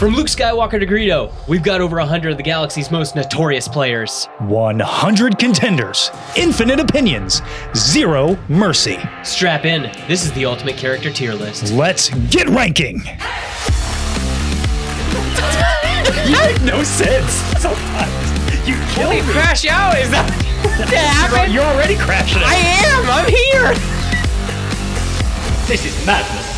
From Luke Skywalker to Greedo, we've got over 100 of the galaxy's most notorious players. 100 contenders, infinite opinions, zero mercy. Strap in, this is the ultimate character tier list. Let's get ranking. You make no sense sometimes. You kill me. Crash out, is that what happened? You're already crashing out. I am, I'm here. This is madness.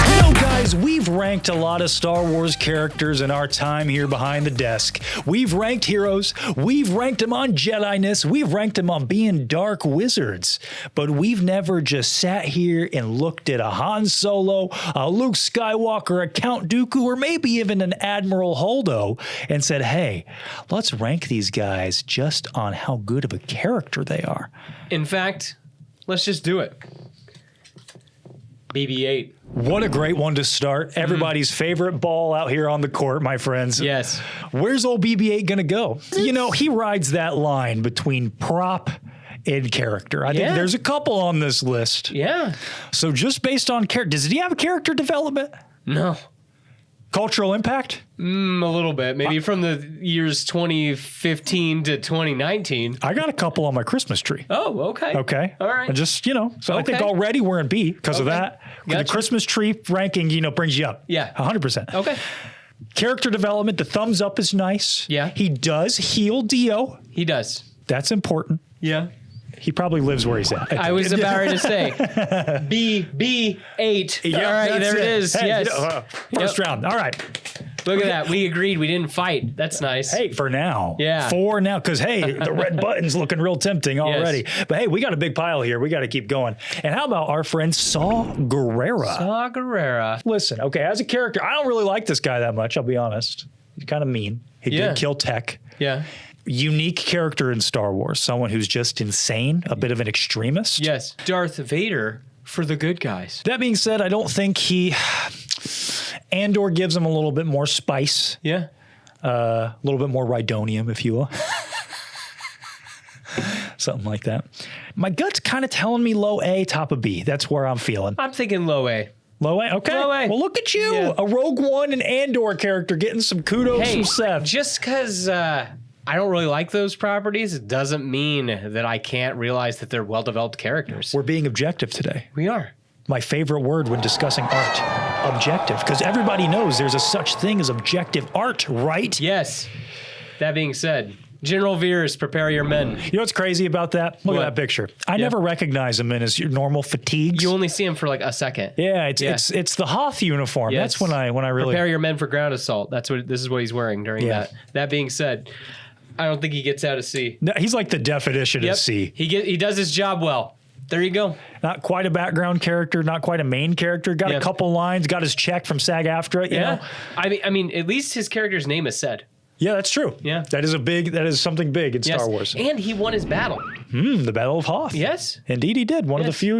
You know, guys, we've ranked a lot of Star Wars characters in our time here behind the desk. We've ranked heroes. We've ranked them on Jedi-ness. We've ranked them on being dark wizards. But we've never just sat here and looked at a Han Solo, a Luke Skywalker, a Count Dooku, or maybe even an Admiral Holdo and said, hey, let's rank these guys just on how good of a character they are. In fact, let's just do it. BB-8. What a great one to start. Everybody's favorite ball out here on the court, my friends. Yes. Where's old BB-8 going to go? You know, he rides that line between prop and character. I think there's a couple on this list. Yeah. So just based on character, does he have a character development? No. Cultural impact? A little bit. Maybe from the years 2015 to 2019. I got a couple on my Christmas tree. Oh, okay. Okay. All right. And just, you know, so I think Okay. already we're in B because of that. Gotcha. The Christmas tree ranking, you know, brings you up. Yeah. 100%. Okay. Character development, the thumbs up is nice. Yeah. He does heal Dio. He does. That's important. Yeah. He probably lives where he's at. I was about to say BB-8. Yep, All right, that's there it is. Hey, Yes. First round. All right. Look at that. We agreed. We didn't fight. That's nice. Hey, for now. Yeah. For now. Because, hey, the red button's looking real tempting already. But, hey, we got a big pile here. We got to keep going. And how about our friend Saw Gerrera? Saw Gerrera. Listen, okay, as a character, I don't really like this guy that much, I'll be honest. He's kind of mean. He did kill Tech. Yeah. Unique character in Star Wars. Someone who's just insane, a bit of an extremist. Yes. Darth Vader for the good guys. That being said, I don't think Andor gives him a little bit more spice. Yeah. A little bit more Rhydonium, if you will. Something like that. My gut's kind of telling me low A, top of B. That's where I'm feeling. I'm thinking low A. Low A? Okay. Low A. Well, look at you. Yeah. A Rogue One and Andor character getting some kudos from Seth. Just because I don't really like those properties, it doesn't mean that I can't realize that they're well-developed characters. We're being objective today. We are. My favorite word when discussing art. Objective. Because everybody knows there's a such thing as objective art, right? Yes. That being said, General Veers, prepare your men. You know what's crazy about that? Look at that picture. I never recognize him in his normal fatigues. You only see him for like a second. Yeah, it's the Hoth uniform. Yes. That's when I really prepare your men for ground assault. This is what he's wearing during that. That being said, I don't think he gets out of C. No, he's like the definition of C. He does his job well. There you go. Not quite a background character, not quite a main character. Got a couple lines, got his check from SAG-AFTRA. You know? I mean, at least his character's name is said. Yeah, that's true. Yeah. That is something big in Star Wars. And he won his battle. The Battle of Hoth. Yes. Indeed he did. One of the few,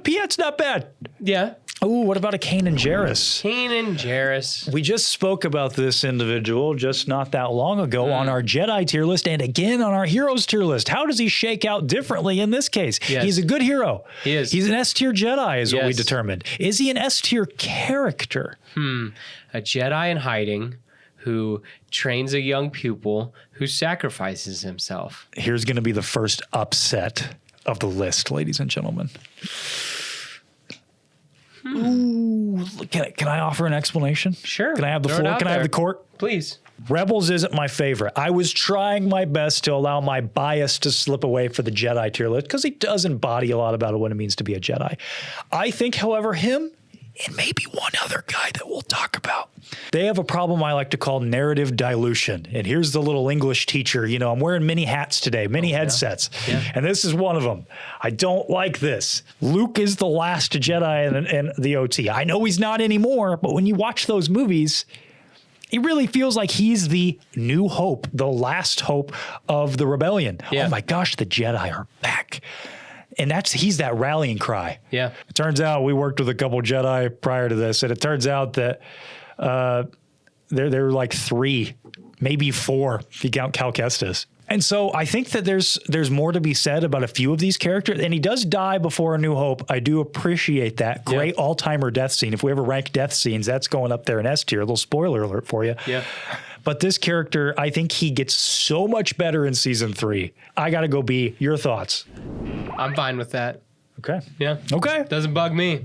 Piet's not bad. Yeah. Oh, what about a Kanan Jarrus? Kanan Jarrus. We just spoke about this individual just not that long ago on our Jedi tier list and again on our Heroes tier list. How does he shake out differently in this case? Yes. He's a good hero. He is. He's an S-tier Jedi is what we determined. Is he an S-tier character? A Jedi in hiding who trains a young pupil who sacrifices himself. Here's going to be the first upset of the list, ladies and gentlemen. Ooh, can I offer an explanation? Sure. Can I have the floor? Can I have the court? Please. Rebels isn't my favorite. I was trying my best to allow my bias to slip away for the Jedi tier list because he does embody a lot about what it means to be a Jedi. I think, however, him and maybe one other guy that we'll talk about, they have a problem I like to call narrative dilution. And here's the little English teacher. You know, I'm wearing many hats today, many headsets. Yeah. And this is one of them. I don't like this. Luke is the last Jedi in the OT. I know he's not anymore, but when you watch those movies, it really feels like he's the new hope, the last hope of the rebellion. Yeah. Oh my gosh, the Jedi are back. And he's that rallying cry. Yeah. It turns out we worked with a couple Jedi prior to this, and it turns out that there were like 3, maybe 4, if you count Cal Kestis. And so I think that there's more to be said about a few of these characters. And he does die before A New Hope. I do appreciate that. Great all-timer death scene. If we ever rank death scenes, that's going up there in S tier. A little spoiler alert for you. Yeah. But this character, I think he gets so much better in season 3. I got to go B. Your thoughts? I'm fine with that. Okay. Yeah. Okay. Doesn't bug me.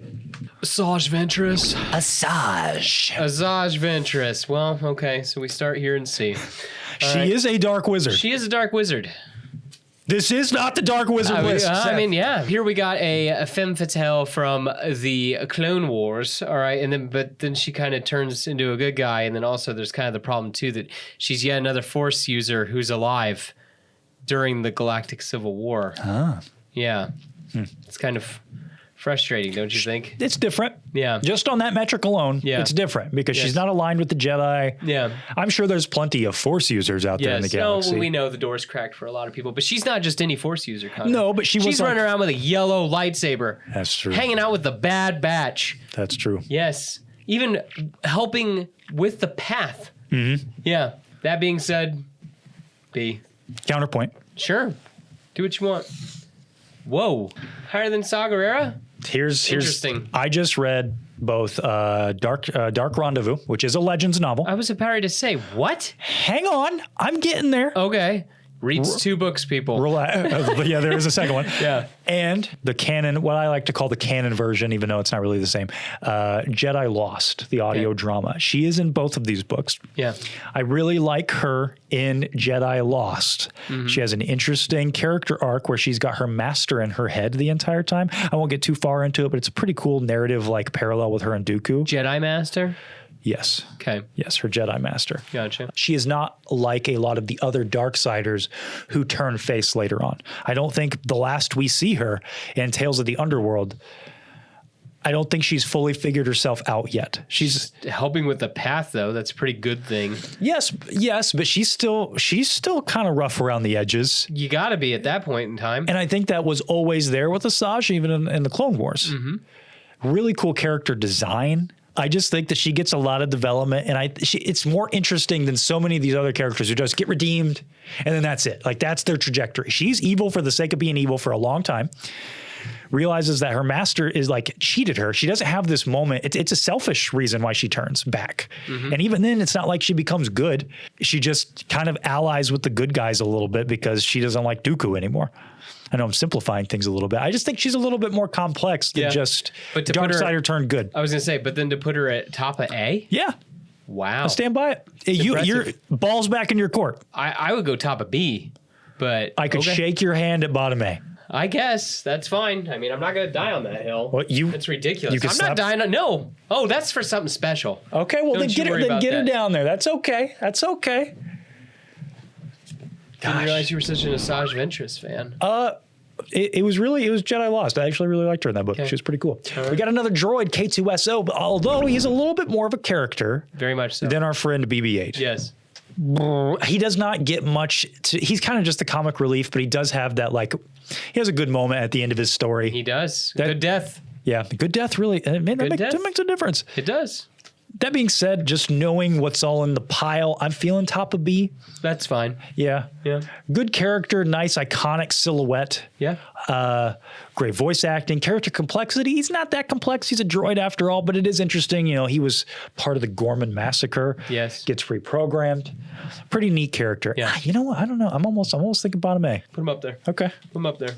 Asajj Ventress. Asajj Ventress. Well, okay. So we start here and see. She is a dark wizard. She is a dark wizard. This is not the dark wizard list. I mean, yeah. Here we got a femme fatale from the Clone Wars. All right, but then she kind of turns into a good guy, and then also there's kind of the problem too that she's yet another Force user who's alive during the Galactic Civil War. Ah. Yeah. It's kind of frustrating, don't you think? It's different. Yeah. Just on that metric alone, it's different because she's not aligned with the Jedi. Yeah. I'm sure there's plenty of Force users out there in the galaxy. No, we know the door's cracked for a lot of people, but she's not just any Force user, Connor. No, but she's running around with a yellow lightsaber. That's true. Hanging out with the Bad Batch. That's true. Yes. Even helping with the path. Mm-hmm. Yeah. That being said, B. Counterpoint. Sure. Do what you want. Whoa. Higher than Saw Gerrera? Here's interesting. I just read both Dark Rendezvous, which is a Legends novel. I was about to say, what? Hang on. I'm getting there. Okay. Reads 2 books, people. Yeah, there is a second one. Yeah. And the canon, what I like to call the canon version, even though it's not really the same, Jedi Lost, the audio drama. She is in both of these books. Yeah. I really like her in Jedi Lost. Mm-hmm. She has an interesting character arc where she's got her master in her head the entire time. I won't get too far into it, but it's a pretty cool narrative like parallel with her and Dooku. Jedi Master? Yes. Okay. Yes, her Jedi Master. Gotcha. She is not like a lot of the other Darksiders who turn face later on. I don't think the last we see her in Tales of the Underworld, I don't think she's fully figured herself out yet. She's helping with the path, though. That's a pretty good thing. Yes, but she's still kind of rough around the edges. You got to be at that point in time. And I think that was always there with Asajj, even in the Clone Wars. Mm-hmm. Really cool character design. I just think that she gets a lot of development, and it's more interesting than so many of these other characters who just get redeemed, and then that's it. Like, that's their trajectory. She's evil for the sake of being evil for a long time, realizes that her master is like cheated her. She doesn't have this moment. It's a selfish reason why she turns back. Mm-hmm. And even then, it's not like she becomes good. She just kind of allies with the good guys a little bit because she doesn't like Dooku anymore. I know I'm simplifying things a little bit. I just think she's a little bit more complex than just Darksider turned good. I was going to say, but then to put her at top of A? Yeah. Wow. I'll stand by it. Your ball's back in your court. I would go top of B, but I could shake your hand at bottom A. I guess that's fine. I mean, I'm not going to die on that hill. Well, it's ridiculous. I'm not dying on. No. Oh, that's for something special. Okay. Well, then get her down there. That's okay. That's okay. Didn't realize you were such an Asajj Ventress fan. It was Jedi Lost. I actually really liked her in that book. Okay. She was pretty cool. Right. We got another droid, K2SO, but although he's a little bit more of a character, very much so, than our friend BB-8. Yes. He does not get much. He's kind of just the comic relief, but he does have that, like, he has a good moment at the end of his story. He does. Good death. Yeah, good death really. That makes a difference. It does. That being said, just knowing what's all in the pile, I'm feeling top of B. That's fine. Yeah. Yeah. Good character, nice iconic silhouette. Yeah. Great voice acting, character complexity. He's not that complex. He's a droid after all, but it is interesting. You know, he was part of the Gorman massacre. Yes. Gets reprogrammed. Pretty neat character. Yeah. You know what? I don't know. I'm almost thinking bottom A. Put him up there. Okay. Put him up there.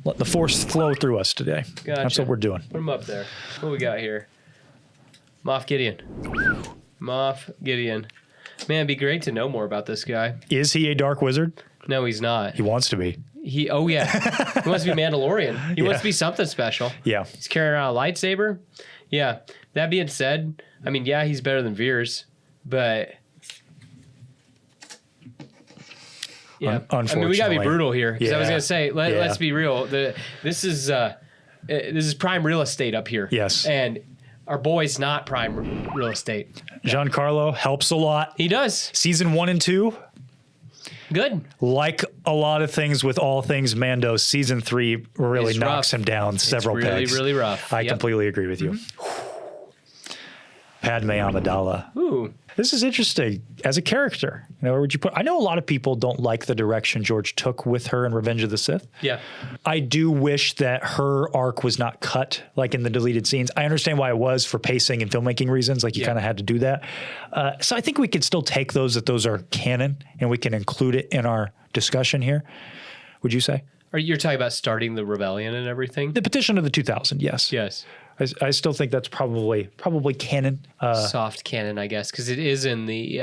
Let the force flow through us today. Gotcha. That's what we're doing. Put him up there. What we got here? Moff Gideon. Moff Gideon. Man, it'd be great to know more about this guy. Is he a dark wizard? No, he's not. He wants to be. Oh, yeah. He wants to be Mandalorian. He wants to be something special. Yeah. He's carrying around a lightsaber. Yeah. That being said, I mean, yeah, he's better than Veers, but... Yeah. Unfortunately. I mean, we got to be brutal here. Because I was going to say, let's be real. This is prime real estate up here. Yes. And... our boy's not prime real estate. Giancarlo helps a lot. He does. Season 1 and 2. Good. Like a lot of things with all things Mando, season 3 really knocks him down several pegs. Really rough. I completely agree with you. Padme Amidala. Ooh. This is interesting as a character. Where would you put? I know a lot of people don't like the direction George took with her in Revenge of the Sith. Yeah. I do wish that her arc was not cut like in the deleted scenes. I understand why it was for pacing and filmmaking reasons. Like you kind of had to do that. So I think we could still take those that those are canon and we can include it in our discussion here. Would you say? Are you talking about starting the rebellion and everything? The petition of the 2000, yes. Yes. I still think that's probably canon. Soft canon, I guess, because it is in the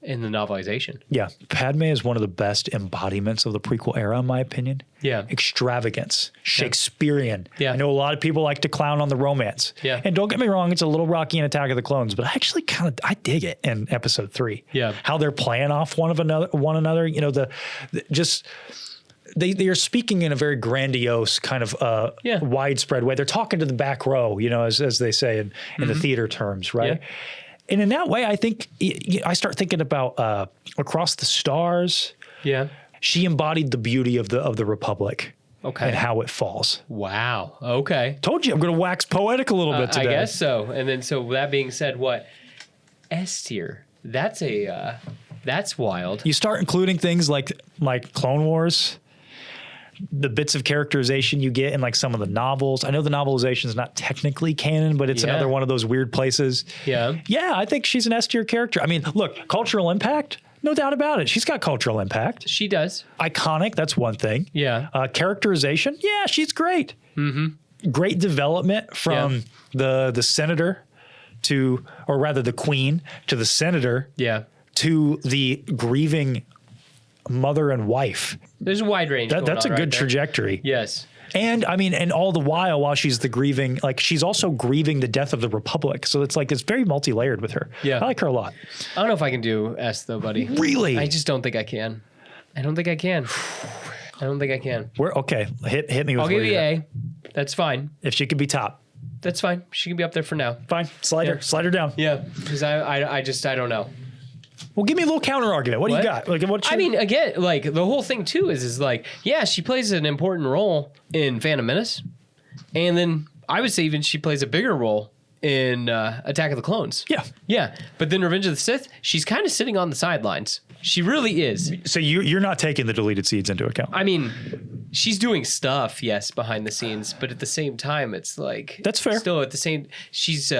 novelization. Yeah. Padme is one of the best embodiments of the prequel era, in my opinion. Yeah. Extravagance, Shakespearean. Yeah. I know a lot of people like to clown on the romance. Yeah. And don't get me wrong, it's a little rocky in Attack of the Clones, but I actually I dig it in Episode 3. Yeah. How they're playing off one another. You know, They are speaking in a very grandiose kind of widespread way. They're talking to the back row, you know, as they say in the theater terms, right? Yeah. And in that way, I think I start thinking about Across the Stars. Yeah, she embodied the beauty of the Republic. Okay, and how it falls. Wow. Okay, told you I'm going to wax poetic a little bit today. I guess so. And then, so that being said, what S tier? That's wild. You start including things like Clone Wars. The bits of characterization you get in like some of the novels. I know the novelization is not technically canon, but it's another one of those weird places. Yeah. Yeah, I think she's an S tier character. I mean, look, cultural impact, no doubt about it. She's got cultural impact. She does. Iconic, that's one thing. Yeah. Characterization, yeah, she's great. Mm-hmm. Great development from the senator to, or rather the queen, to the senator. Yeah. To the grieving mother and wife. There's a wide range. That's a good trajectory. Yes. And I mean, and all the while she's the grieving, like she's also grieving the death of the Republic. So it's like, it's very multi-layered with her. Yeah. I like her a lot. I don't know if I can do S though, buddy. Really? I just don't think I can. I don't think I can. Okay. Hit me with I'll give you A. That's fine. If she could be top. That's fine. She can be up there for now. Fine. Slide her down. Yeah. Because I don't know. Well, give me a little counter argument. What do you got? I mean, again, like the whole thing too is like, yeah, she plays an important role in Phantom Menace, and then I would say even she plays a bigger role in Attack of the Clones. Yeah, yeah. But then Revenge of the Sith, she's kind of sitting on the sidelines. She really is. So you're not taking the deleted scenes into account. I mean, she's doing stuff, yes, behind the scenes, but at the same time, it's like that's fair. Still, at the same, she's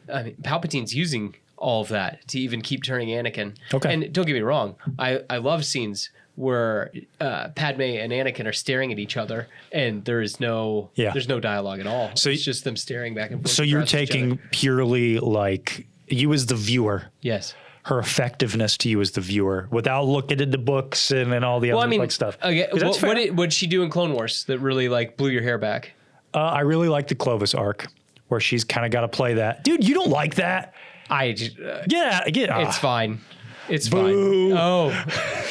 Palpatine's using all of that to even keep turning Anakin. Okay. And don't get me wrong, I love scenes where Padme and Anakin are staring at each other and there's no dialogue at all. So it's just them staring back and forth. So you're taking purely like you as the viewer. Yes. Her effectiveness to you as the viewer without looking into books and all the other stuff. Okay, what did she do in Clone Wars that really like blew your hair back? I really like the Clovis arc where she's kind of got to play that. Dude, you don't like that. It's fine. It's fine. Oh,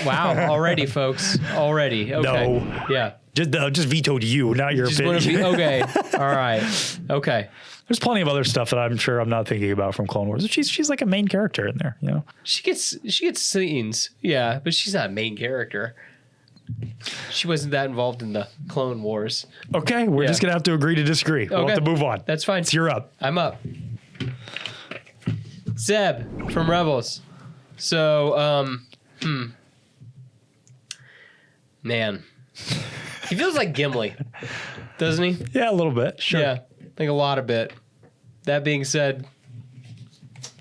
wow. Already, folks. Already. Okay. No. Yeah. Just vetoed you, not your opinion. Okay. All right. Okay. There's plenty of other stuff that I'm sure I'm not thinking about from Clone Wars. She's like a main character in there, you know. She gets scenes, yeah, but she's not a main character. She wasn't that involved in the Clone Wars. Okay, we're just gonna have to agree to disagree. We'll have to move on. That's fine. You're up. I'm up. Zeb from Rebels. So, man, he feels like Gimli, doesn't he? Yeah, a little bit. Sure. Yeah, like a lot of bit. That being said,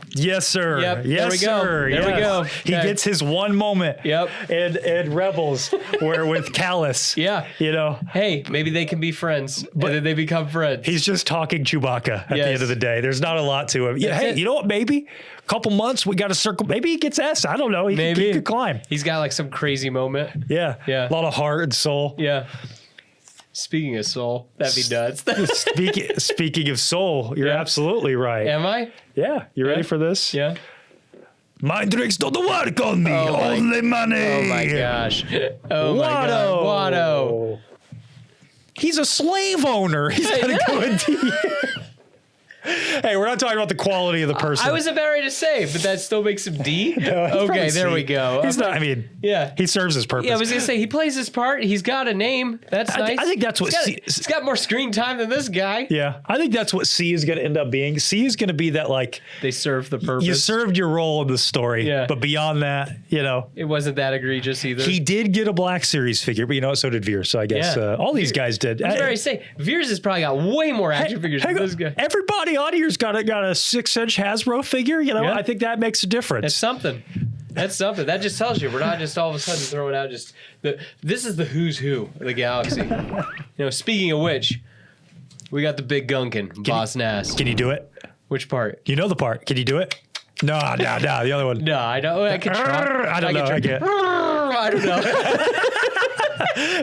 yes, sir. Yep, yes, there we go. sir. There we go. He gets his one moment. Yep. And Rebels, where with Callus. Yeah. You know. Hey, maybe they can be friends, but and then they become friends. He's just talking Chewbacca at the end of the day. There's not a lot to him. Yeah. Hey, you know what? Maybe a couple months we got to circle. Maybe he gets S. I don't know. He could climb. He's got like some crazy moment. Yeah. Yeah. A lot of heart and soul. Yeah. Speaking of soul, that'd be nuts. Speaking of soul, you're absolutely right. Am I? Yeah. You ready for this? Yeah. Mind tricks don't work on me. Only money. Oh my gosh. Oh my God. Watto. He's a slave owner. He's got to go into Hey, we're not talking about the quality of the person. I was about ready to say, but that still makes him D. No, he's probably Okay, there C. we go. He's not. I mean, Yeah. he serves his purpose. Yeah, I was gonna say he plays his part. He's got a name. That's nice. I think that's what he's got more screen time than this guy. Yeah, I think that's what C is going to end up being. C is going to be that like They serve the purpose. you served your role in the story, Yeah. but beyond that, It wasn't that egregious either. he did get a Black Series figure, but so did Veer. So I guess Yeah. all these guys did. I was ready to say Veers has probably got way more action figures than this guy. Everybody on here's got a 6-inch Hasbro figure. Yeah. I think that makes a difference. That's something. That's something. That just tells you we're not just all of a sudden throwing out just this is the who's who of the galaxy. Speaking of which, we got the big Gunkin, Boss Nass. Can you do it? Which part? You know the part. Can you do it? No, the other one. No, I don't. I can try. I don't know. I can't. I don't know.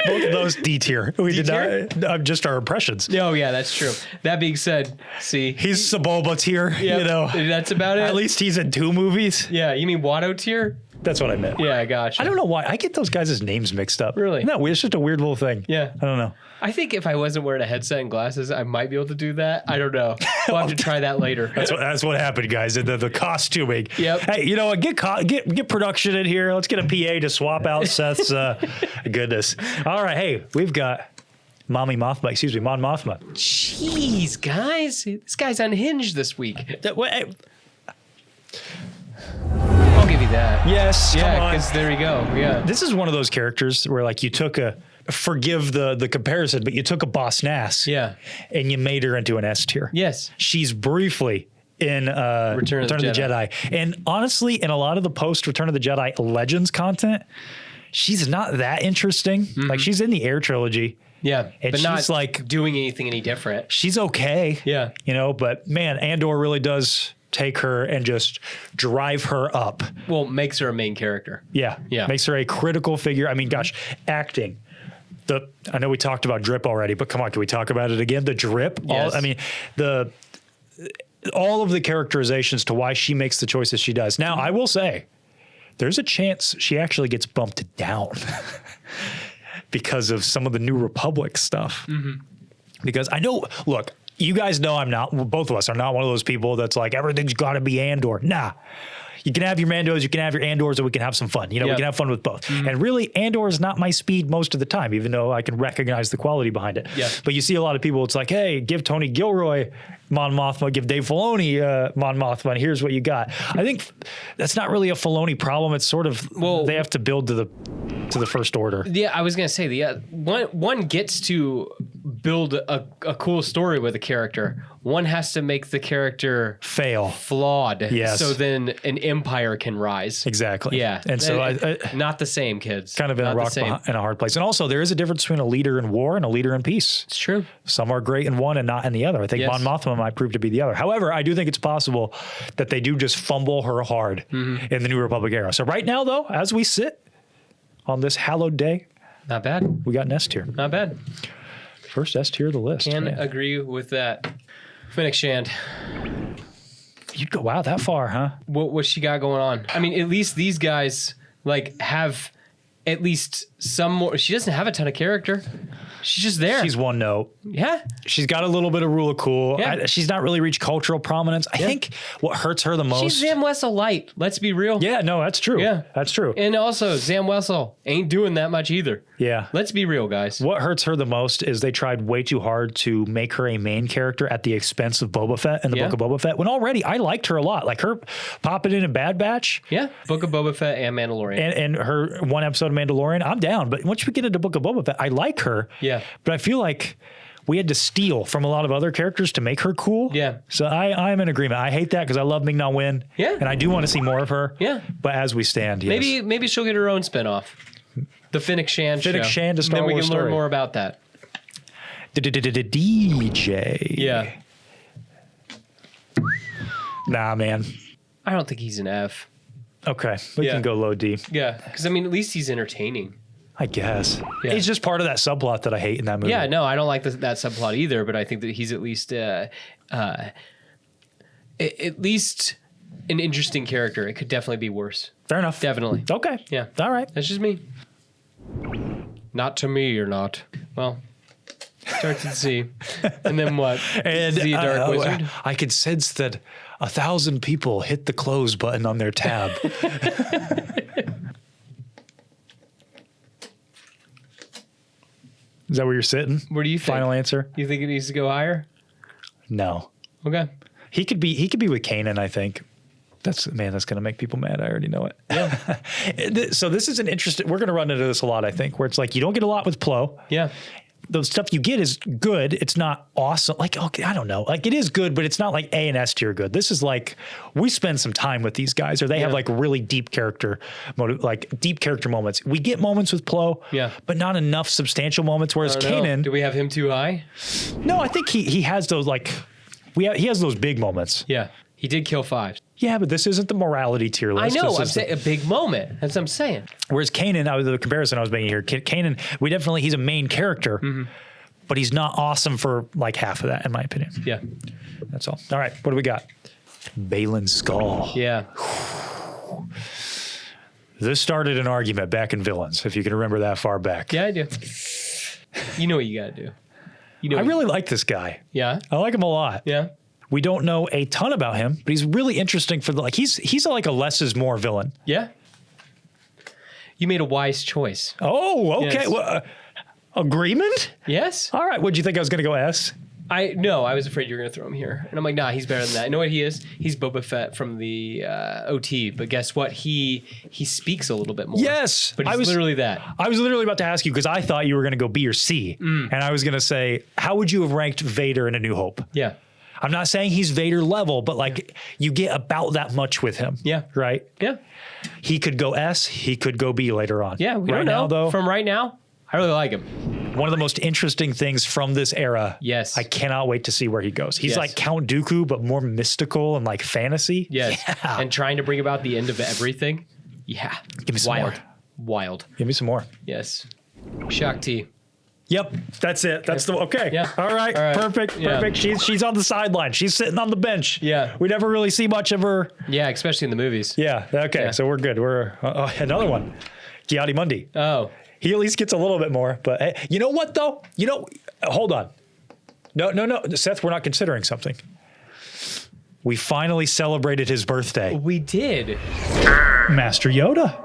Both of those D tier. We did not. Just our impressions. Oh yeah, that's true. That being said, see, He's Sebulba tier. Yep, that's about it. At least he's in 2 movies. Yeah, you mean Watto tier? That's what I meant. Yeah, I gotcha. I don't know why. I get those guys' names mixed up. Really? No, it's just a weird little thing. Yeah. I don't know. I think if I wasn't wearing a headset and glasses, I might be able to do that. I don't know. We'll have to try that later. That's what happened, guys. The costuming. Yep. Hey, you know what? Get production in here. Let's get a PA to swap out Seth's goodness. All right. Hey, we've got Mon Mothma. Jeez, guys. This guy's unhinged this week. I'll give you that. Yes. Yeah, because there you go. Yeah. This is one of those characters where like you took forgive the comparison, but you took a Boss Nass. Yeah. And you made her into an S tier. Yes. She's briefly in Return of the Jedi. And honestly, in a lot of the post-Return of the Jedi Legends content, she's not that interesting. Mm-hmm. Like she's in the Air trilogy. Yeah. And but she's not like doing anything any different. She's okay. Yeah. But man, Andor really does take her and just drive her up. Well, makes her a main character. Yeah. Yeah. Makes her a critical figure. I mean, gosh, acting. I know we talked about drip already, but come on, can we talk about it again? The drip. Yes. All of the characterizations to why she makes the choices she does. Now, I will say, there's a chance she actually gets bumped down because of some of the New Republic stuff. Mm-hmm. Because I know, look, you guys know both of us are not one of those people that's like, everything's got to be Andor. Nah. You can have your Mandos, you can have your Andors, and we can have some fun. We can have fun with both. Mm-hmm. And really, Andor is not my speed most of the time, even though I can recognize the quality behind it. Yeah. But you see a lot of people, it's like, hey, give Tony Gilroy Mon Mothma, give Dave Filoni Mon Mothma, and here's what you got. I think that's not really a Filoni problem. It's sort of, they have to build to the First Order. Yeah, I was going to say, one gets to build a cool story with a character. One has to make the character flawed. Yes. So then an empire can rise. Exactly. Yeah. And so not the same, kids. Kind of in a rock in a hard place. And also there is a difference between a leader in war and a leader in peace. It's true. Some are great in one and not in the other. I think Mon Mothma might prove to be the other. However, I do think it's possible that they do just fumble her hard in the New Republic era. So right now, though, as we sit on this hallowed day, not bad. We got an S tier. Not bad. First S tier of the list. Can agree with that. Fennec Shand. You'd go, wow, that far, huh? What she got going on? I mean, at least these guys have at least some more. She doesn't have a ton of character. She's just there. She's one note. Yeah. She's got a little bit of rule of cool. Yeah. She's not really reached cultural prominence. I think what hurts her the most. She's Zam Wessel light. Let's be real. Yeah, no, that's true. Yeah. That's true. And also, Zam Wessel ain't doing that much either. Yeah. Let's be real, guys. What hurts her the most is they tried way too hard to make her a main character at the expense of Boba Fett in the Book of Boba Fett, when already I liked her a lot. Like her popping in Bad Batch. Yeah. Book of Boba Fett and Mandalorian. And her one episode of Mandalorian, I'm down. But once we get into Book of Boba Fett, I like her. Yeah. But I feel like we had to steal from a lot of other characters to make her cool. Yeah. So I'm in agreement. I hate that because I love Ming-Na Wen. Yeah. And I do want to see more of her. Yeah. But as we stand, yes. Maybe she'll get her own spinoff. The Fennec Shand show. Fennec Shand, a Star Wars Then we can learn story. more about that. DJ. Yeah. Nah, man. I don't think he's an F. Okay. We can go low D. Yeah. Because, I mean, at least he's entertaining. I guess. Yeah. He's just part of that subplot that I hate in that movie. Yeah, no, I don't like that subplot either, but I think that he's at least an interesting character. It could definitely be worse. Fair enough. Definitely. Okay. Yeah. All right. That's just me. Not to me or not. Well, Starts at C. And then what? And Is he a dark wizard? I could sense that 1,000 people hit the close button on their tab. Is that where you're sitting? Where do you think? Final answer? You think it needs to go higher? No. Okay. He could be with Kanan, I think. That's going to make people mad. I already know it. Yeah. So this is an interesting, we're going to run into this a lot, I think, where it's like you don't get a lot with Plo. Yeah. The stuff you get is good. It's not awesome. Like, okay, I don't know. Like, it is good, but it's not like A and S tier good. This is like, we spend some time with these guys, or they have like really deep character moments. We get moments with Plo, but not enough substantial moments. Whereas Kanan, do we have him too high? No, I think he has those like, he has those big moments. Yeah. He did kill 5. Yeah, but this isn't the morality tier list. I know. I'm saying a big moment. That's what I'm saying. Whereas Kanan, the comparison I was making here, Kanan, he's a main character, but he's not awesome for like half of that, in my opinion. Yeah. That's all. All right, what do we got? Balin's Skull. Yeah. This started an argument back in Villains, if you can remember that far back. Yeah, I do. You know what you got to do. You know. I really like this guy. Yeah. I like him a lot. Yeah. We don't know a ton about him, but he's really interesting for he's like a less is more villain. Yeah. You made a wise choice. Oh, okay. Yes. Well, agreement? Yes. All right. What'd you think I was going to go S? I was afraid you were going to throw him here. And I'm like, nah, he's better than that. You know what he is? He's Boba Fett from the OT. But guess what? He speaks a little bit more. Yes. But he's literally that. I was literally about to ask you because I thought you were going to go B or C. And I was going to say, how would you have ranked Vader in A New Hope? Yeah. I'm not saying he's Vader level, but like you get about that much with him. Yeah. Right? Yeah. He could go S. He could go B later on. Yeah. We right don't know. now, though. From right now, I really like him. One of the most interesting things from this era. Yes. I cannot wait to see where he goes. He's like Count Dooku, but more mystical and like fantasy. Yes. Yeah. And trying to bring about the end of everything. Yeah. Give me some more. Wild. Give me some more. Yes. Shakti. Yep, that's it. That's the okay. Yeah. All right. Perfect. Yeah. Perfect. She's on the sideline. She's sitting on the bench. Yeah. We never really see much of her. Yeah, especially in the movies. Yeah. Okay. Yeah. So we're good. We're another one. Giadi Mundi. Oh. He at least gets a little bit more. But hey, you know what though? Hold on. No, Seth. We're not considering something. We finally celebrated his birthday. We did. Master Yoda.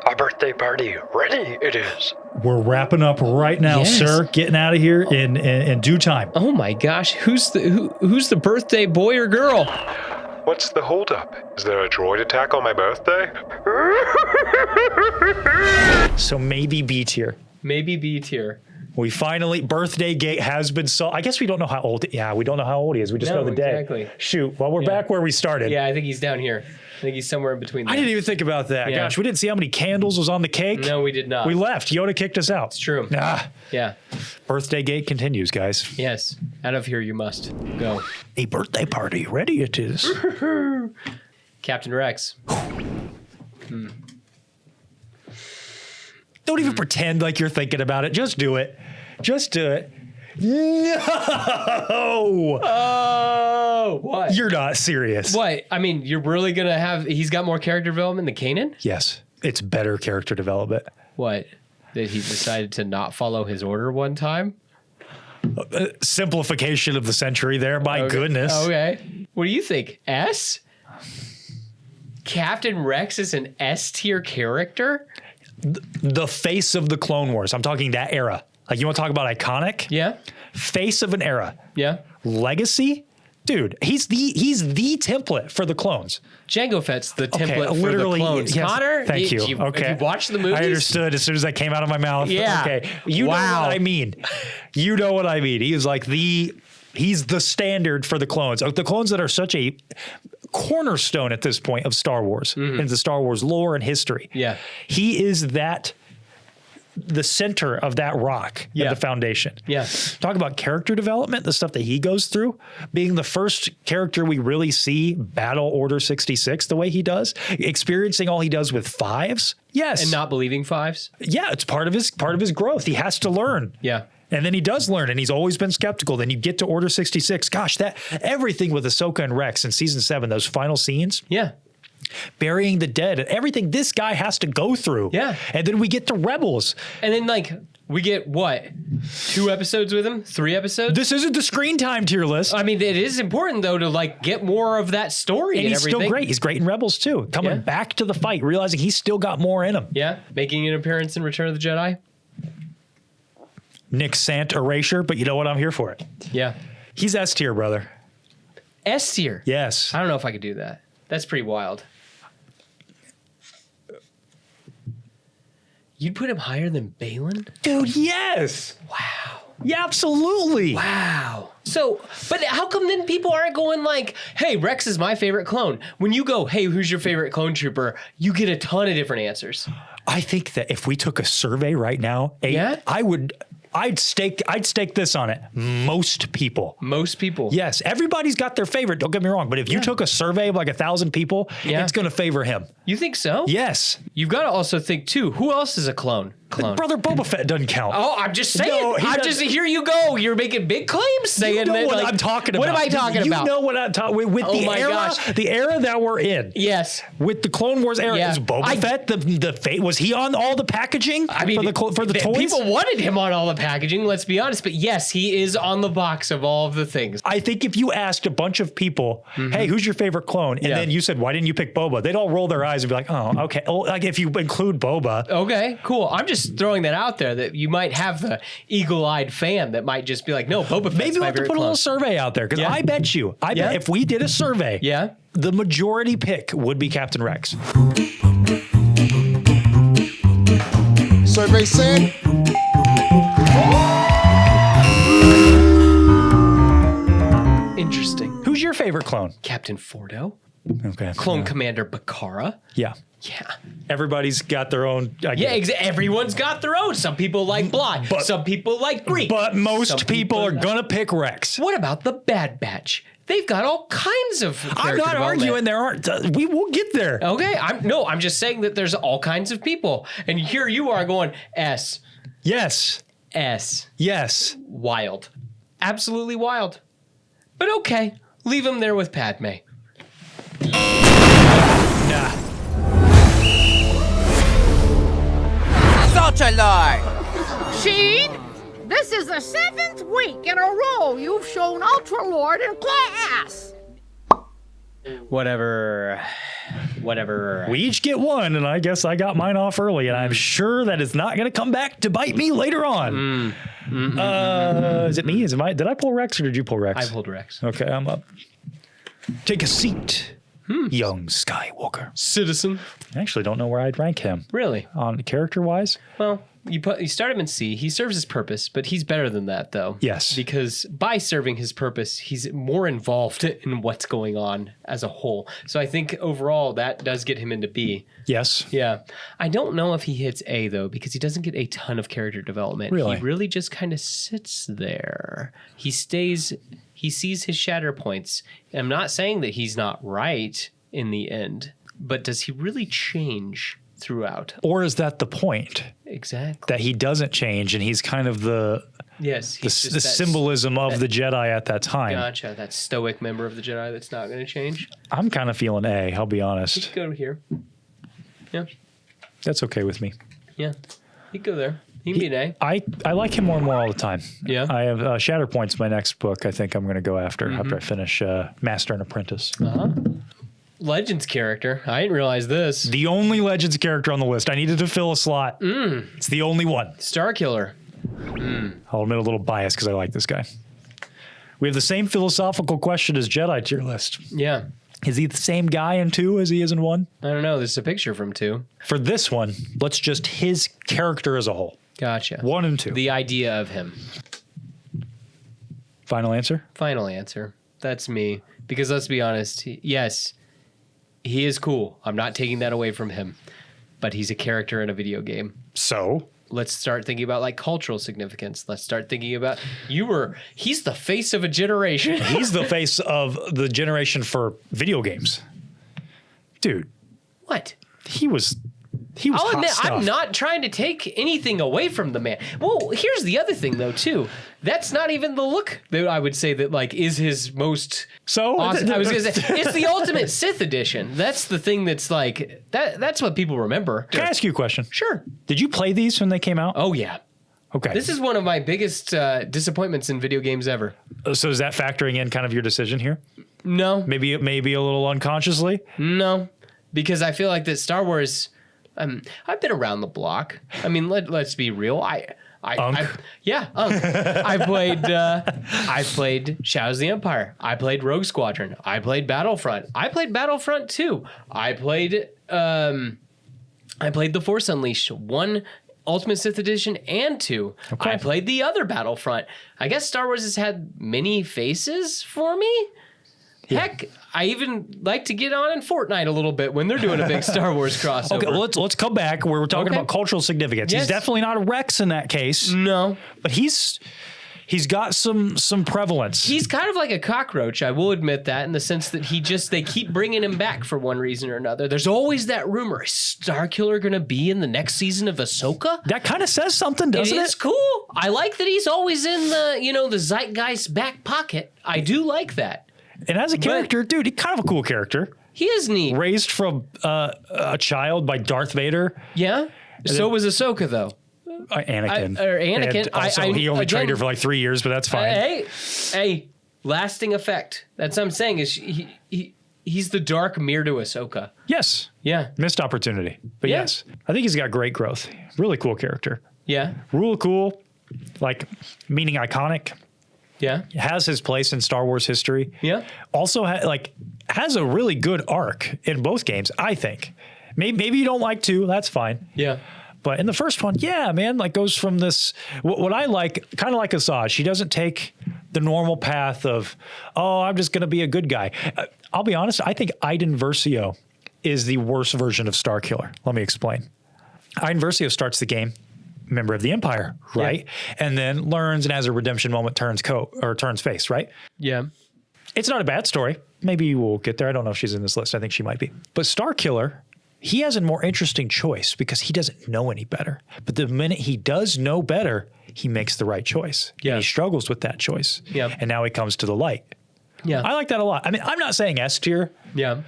Our birthday party, ready it is. We're wrapping up right now, Yes. sir. Getting out of here in due time. Oh my gosh, who's the birthday boy or girl? What's the holdup? Is there a droid attack on my birthday? So maybe B tier. Maybe B tier. We finally, birthday gate has been solved. I guess we don't know how old, we don't know how old he is. We just know the day. Exactly. Shoot, well, we're back where we started. Yeah, I think he's down here. I think he's somewhere in between there. I didn't even think about that. Yeah. Gosh, we didn't see how many candles was on the cake. No, we did not. We left. Yoda kicked us out. It's true. Yeah. Birthday gate continues, guys. Yes. Out of here you must go. A birthday party, ready it is. Captain Rex. Don't even pretend like you're thinking about it. Just do it. Just do it. No! Oh, what? You're not serious. What? I mean, you're really going to have... He's got more character development than Kanan? Yes. It's better character development. What? That he decided to not follow his order one time? Simplification of the century there. My goodness. Okay. What do you think? S? Captain Rex is an S tier character? The face of the Clone Wars. I'm talking that era. Like, you want to talk about iconic? Yeah. Face of an era. Yeah. Legacy? Dude, he's the template for the clones. Jango Fett's the template for literally, the clones. yes, Connor, thank you. Have you watched the movies? I understood as soon as that came out of my mouth. Yeah. Okay. You know what I mean. You know what I mean. He is like he's the standard for the clones. The clones that are such a cornerstone at this point of Star Wars and the Star Wars lore and history. Yeah. He is the center of that rock at the foundation. Yeah. Talk about character development, the stuff that he goes through, being the first character we really see battle Order 66 the way he does, experiencing all he does with fives. Yes. And not believing fives? Yeah, it's part of his growth. He has to learn. Yeah. And then he does learn, and he's always been skeptical. Then you get to Order 66. Gosh, that everything with Ahsoka and Rex in season 7, those final scenes. Yeah. Burying the dead and everything this guy has to go through. Yeah. And then we get to Rebels. And then, like, We get what? 2 episodes with him? 3 episodes? This isn't the screen time tier list. I mean, it is important though to like get more of that story and he's everything. still great. He's great in Rebels too. Coming back to the fight, realizing he's still got more in him. Yeah, making an appearance in Return of the Jedi. Nick Sant erasure, but you know what? I'm here for it. Yeah. He's S tier, brother. S tier? Yes. I don't know if I could do that. That's pretty wild. You'd put him higher than Balin? Dude, yes. Wow. Yeah, absolutely. Wow. So, but how come then people aren't going like, hey, Rex is my favorite clone? When you go, hey, who's your favorite clone trooper? You get a ton of different answers. I think that if we took a survey right now, I'd stake this on it. Most people. Most people. Yes, everybody's got their favorite. Don't get me wrong, but if you took a survey of like 1,000 people, it's going to favor him. You think so? Yes. You've got to also think too, who else is a clone? Brother Boba Fett doesn't count. Oh, I'm just saying. No, Here you go. You're making big claims saying you know that. what like, I'm talking about. What am I talking about? You know what I'm talking with Oh the my era, gosh. the era that we're in. Yes. With the Clone Wars era, Yeah. is Boba Fett the fate? Was he on all the packaging? I mean, for the toys? People wanted him on all the packaging. Let's be honest, but yes, he is on the box of all of the things. I think if you asked a bunch of people, hey, who's your favorite clone? And then you said, why didn't you pick Boba? They'd all roll their eyes and be like, oh, okay. Oh, like if you include Boba. Okay, cool. I'm just throwing that out there that you might have the eagle-eyed fan that might just be like, no, Boba Fett's Maybe we'll my have to favorite put a clone. little survey out there because I bet if we did a survey, the majority pick would be Captain Rex. Survey said. Interesting. Who's your favorite clone? Captain Fordo. Okay. Clone Commander Bakara. Yeah. Yeah. Everybody's got their own. Everyone's got their own. Some people like Bly. Some people like Greek. But most people are going to pick Rex. What about the Bad Batch? They've got all kinds of character I'm not development. arguing there aren't. We will get there. Okay. I'm just saying that there's all kinds of people. And here you are going S. Yes. S. Yes. Wild. Absolutely wild. But okay. Leave him there with Padme. Nah. Such a lie! Sheen, this is the 7th week in a row you've shown Ultra Lord in class. Whatever. We each get one, and I guess I got mine off early, and I'm sure that it's not going to come back to bite me later on. Is it me? Did I pull Rex, or did you pull Rex? I pulled Rex. Okay, I'm up. Take a seat, young Skywalker. Citizen. I actually don't know where I'd rank him. Really? On character-wise? Well, you start him in C. He serves his purpose, but he's better than that, though. Yes. Because by serving his purpose, he's more involved in what's going on as a whole. So I think overall that does get him into B. Yes. Yeah. I don't know if he hits A, though, because he doesn't get a ton of character development. Really? He really just kind of sits there. He sees his shatter points. And I'm not saying that he's not right in the end, but does he really change throughout? Or is that the point? Exactly. That he doesn't change, and he's kind of the symbolism of the Jedi at that time. Gotcha. That stoic member of the Jedi that's not going to change. I'm kind of feeling A, I'll be honest. He could go here. Yeah. That's okay with me. Yeah. He could go there. He can be an A. I like him more and more all the time. Yeah. I have Shatterpoint's my next book I think I'm going to go after I finish Master and Apprentice. Legends character. I didn't realize this. The only Legends character on the list. I needed to fill a slot. It's the only one. Starkiller. I'll admit a little bias because I like this guy. We have the same philosophical question as Jedi tier list. Yeah. Is he the same guy in 2 as he is in 1? I don't know. There's a picture from 2. For this one, let's just his character as a whole. Gotcha. 1 and 2. The idea of him. Final answer? Final answer. That's me. Because let's be honest. Yes, he is cool. I'm not taking that away from him. But he's a character in a video game. So? Let's start thinking about like cultural significance. Let's start thinking about he's the face of a generation. He's the face of the generation for video games. Dude. What? He was I'll hot admit, stuff. I'm not trying to take anything away from the man. Well, here's the other thing though too. That's not even the look that I would say that like is his most awesome. I was gonna say it's the ultimate Sith edition. That's the thing that's like that's what people remember. Can I ask you a question? Sure. Did you play these when they came out? Oh yeah. Okay. This is one of my biggest disappointments in video games ever. So is that factoring in kind of your decision here? No. Maybe a little unconsciously? No. Because I feel like that Star Wars, I've been around the block. I mean, let's be real. Unk. I played Shadows of the Empire. I played Rogue Squadron. I played Battlefront. I played Battlefront 2. I played The Force Unleashed 1, Ultimate Sith Edition, and 2. Okay. I played the other Battlefront. I guess Star Wars has had many faces for me. Heck, I even like to get on in Fortnite a little bit when they're doing a big Star Wars crossover. Okay, well, let's come back where we're talking about cultural significance. Yes. He's definitely not a Rex in that case. No. But he's got some prevalence. He's kind of like a cockroach, I will admit that, in the sense that they keep bringing him back for one reason or another. There's always that rumor, is Starkiller going to be in the next season of Ahsoka? That kind of says something, doesn't it? It is cool. I like that he's always in the zeitgeist back pocket. I do like that. And as a character, dude, he's kind of a cool character. He is neat. Raised from a child by Darth Vader. Yeah. So was Ahsoka, though. Anakin. Anakin. And also, he only trained her for like 3 years, but that's fine. Hey, lasting effect. That's what I'm saying. Is he's the dark mirror to Ahsoka. Yes. Yeah. Missed opportunity. But Yeah. yes, I think he's got great growth. Really cool character. Yeah. Real cool, like meaning iconic. Yeah. Has his place in Star Wars history. Yeah. Also, has a really good arc in both games, I think. Maybe you don't like 2, that's fine. Yeah. But in the first one, yeah, man, like goes from this, what I like, kind of like Asajj, she doesn't take the normal path of, oh, I'm just going to be a good guy. I'll be honest, I think Iden Versio is the worst version of Starkiller. Let me explain. Iden Versio starts the game, member of the Empire, right? Yeah. And then learns and has a redemption moment, turns face, right? Yeah. It's not a bad story. Maybe we'll get there. I don't know if she's in this list. I think she might be. But Starkiller, he has a more interesting choice because he doesn't know any better. But the minute he does know better, he makes the right choice. Yeah. And he struggles with that choice. Yeah. And now he comes to the light. Yeah. I like that a lot. I mean, I'm not saying S tier. Yeah.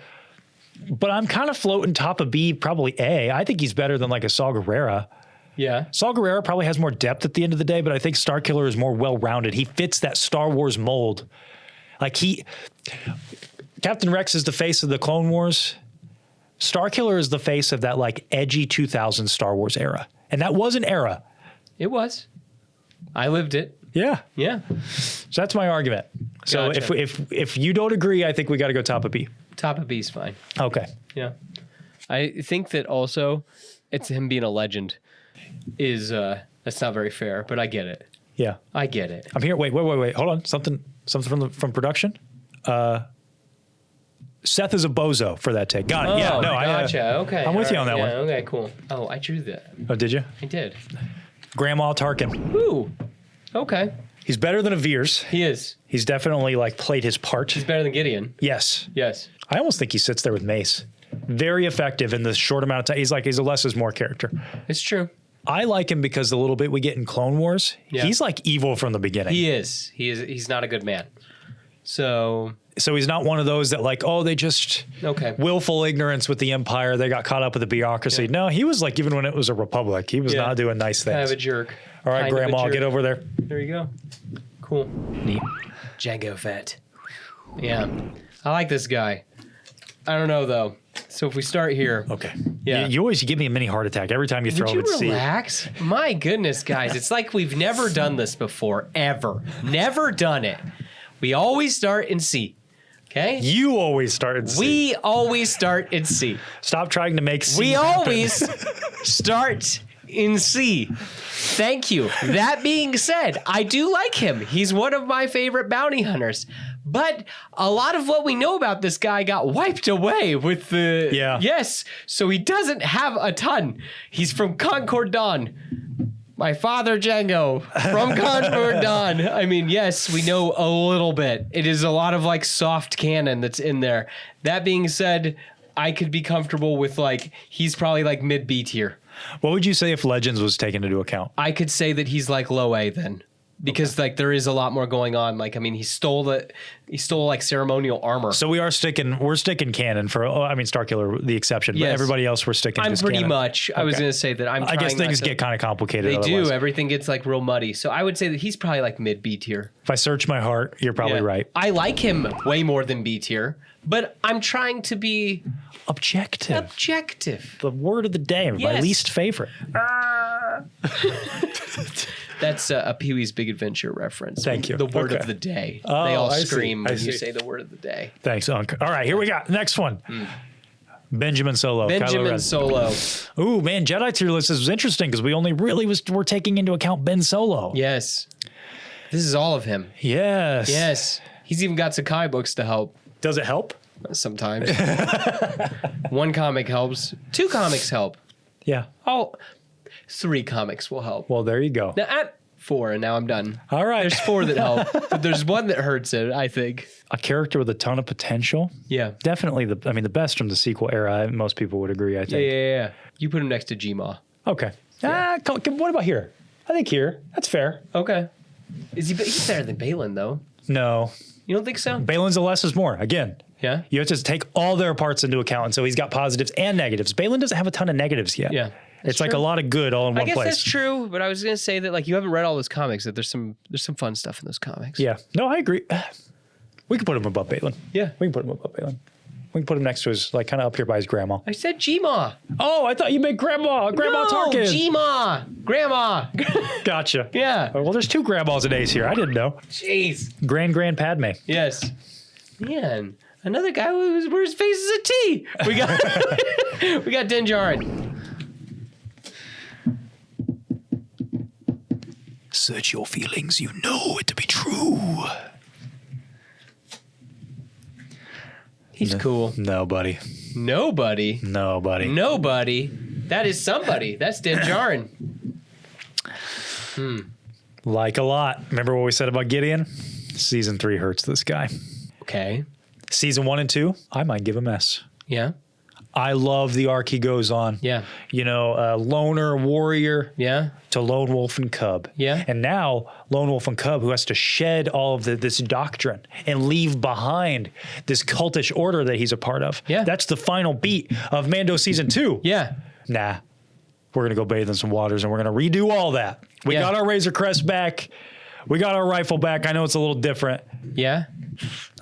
But I'm kind of floating top of B, probably A. I think he's better than like a Saw Gerrera. Yeah. Saw Gerrera probably has more depth at the end of the day, but I think Starkiller is more well-rounded. He fits that Star Wars mold. Like Captain Rex is the face of the Clone Wars. Starkiller is the face of that like edgy 2000s Star Wars era. And that was an era. It was. I lived it. Yeah. Yeah. So that's my argument. So Gotcha. if you don't agree, I think we got to go top of B. Top of B's fine. Okay. Yeah. I think that also it's him being a legend is that's not very fair, but I get it. Yeah. I get it. I'm here. Wait. Hold on. Something from production. Seth is a bozo for that take. Got it. Yeah. No, gotcha. Okay. I'm with you on that one. Okay, cool. Oh, I drew that. Oh, did you? I did. Grandma Tarkin. Ooh. Okay. He's better than a Veers. He is. He's definitely like played his part. He's better than Gideon. Yes. Yes. I almost think he sits there with Mace. Very effective in the short amount of time. He's a less is more character. It's true. I like him because the little bit we get in Clone Wars, he's like evil from the beginning. He is. He's not a good man. So he's not one of those that like, oh, they just willful ignorance with the Empire. They got caught up with the bureaucracy. Yeah. No, he was like, even when it was a republic, he was not doing nice things. Kind of a jerk. All right, Grandma, get over there. There you go. Cool. Neat. Jango Fett. Yeah. I like this guy. I don't know, though. So if we start here. Okay. Yeah. You always give me a mini heart attack every time you throw Would it. you relax? My goodness, guys. It's like we've never done this before, ever. Never done it. We always start in C. Okay? You always start in C. We always start in C. Stop trying to make C We happen. always start in C. Thank you. That being said, I do like him. He's one of my favorite bounty hunters. But a lot of what we know about this guy got wiped away with the... Yeah. Yes. So he doesn't have a ton. He's from Concord Dawn. My father, Django, from Concord Dawn. I mean, yes, we know a little bit. It is a lot of like soft canon that's in there. That being said, I could be comfortable with like, he's probably like mid-B tier. What would you say if Legends was taken into account? I could say that he's like low A then. because like there is a lot more going on. Like, I mean, he stole like ceremonial armor. So we're sticking canon for, Starkiller the exception, but everybody else we're sticking I'm just pretty canon. much. I was going to say that I'm I guess things get kind of complicated. They otherwise. do. Everything gets like real muddy. So I would say that he's probably like mid B tier. If I search my heart, you're probably right. I like him way more than B tier, but I'm trying to be objective. The word of the day, my least favorite. That's a Pee-wee's Big Adventure reference. Thank you. The word of the day. Oh, they all I scream see. when you say the word of the day. Thanks, Unc. All right, here we got next one. Benjamin Solo. Kylo Benjamin Ren. Solo. Ooh, man, Jedi tier list is interesting because we only really were taking into account Ben Solo. Yes. This is all of him. Yes. Yes. He's even got Sakai books to help. Does it help? Sometimes. One comic helps. 2 comics help. Yeah. Oh, 3 comics will help. Well, there you go. Now, 4, and now I'm done. All right. There's 4 that help, but there's one that hurts it, I think. A character with a ton of potential. Yeah. Definitely the best from the sequel era. Most people would agree, I think. Yeah. You put him next to Gma. Okay. What about here? I think here. That's fair. Okay. He's better than Balin, though. No. You don't think so? Balin's a less is more. Again. Yeah. You have to take all their parts into account, and so he's got positives and negatives. Balin doesn't have a ton of negatives yet. Yeah. It's like a lot of good all in one place. I guess that's true, but I was going to say that like you haven't read all those comics, that there's some fun stuff in those comics. Yeah. No, I agree. We can put him above Balin. Yeah. We can put him above Balin. We can put him next to his, like, kind of up here by his grandma. I said Gma. Oh, I thought you meant Grandma Tarkin. Gma. Grandma. Gotcha. Yeah. Well, there's 2 grandmas and A's here. I didn't know. Jeez. Grand Padme. Yes. Man, another guy where his face is a T. We got Din Djarin. Search your feelings. You know it to be true. He's cool. Nobody. Nobody. That is somebody. That's Din Djarin. Like a lot. Remember what we said about Gideon? Season 3 hurts this guy. Okay. Season 1 and 2, I might give him S. Yeah. I love the arc he goes on. Yeah. You know, loner, warrior. Yeah. To lone wolf and cub. Yeah. And now lone wolf and cub, who has to shed all of this doctrine and leave behind this cultish order that he's a part of. Yeah. That's the final beat of Mando season 2. Yeah. Nah. We're going to go bathe in some waters and we're going to redo all that. We got our Razor Crest back. We got our rifle back. I know it's a little different. Yeah.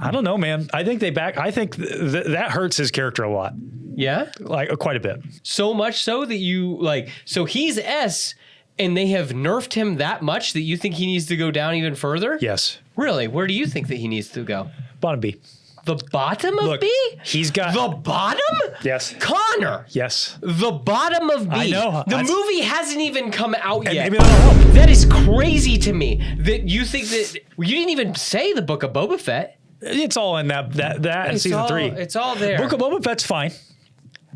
I don't know, man. I think I think that hurts his character a lot. Yeah. Like quite a bit. So much so that you like, so he's S and they have nerfed him that much that you think he needs to go down even further? Yes. Really? Where do you think that he needs to go? Bottom B. The bottom of Look, B? He's got The bottom? Yes. Connor. Yes. The bottom of B. I know. The movie hasn't even come out yet. Maybe that'll help. That is crazy to me that you think that you didn't even say the Book of Boba Fett. It's all in that in season 3. It's all there. Book of Boba Fett's fine.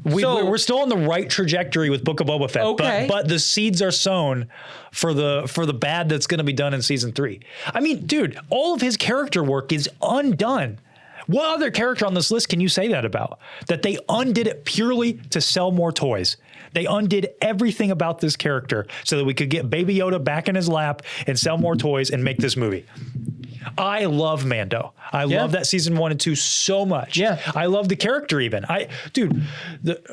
We're still on the right trajectory with Book of Boba Fett, Okay. but the seeds are sown for the bad that's going to be done in season 3. I mean, dude, all of his character work is undone. What other character on this list can you say that about? That they undid it purely to sell more toys. They undid everything about this character so that we could get Baby Yoda back in his lap and sell more toys and make this movie. I love Mando. I love that season 1 and 2 so much. Yeah. I love the character even. I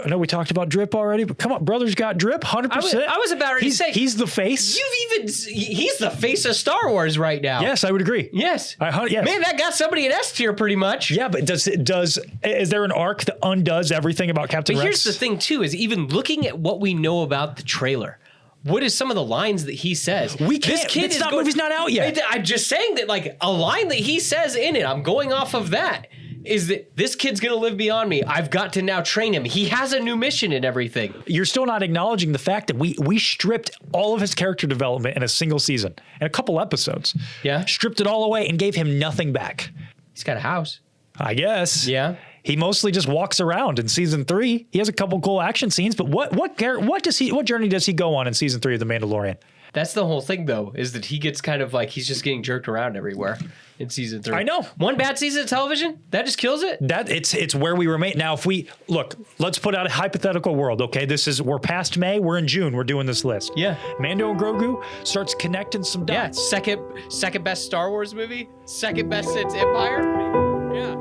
know we talked about Drip already, but come on, Brother's got Drip, 100%. I was about to say. He's the face. He's the face of Star Wars right now. Yes, I would agree. Yes. Yes. Man, that got somebody in S tier pretty much. Yeah, but is there an arc that undoes everything about Captain Rex? But here's the thing too, is even looking at what we know about the trailer, what is some of the lines that he says? We can't. Movie's not out yet. I'm just saying that, like, a line that he says in it, I'm going off of that, is that this kid's going to live beyond me. I've got to now train him. He has a new mission and everything. You're still not acknowledging the fact that we stripped all of his character development in a single season, in a couple episodes. Yeah. Stripped it all away and gave him nothing back. He's got a house. I guess. Yeah. He mostly just walks around in season 3. He has a couple cool action scenes, but what journey does he go on in season 3 of The Mandalorian? That's the whole thing, though, is that he gets kind of like he's just getting jerked around everywhere in season 3. I know. One bad season of television that just kills it. That it's where we remain. Now, if we look, let's put out a hypothetical world. Okay, we're past May. We're in June. We're doing this list. Yeah. Mando and Grogu starts connecting some Yeah, dots. second best Star Wars movie, second best since Empire. Yeah.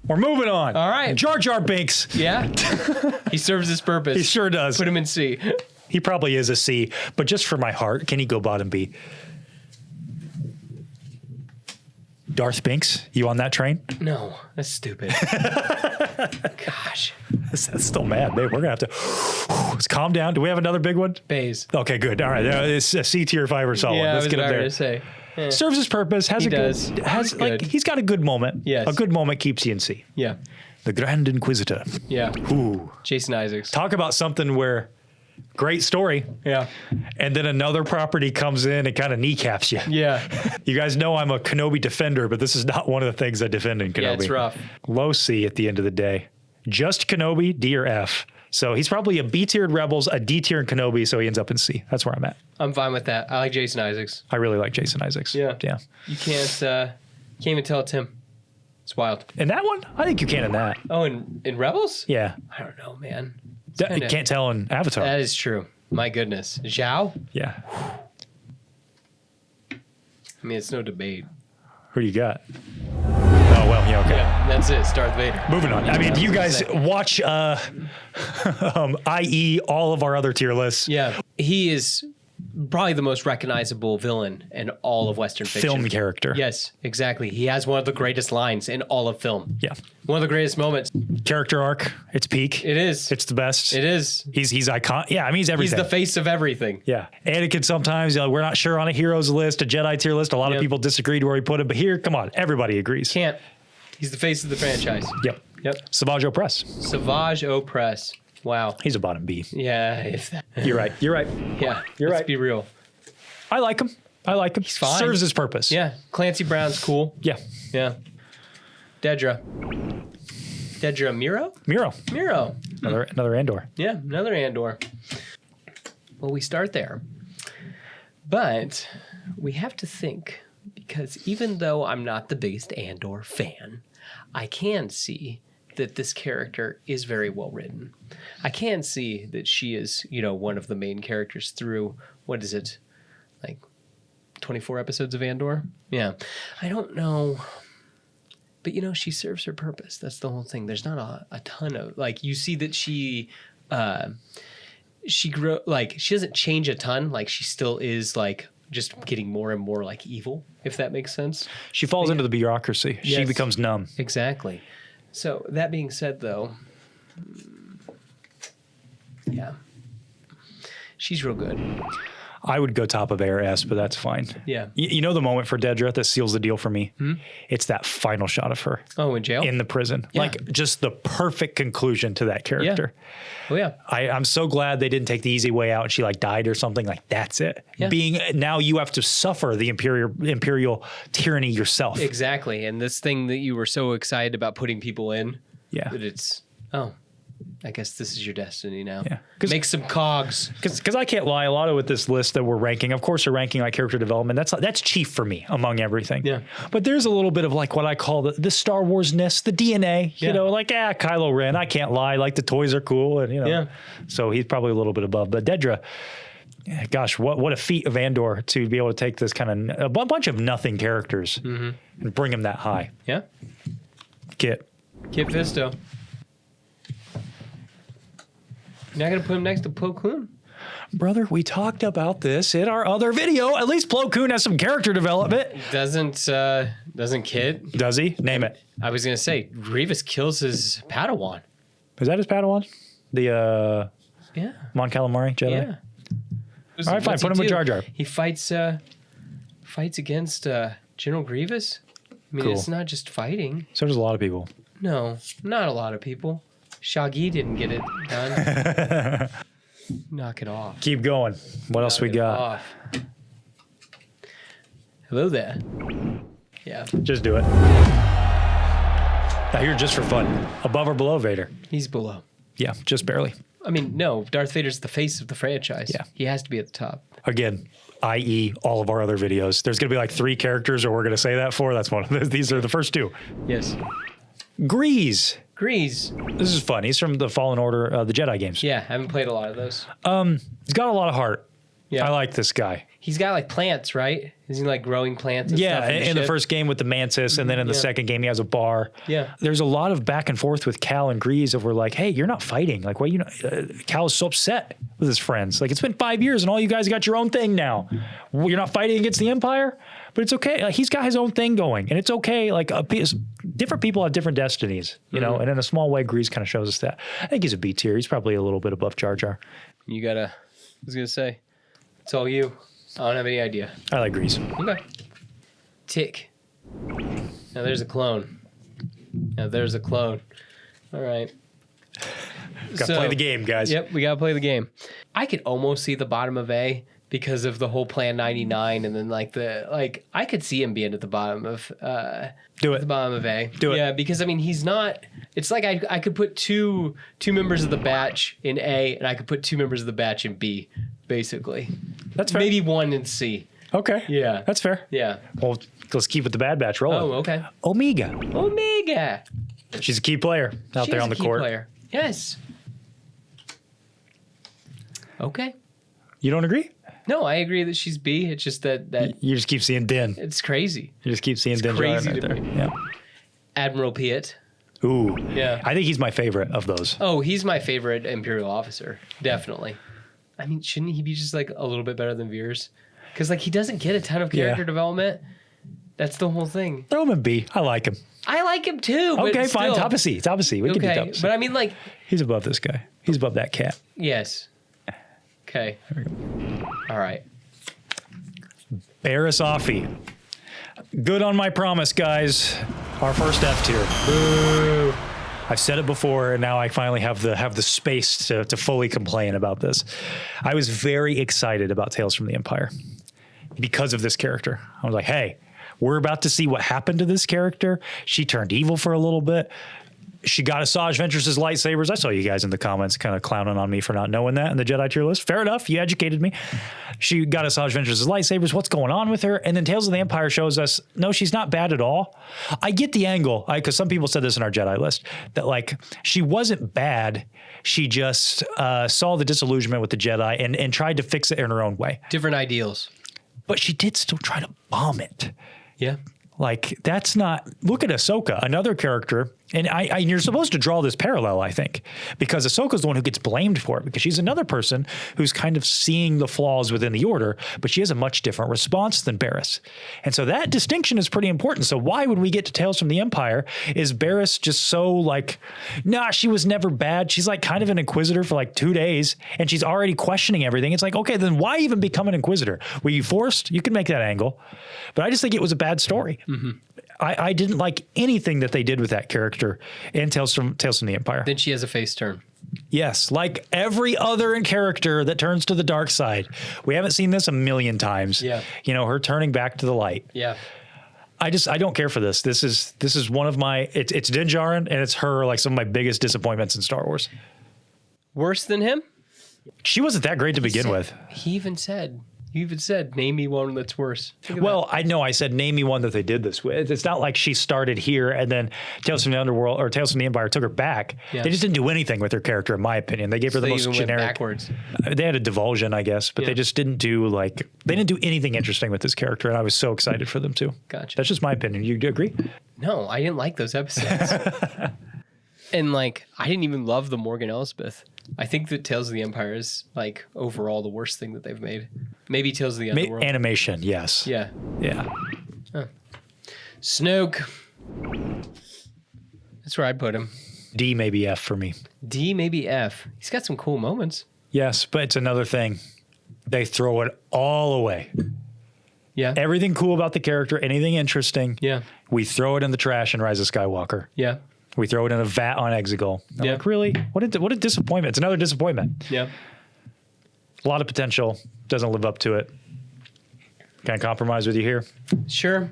We're moving on. All right. Jar Jar Binks. Yeah. He serves his purpose. He sure does. Put him in C. He probably is a C, but just for my heart, can he go bottom B? Darth Binks, you on that train? No, that's stupid. Gosh. That's still mad, babe. We're gonna have to let's calm down. Do we have another big one? Baze. Okay, good. All right, it's a C tier 5 or solid. Yeah, Let's I was get him about there. to say. Serves his purpose. Has He a good. does. Has He's like good. he's got a good moment. Yes. A good moment keeps you in C. Yeah. The Grand Inquisitor. Yeah. Ooh, Jason Isaacs. talk about something where great story, Yeah. and then another property comes in and kind of kneecaps you. Yeah. You guys know I'm a Kenobi defender, but this is not one of the things I defend in Kenobi. Yeah, it's rough. Low C at the end of the day. Just Kenobi, D or F. So he's probably a B tier in Rebels, a D tier in Kenobi, so he ends up in C. That's where I'm at. I'm fine with that. I like Jason Isaacs. I really like Jason Isaacs. Yeah. Yeah. You can't even tell it's him. It's wild. In that one, I think you can in that. Oh, in Rebels? Yeah. I don't know, man. It's You kinda- can't tell in Avatar. That is true. My goodness. Zhao? Yeah. I mean, it's no debate. Who do you got? Oh, well, yeah, okay. Yeah, that's it. It's Darth Vader. Moving on. I mean, you guys Say. watch, i.e., all of our other tier lists. Yeah. He is probably the most recognizable villain in all of Western fiction. Film character. Yes, exactly. He has one of the greatest lines in all of film. Yeah. One of the greatest moments. Character arc. It's peak. It is. It's the best. It is. He's iconic. Yeah, I mean, he's He's everything. the face of everything. Yeah. Anakin sometimes, we're not sure on a heroes list, a Jedi tier list. A lot of Yep. people disagreed where he put him, but here, come on, everybody agrees. Can't. He's the face of the franchise. Yep. Yep. Savage Opress. Savage Opress. Wow. He's a bottom B. Yeah. If that, You're right. You're right. yeah. You're Let's right. be real. I like him. He's fine. Serves his purpose. Yeah. Clancy Brown's cool. Yeah. Yeah. Dedra Miro? Miro. Miro. Another Andor. Yeah, another Andor. Well, we start there. But we have to think, because even though I'm not the biggest Andor fan, I can see that this character is very well written. I can see that she is, one of the main characters through, what is it, like 24 episodes of Andor? Yeah. I don't know. But, she serves her purpose. That's the whole thing. There's not a ton of, you see that she grew, she doesn't change a ton. She still is, just getting more and more, evil, if that makes sense. She falls into the bureaucracy. She Yes. becomes numb. Exactly. So, that being said, though, yeah, she's real good. I would go top of Air S, but that's fine. Yeah. You know the moment for Dedra that seals the deal for me? It's that final shot of her Oh, in jail? in the prison. Yeah. Just the perfect conclusion to that character. Oh, yeah. I'm so glad they didn't take the easy way out and she died or something. That's it. Yeah. Now you have to suffer the imperial tyranny yourself. Exactly. And this thing that you were so excited about putting people in, Yeah. that it's, I guess this is your destiny now. Yeah. Make some cogs. Because I can't lie, a lot of with this list that we're ranking, of course, we're ranking character development. That's chief for me among everything. Yeah. But there's a little bit of what I call the Star Wars-ness, the DNA. Yeah. Kylo Ren. I can't lie. The toys are cool, and Yeah. So he's probably a little bit above. But Dedra, gosh, what a feat of Andor to be able to take this kind of a bunch of nothing characters and bring them that high. Yeah. Kit Fisto. You're not going to put him next to Plo Koon? Brother, we talked about this in our other video. At least Plo Koon has some character development. Doesn't Kit? Does he? Name it. I was going to say, Grievous kills his Padawan. Is that his Padawan? The Yeah. Mon Calamari Jedi? Yeah. All right, fine. What's Put he him with do? Jar Jar. He fights against General Grievous. I mean, Cool. It's not just fighting. So does a lot of people. No, not a lot of people. Shaggy didn't get it done. Knock it off. Keep going. What else we Knock it got? off. Hello there. Yeah. Just do it. Now here just for fun. Above or below Vader? He's below. Yeah, just barely. I mean, no, Darth Vader's the face of the franchise. Yeah. He has to be at the top. Again, i.e. all of our other videos. There's going to be like 3 characters, or we're going to say that for. That's one of those. These are the first 2. Yes. Grease. Grease. This is fun. He's from the Fallen Order, the Jedi games. Yeah, I haven't played a lot of those. He's got a lot of heart. Yeah. I like this guy. He's got like plants, right? Isn't he like growing plants and Yeah, stuff? in the first game with the Mantis, and then in the second game he has a bar. Yeah. There's a lot of back and forth with Cal and Grease of we're like, hey, you're not fighting. Like, why Cal is so upset with his friends. Like, it's been 5 years and all you guys got your own thing now. You're not fighting against the Empire, but it's okay. Like, he's got his own thing going, and it's okay. Like, different people have different destinies, you know. And in a small way, Grease kind of shows us that. I think he's a B tier. He's probably a little bit above Jar Jar. I was gonna say, it's all you. I don't have any idea. I like Grease. Okay. Tick. Now there's a clone. All right. Got to play the game, guys. Yep, we gotta play the game. I could almost see the bottom of A because of the whole Plan 99, and then I could see him being at the bottom of Do it. the bottom of A. Do it. Yeah, because I mean he's not. It's like I could put two members of the batch in A, and I could put 2 members of the batch in B, basically. That's fair. Maybe 1 in C. Okay. Yeah. That's fair. Yeah. Well, let's keep with the Bad Batch rolling. Oh, okay. Omega. She's a key player out there on the court. Player. Yes. Okay. You don't agree? No, I agree that she's B. It's just that You just keep seeing Din. it's crazy. You just keep seeing Din crazy right to there. me. Yeah. Admiral Piet. Ooh. Yeah. I think he's my favorite of those. Oh, he's my favorite Imperial officer. Definitely. I mean, shouldn't he be just like a little bit better than Veers? Because like he doesn't get a ton of character development. That's the whole thing. Throw him in B. I like him. I like him too. But Okay, fine. still. Top of C. Top of C. We can do top Okay, of C. but I mean, like, He's above this guy. He's above that cat. yes. Okay. All right. Barriss Offee. Good on my promise, guys. Our first F tier. Boo. I've said it before, and now I finally have the space to fully complain about this. I was very excited about Tales from the Empire because of this character. I was like, hey, we're about to see what happened to this character. She turned evil for a little bit. She got Asajj Ventress's lightsabers. I saw you guys in the comments kind of clowning on me for not knowing that in the Jedi tier list. Fair enough. You educated me. She got Asajj Ventress's lightsabers. What's going on with her? And then Tales of the Empire shows us, no, she's not bad at all. I get the angle, because some people said this in our Jedi list, that like she wasn't bad. She just saw the disillusionment with the Jedi and tried to fix it in her own way. Different ideals. But she did still try to bomb it. Yeah. Like, that's not... Look at Ahsoka, another character. And you're supposed to draw this parallel, I think, because Ahsoka's the one who gets blamed for it, because she's another person who's kind of seeing the flaws within the Order, but she has a much different response than Barriss. And so that distinction is pretty important. So why would we get to Tales from the Empire? Is Barriss just so like, nah, she was never bad. She's like kind of an Inquisitor for like 2 days, and she's already questioning everything. It's like, okay, then why even become an Inquisitor? Were you forced? You can make that angle. But I just think it was a bad story. Mm-hmm. I didn't like anything that they did with that character in Tales from the Empire. Then she has a face turn. Yes, like every other character that turns to the dark side. We haven't seen this a million times. Yeah. You know, her turning back to the light. Yeah. I don't care for this. This is one of my, it's Din Djarin, and it's her, like some of my biggest disappointments in Star Wars. Worse than him? She wasn't that great to begin with. You even said, name me one that's worse. Well, I know I said name me one that they did this with. It's not like she started here and then Tales from the Underworld or Tales from the Empire took her back. Yeah. They just didn't do anything with her character, in my opinion. They gave her the most generic. Went backwards. They had a divulsion, I guess, but they just didn't do anything interesting with this character, and I was so excited for them too. Gotcha. That's just my opinion. You agree? No, I didn't like those episodes. And like, I didn't even love the Morgan Elsbeth. I think that Tales of the Empire is like overall the worst thing that they've made. Maybe Tales of the Underworld. Animation, yes. Yeah. Yeah. Huh. Snoke. That's where I'd put him. D, maybe F for me. D, maybe F. He's got some cool moments. Yes, but it's another thing. They throw it all away. Yeah. Everything cool about the character, anything interesting. Yeah. We throw it in the trash in Rise of Skywalker. Yeah. We throw it in a vat on Exegol. I'm like, really? What a disappointment. It's another disappointment. Yeah. A lot of potential. Doesn't live up to it. Can I compromise with you here? Sure.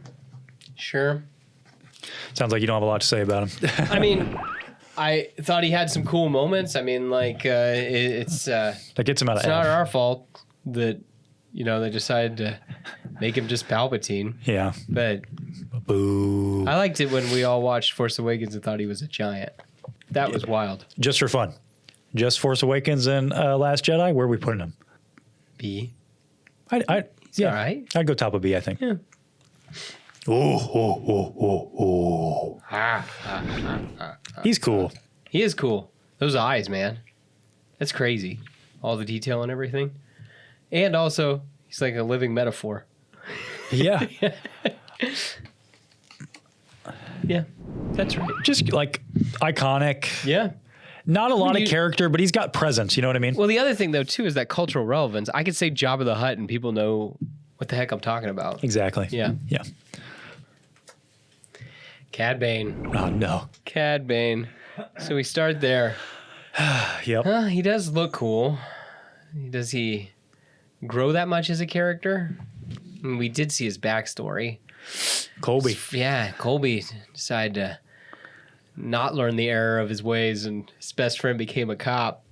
Sounds like you don't have a lot to say about him. I mean, I thought he had some cool moments. I mean, like, it's That gets him out of it's not F. our fault that, they decided to make him just Palpatine. Yeah. But Boo. I liked it when we all watched Force Awakens and thought he was a giant. That was wild. Just for fun. Just Force Awakens and Last Jedi. Where are we putting him? B. Yeah. All right. I'd go top of B, I think. Yeah. Oh. He's cool. He is cool. Those eyes, man. That's crazy. All the detail and everything. And also, he's like a living metaphor. Yeah. Yeah, that's right. Just like iconic. Yeah. Not a lot of character, but he's got presence. You know what I mean? Well, the other thing, though, too, is that cultural relevance. I could say Jabba the Hutt and people know what the heck I'm talking about. Exactly. Yeah. Yeah. Cad Bane. Oh, no. Cad Bane. So we start there. Yep. He does look cool. Does he grow that much as a character? I mean, we did see his backstory. Colby. Yeah, Colby decided to not learn the error of his ways, and his best friend became a cop.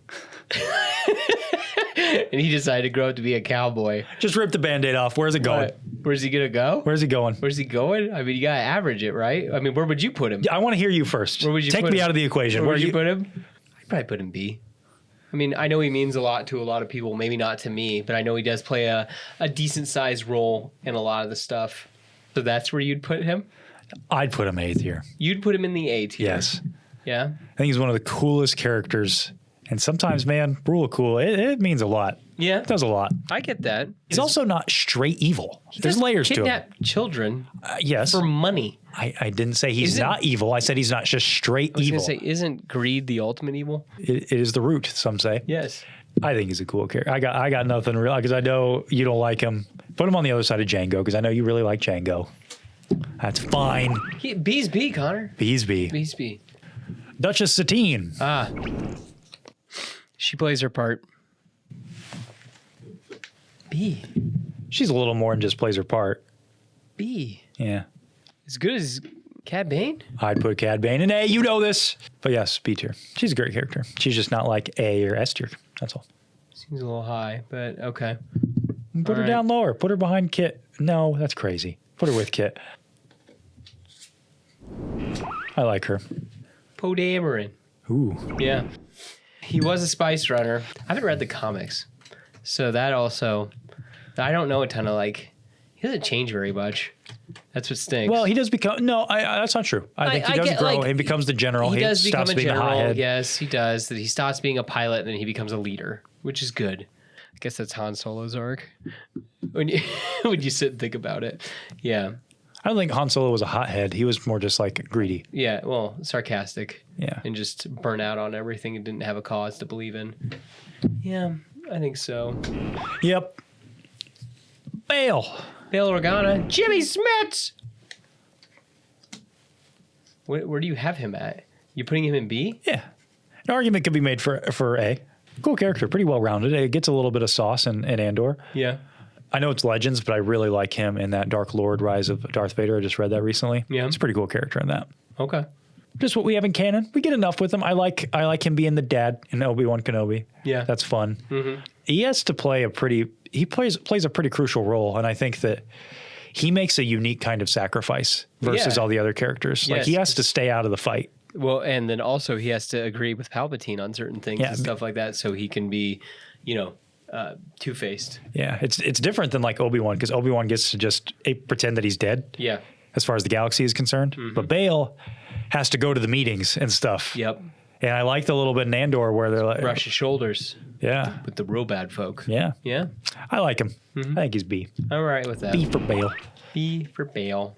And he decided to grow up to be a cowboy. Just rip the Band-Aid off. Where's it going? Where's he gonna go? Where's he going? Where's he going? I mean, you gotta average it, right? I mean, where would you put him? I want to hear you first. Where would you Take put me him? out of the equation. Where would you put him? I'd probably put him B. I mean, I know he means a lot to a lot of people, maybe not to me, but I know he does play a decent-sized role in a lot of the stuff. So that's where you'd put him? I'd put him A tier. You'd put him in the A tier? Yes. Yeah? I think he's one of the coolest characters. And sometimes, man, rule of cool, it means a lot. Yeah. It does a lot. I get that. He's also not straight evil. There's layers to him. Kidnap children Yes. for money. I didn't say he's not evil. I said he's not just straight I was evil. going to say, isn't greed the ultimate evil? It is the root, some say. Yes. I think he's a cool character. I got nothing real, because I know you don't like him. Put him on the other side of Django, because I know you really like Django. That's fine. B's B, Connor. B's B. B's B. Duchess Satine. Ah. She plays her part. B. She's a little more than just plays her part. B. Yeah. As good as Cad Bane? I'd put Cad Bane in A. You know this. But yes, B tier. She's a great character. She's just not like A or S tier. That's all. Seems a little high, but okay. Put her down lower. Put her behind Kit. No, that's crazy. Put her with Kit. I like her. Poe Dameron. Ooh. Yeah. He was a spice runner. I haven't read the comics. So that also, I don't know a ton of he doesn't change very much. That's what stinks. Well, he does become, no, that's not true. I think he does grow. He becomes the general. He does become stops a being general. a hothead. Yes, he does. That he stops being a pilot and then he becomes a leader, which is good. I guess that's Han Solo's arc. When you sit and think about it. Yeah. I don't think Han Solo was a hothead. He was more just greedy. Yeah, well, sarcastic. Yeah. And just burn out on everything and didn't have a cause to believe in. Yeah, I think so. Yep. Bail Organa. Jimmy Smits! Where do you have him at? You putting him in B? Yeah. An argument could be made for A. Cool character, pretty well rounded. It gets a little bit of sauce in Andor. Yeah. I know it's Legends, but I really like him in that Dark Lord Rise of Darth Vader. I just read that recently. Yeah. He's a pretty cool character in that. Okay. Just what we have in canon. We get enough with him. I like him being the dad in Obi-Wan Kenobi. Yeah. That's fun. Mm-hmm. He has to play he plays a pretty crucial role, and I think that he makes a unique kind of sacrifice versus all the other characters. Yes. He has to stay out of the fight. Well, and then also he has to agree with Palpatine on certain things and stuff like that so he can be, two-faced. Yeah, it's different than Obi-Wan, because Obi-Wan gets to just pretend that he's dead. Yeah. As far as the galaxy is concerned. Mm-hmm. But Bail has to go to the meetings and stuff. Yep. And I like the little bit in Andor where they're like... Brush his shoulders. Yeah. With the real bad folk. Yeah. Yeah? I like him. Mm-hmm. I think he's B. I'm all right with that. B for Bail. B for Bail.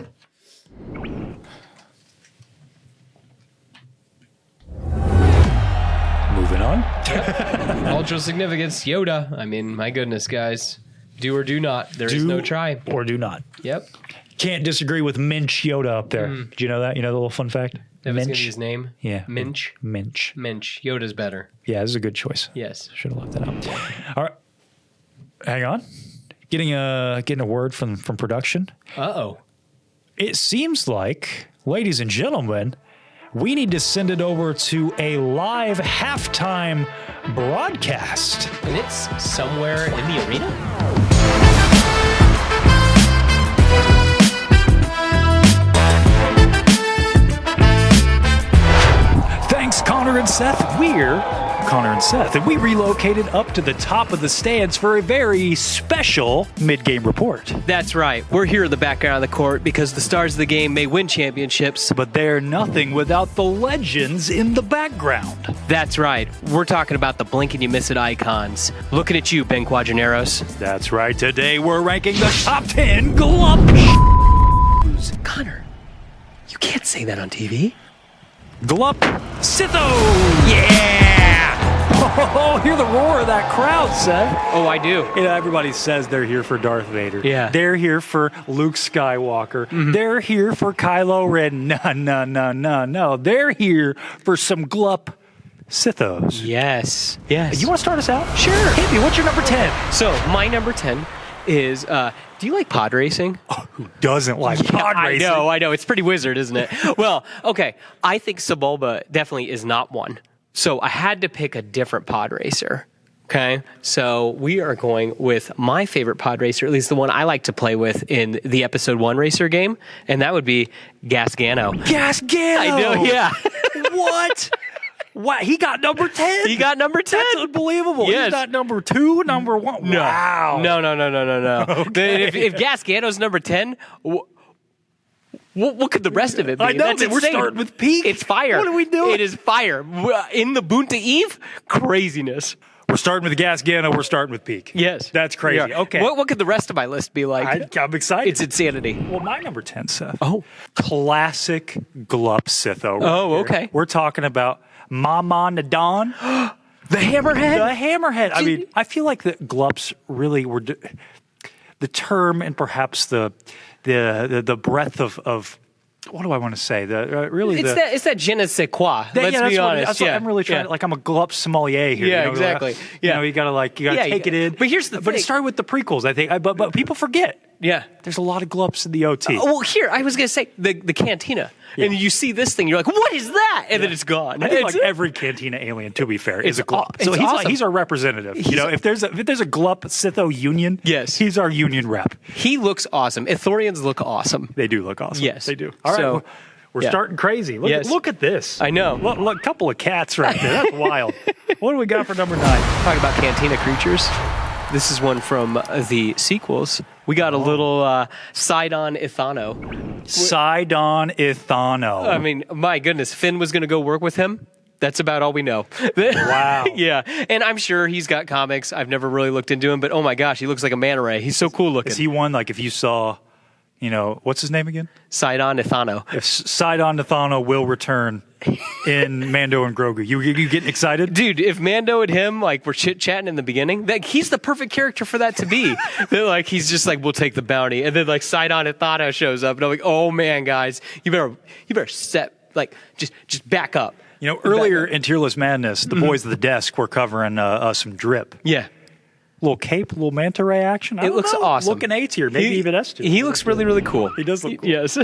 Moving on. Yep. Cultural significance, Yoda. I mean, my goodness, guys. Do or do not. There is no try. Or do not. Yep. Can't disagree with Minch Yoda up there. Did you know that? You know the little fun fact? That was going to be his name? Yeah. Minch? Minch. Minch. Yoda's better. Yeah, this is a good choice. Yes. Should have left that out. All right. Hang on. getting a word from production. Uh-oh. It seems like, ladies and gentlemen, we need to send it over to a live halftime broadcast. And it's somewhere in the arena? Thanks, Connor and Seth. We're Connor and Seth, and we relocated up to the top of the stands for a very special mid-game report. That's right. We're here in the background of the court because the stars of the game may win championships. But they're nothing without the legends in the background. That's right. We're talking about the blink and you miss it icons. Looking at you, Ben Quadraneros. That's right. Today we're ranking the top 10 glove. Connor, you can't say that on TV. Glup Sitho! Yeah! Oh, hear the roar of that crowd, Seth. Oh, I do. You know, everybody says they're here for Darth Vader. Yeah. They're here for Luke Skywalker. Mm-hmm. They're here for Kylo Ren. No. They're here for some Glup Sithos. Yes. You want to start us out? Sure. Hit me. What's your number 10? So, my number 10 is, do you like pod racing? Oh, who doesn't like pod racing? I know. It's pretty wizard, isn't it? Well, okay. I think Sebulba definitely is not one. So I had to pick a different pod racer. Okay. So we are going with my favorite pod racer, at least the one I like to play with in the episode 1 racer game. And that would be Gasgano. Gasgano! I know, yeah. What? What? He got number 10? He got number 10. That's unbelievable. Yes. He's not number 2, number 1. No. Wow. No. Okay. If Gasgano's number 10, what could the rest of it be? I know, That's we're insane. starting with peak. It's fire. What are we doing? It is fire. In the Bunta Eve, craziness. We're starting with Gasgano. We're starting with peak. Yes. That's crazy. Yeah. Okay. What could the rest of my list be like? I'm excited. It's insanity. Well, my number 10, Seth. Oh. Classic Glup Sitho. Right here. Okay. We're talking about Mama Nadon. The Hammerhead? The Hammerhead. I mean, I feel like the Glups really were the term and perhaps the breadth of what do I want to say? It's that je ne sais quoi. Let's be honest. That's what I'm really trying to, like, I'm a Glup sommelier here. Yeah, you know, exactly. You gotta take it in. But here's the But it thing. started with the prequels, I think. But people forget. Yeah. There's a lot of Glups in the OT. Well, here, I was going to say the cantina. Yeah. And you see this thing, you're like, what is that? And then it's gone. I think like every Cantina alien, to be fair, is a Glup. So it's awesome. he's our representative. If there's a Glup Sitho union, yes, he's our union rep. He looks awesome. Ithorians look awesome. They do look awesome. Yes, they do. All right, so, we're starting crazy. Look at this. I know. Look, a couple of cats right there. That's wild. What do we got for number 9? Talk about Cantina creatures. This is one from the sequels. We got a little Sidon Ithano. Sidon Ithano. I mean, my goodness, Finn was going to go work with him. That's about all we know. Wow. Yeah. And I'm sure he's got comics. I've never really looked into him, but oh my gosh, he looks like a manta ray. He's so cool looking. Is he one, like, if you saw, what's his name again? Sidon Ithano. If Sidon Ithano will return in Mando and Grogu, you getting excited? Dude, if Mando and him, like, were chit-chatting in the beginning, like, he's the perfect character for that to be. Like, he's just like, we'll take the bounty. And then, like, Sidon Ithano shows up, and I'm like, oh, man, guys, you better set, like, just back up. Earlier in Tier List Madness, the boys at the desk were covering some drip. Yeah. Little cape, little manta ray action. It looks awesome. Looking A tier, maybe even S tier. He looks really, really cool. He does look cool. Yes.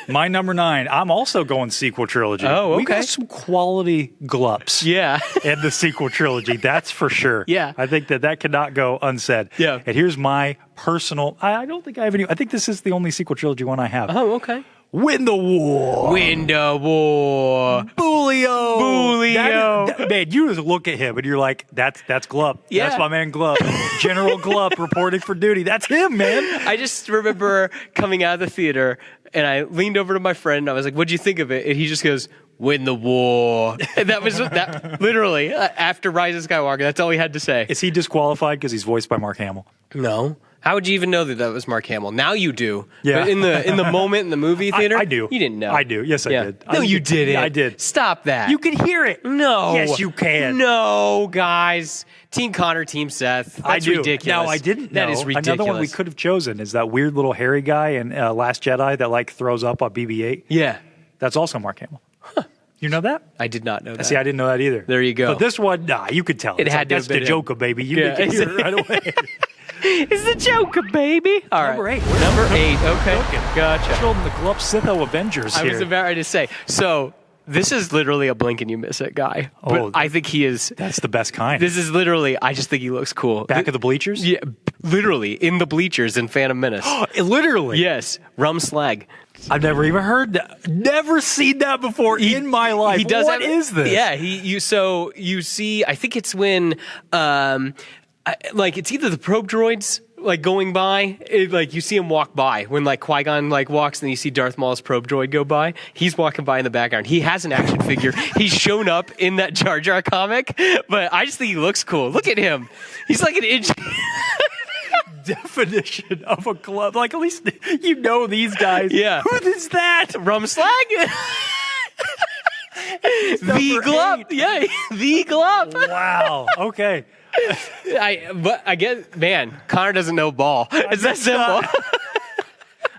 My number 9, I'm also going sequel trilogy. Oh, okay. We got some quality Glups. Yeah. in the sequel trilogy, that's for sure. Yeah. I think that cannot go unsaid. Yeah. And here's my personal, I don't think I have any, I think this is the only sequel trilogy one I have. Oh, okay. Win the war. Win the war. Boolio. Man, you just look at him and you're like, that's Glup. Yeah. That's my man Glup. General Glup reporting for duty. That's him, man. I just remember coming out of the theater and I leaned over to my friend and I was like, what'd you think of it? And he just goes, win the war. And that was that literally after Rise of Skywalker. That's all he had to say. Is he disqualified because he's voiced by Mark Hamill? No. How would you even know that was Mark Hamill? Now you do. Yeah. But in the moment in the movie theater, I do. You didn't know. I do. Yes, I did. No, you didn't. I did. Stop that. You can hear it. No. Yes, you can. No, guys. Team Connor, Team Seth. That's I do. ridiculous. Now, I didn't know. That is ridiculous. Another one we could have chosen is that weird little hairy guy in Last Jedi that, like, throws up on BB-8. Yeah. That's also Mark Hamill. Huh. You know that? I did not know that. See, I didn't know that either. There you go. But this one, you could tell. It had to That's have been the Joker, baby. You can hear it right away. It's the Joker, baby. All right. Number 8. Number 8. Okay. Gotcha. Showing the Glup Sitho Avengers I here. was about to say. So this is literally a blink and you miss it guy. But Oh, I think he is. That's the best kind. This is literally. I just think he looks cool. Back of the bleachers? Yeah, literally in the bleachers in Phantom Menace. Literally? Yes, Rum Slag. I've never even heard that. Never seen that before in my life. He does. What is this? Yeah, you see. I think it's when, like it's either the probe droids like going by, like you see him walk by when like Qui-Gon like walks, and then you see Darth Maul's probe droid go by. He's walking by in the background. He has an action figure. He's shown up in that Jar Jar comic, but I just think he looks cool. Look at him. He's like an inch. Definition of a club. Like, at least you know these guys. Yeah. Who is that? Rum Slag. The glove. Yeah, the glove. Wow. Okay. But I guess, man, Connor doesn't know ball. It's that simple.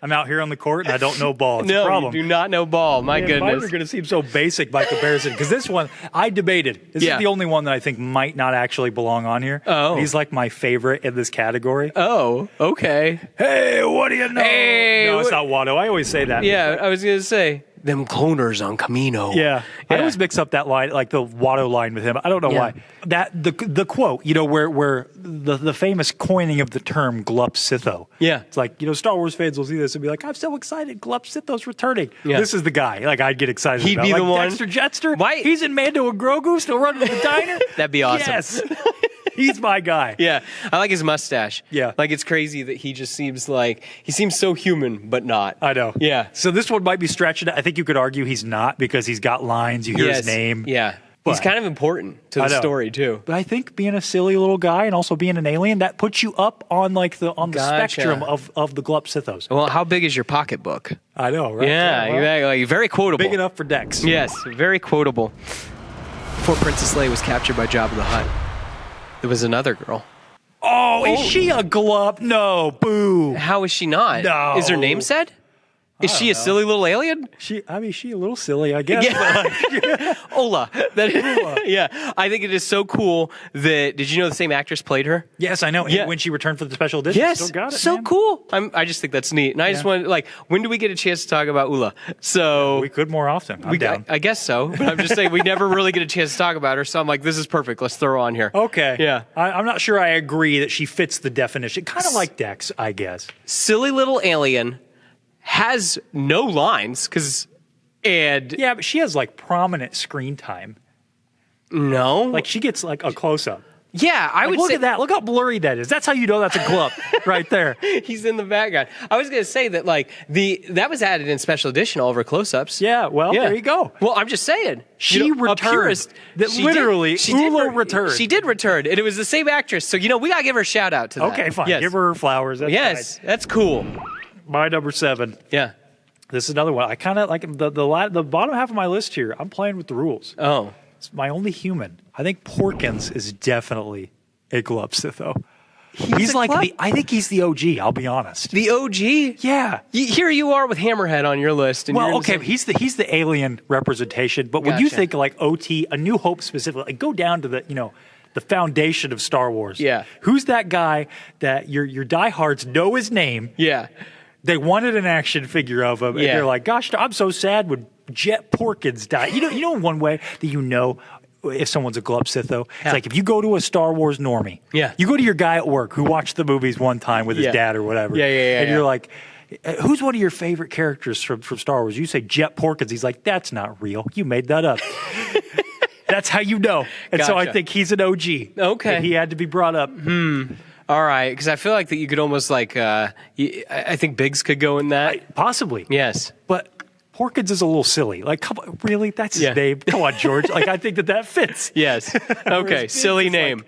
I'm out here on the court and I don't know ball. It's a No, problem. you do not know ball. My Mine goodness. are going to seem so basic by comparison because this one I debated. This Yeah. is the only one that I think might not actually belong on here. Oh. He's like my favorite in this category. Oh, okay. Hey, what do you know? Hey, no, it's what- not Watto. I always say that. Yeah, I was gonna say them cloners on Camino. Yeah. I Yeah. always mix up that line, like the Watto line with him. I don't know Yeah. why. That the quote, you know, where the famous coining of the term Glup Sitho. Yeah. It's like, you know, Star Wars fans will see this and be like, I'm so excited, Glup Sitho's returning. Yeah. This is the guy. Like, I'd get excited He'd about. be Like the one- Dexter Jetster. Why- He's in Mando and Grogu, still running the diner. That'd be awesome. Yes. He's my guy. Yeah, I like his mustache. Yeah. Like it's crazy that he just seems like he seems so human, but not. I know. Yeah. So this one might be stretching it. I think you could argue he's not because he's got lines. You hear Yes. his name. Yeah. But- He's kind of important to I the know. story too. But I think being a silly little guy and also being an alien, that puts you up on like the Gotcha. spectrum of the Glup Sithos. Well, how big is your pocketbook? I know, right? Yeah, well, exactly. Very quotable. big enough for Dex. Yes, very quotable. Before Princess Leia was captured by Jabba the Hutt, there was another girl. Oh, is she a Glup? No, boo. How is she not? No. Is her name said? Is she a silly little alien? She a little silly, I guess. Yeah. Ola. Yeah. I think it is so cool that, did you know the same actress played her? Yes, I know. Yeah. When she returned for the special edition. Yes. Still got it, so man. cool. I just think that's neat. And I just want, like, when do we get a chance to talk about Ula? So. We could more often. I'm down. I guess so. But I'm just saying we never really get a chance to talk about her. So I'm like, this is perfect. Let's throw her on here. Okay. Yeah. I'm not sure I agree that she fits the definition. Kind of like Dex, I guess. Silly little alien. Has no lines and Yeah, but she has like prominent screen time. no, Like she gets like a close up. yeah, I would Look say at that. Look how blurry that is. That's how you know that's a Glup right there. he's in the background. I was gonna say that like that was added in special edition all over close-ups. Yeah, well, there you go. Well, I'm just saying She a returned. purist- That she literally, Ula returned. She did return, and it was the same actress. So we gotta give her a shout out to that. Okay, fine. Yes. Give her flowers. That's Yes, that's cool. fine. My number 7. Yeah. This is another one. I kind of like the bottom half of my list here. I'm playing with the rules. Oh. It's my only human. I think Porkins is definitely a Glup Sitho. He's a like Glup? I think he's the OG. I'll be honest. The OG. Yeah. Here you are with Hammerhead on your list. And you're Well, in the okay, same- he's the alien representation. But when you Gotcha. think like OT, A New Hope specifically, like go down to the foundation of Star Wars. Yeah. Who's that guy that your diehards know his name? Yeah. They wanted an action figure of him, and Yeah. they're like, "Gosh, I'm so sad when Jet Porkins died." You know, one way that you know if someone's a Glup Sitho, it's Yeah. like if you go to a Star Wars normie, Yeah. you go to your guy at work who watched the movies one time with his Yeah. dad or whatever, Yeah, and yeah. you're like, "Who's one of your favorite characters from Star Wars?" You say Jet Porkins. He's like, "That's not real. You made that up." That's how you know. And so I Gotcha. think he's an OG. Okay. And he had to be brought up. All right, because I feel like that you could almost like I think Biggs could go in that. Possibly. Yes. But Porkins is a little silly. Like, come on, really? That's his Yeah. name? Come on, George. Like, I think that fits. Yes. Okay. Biggs Silly is name.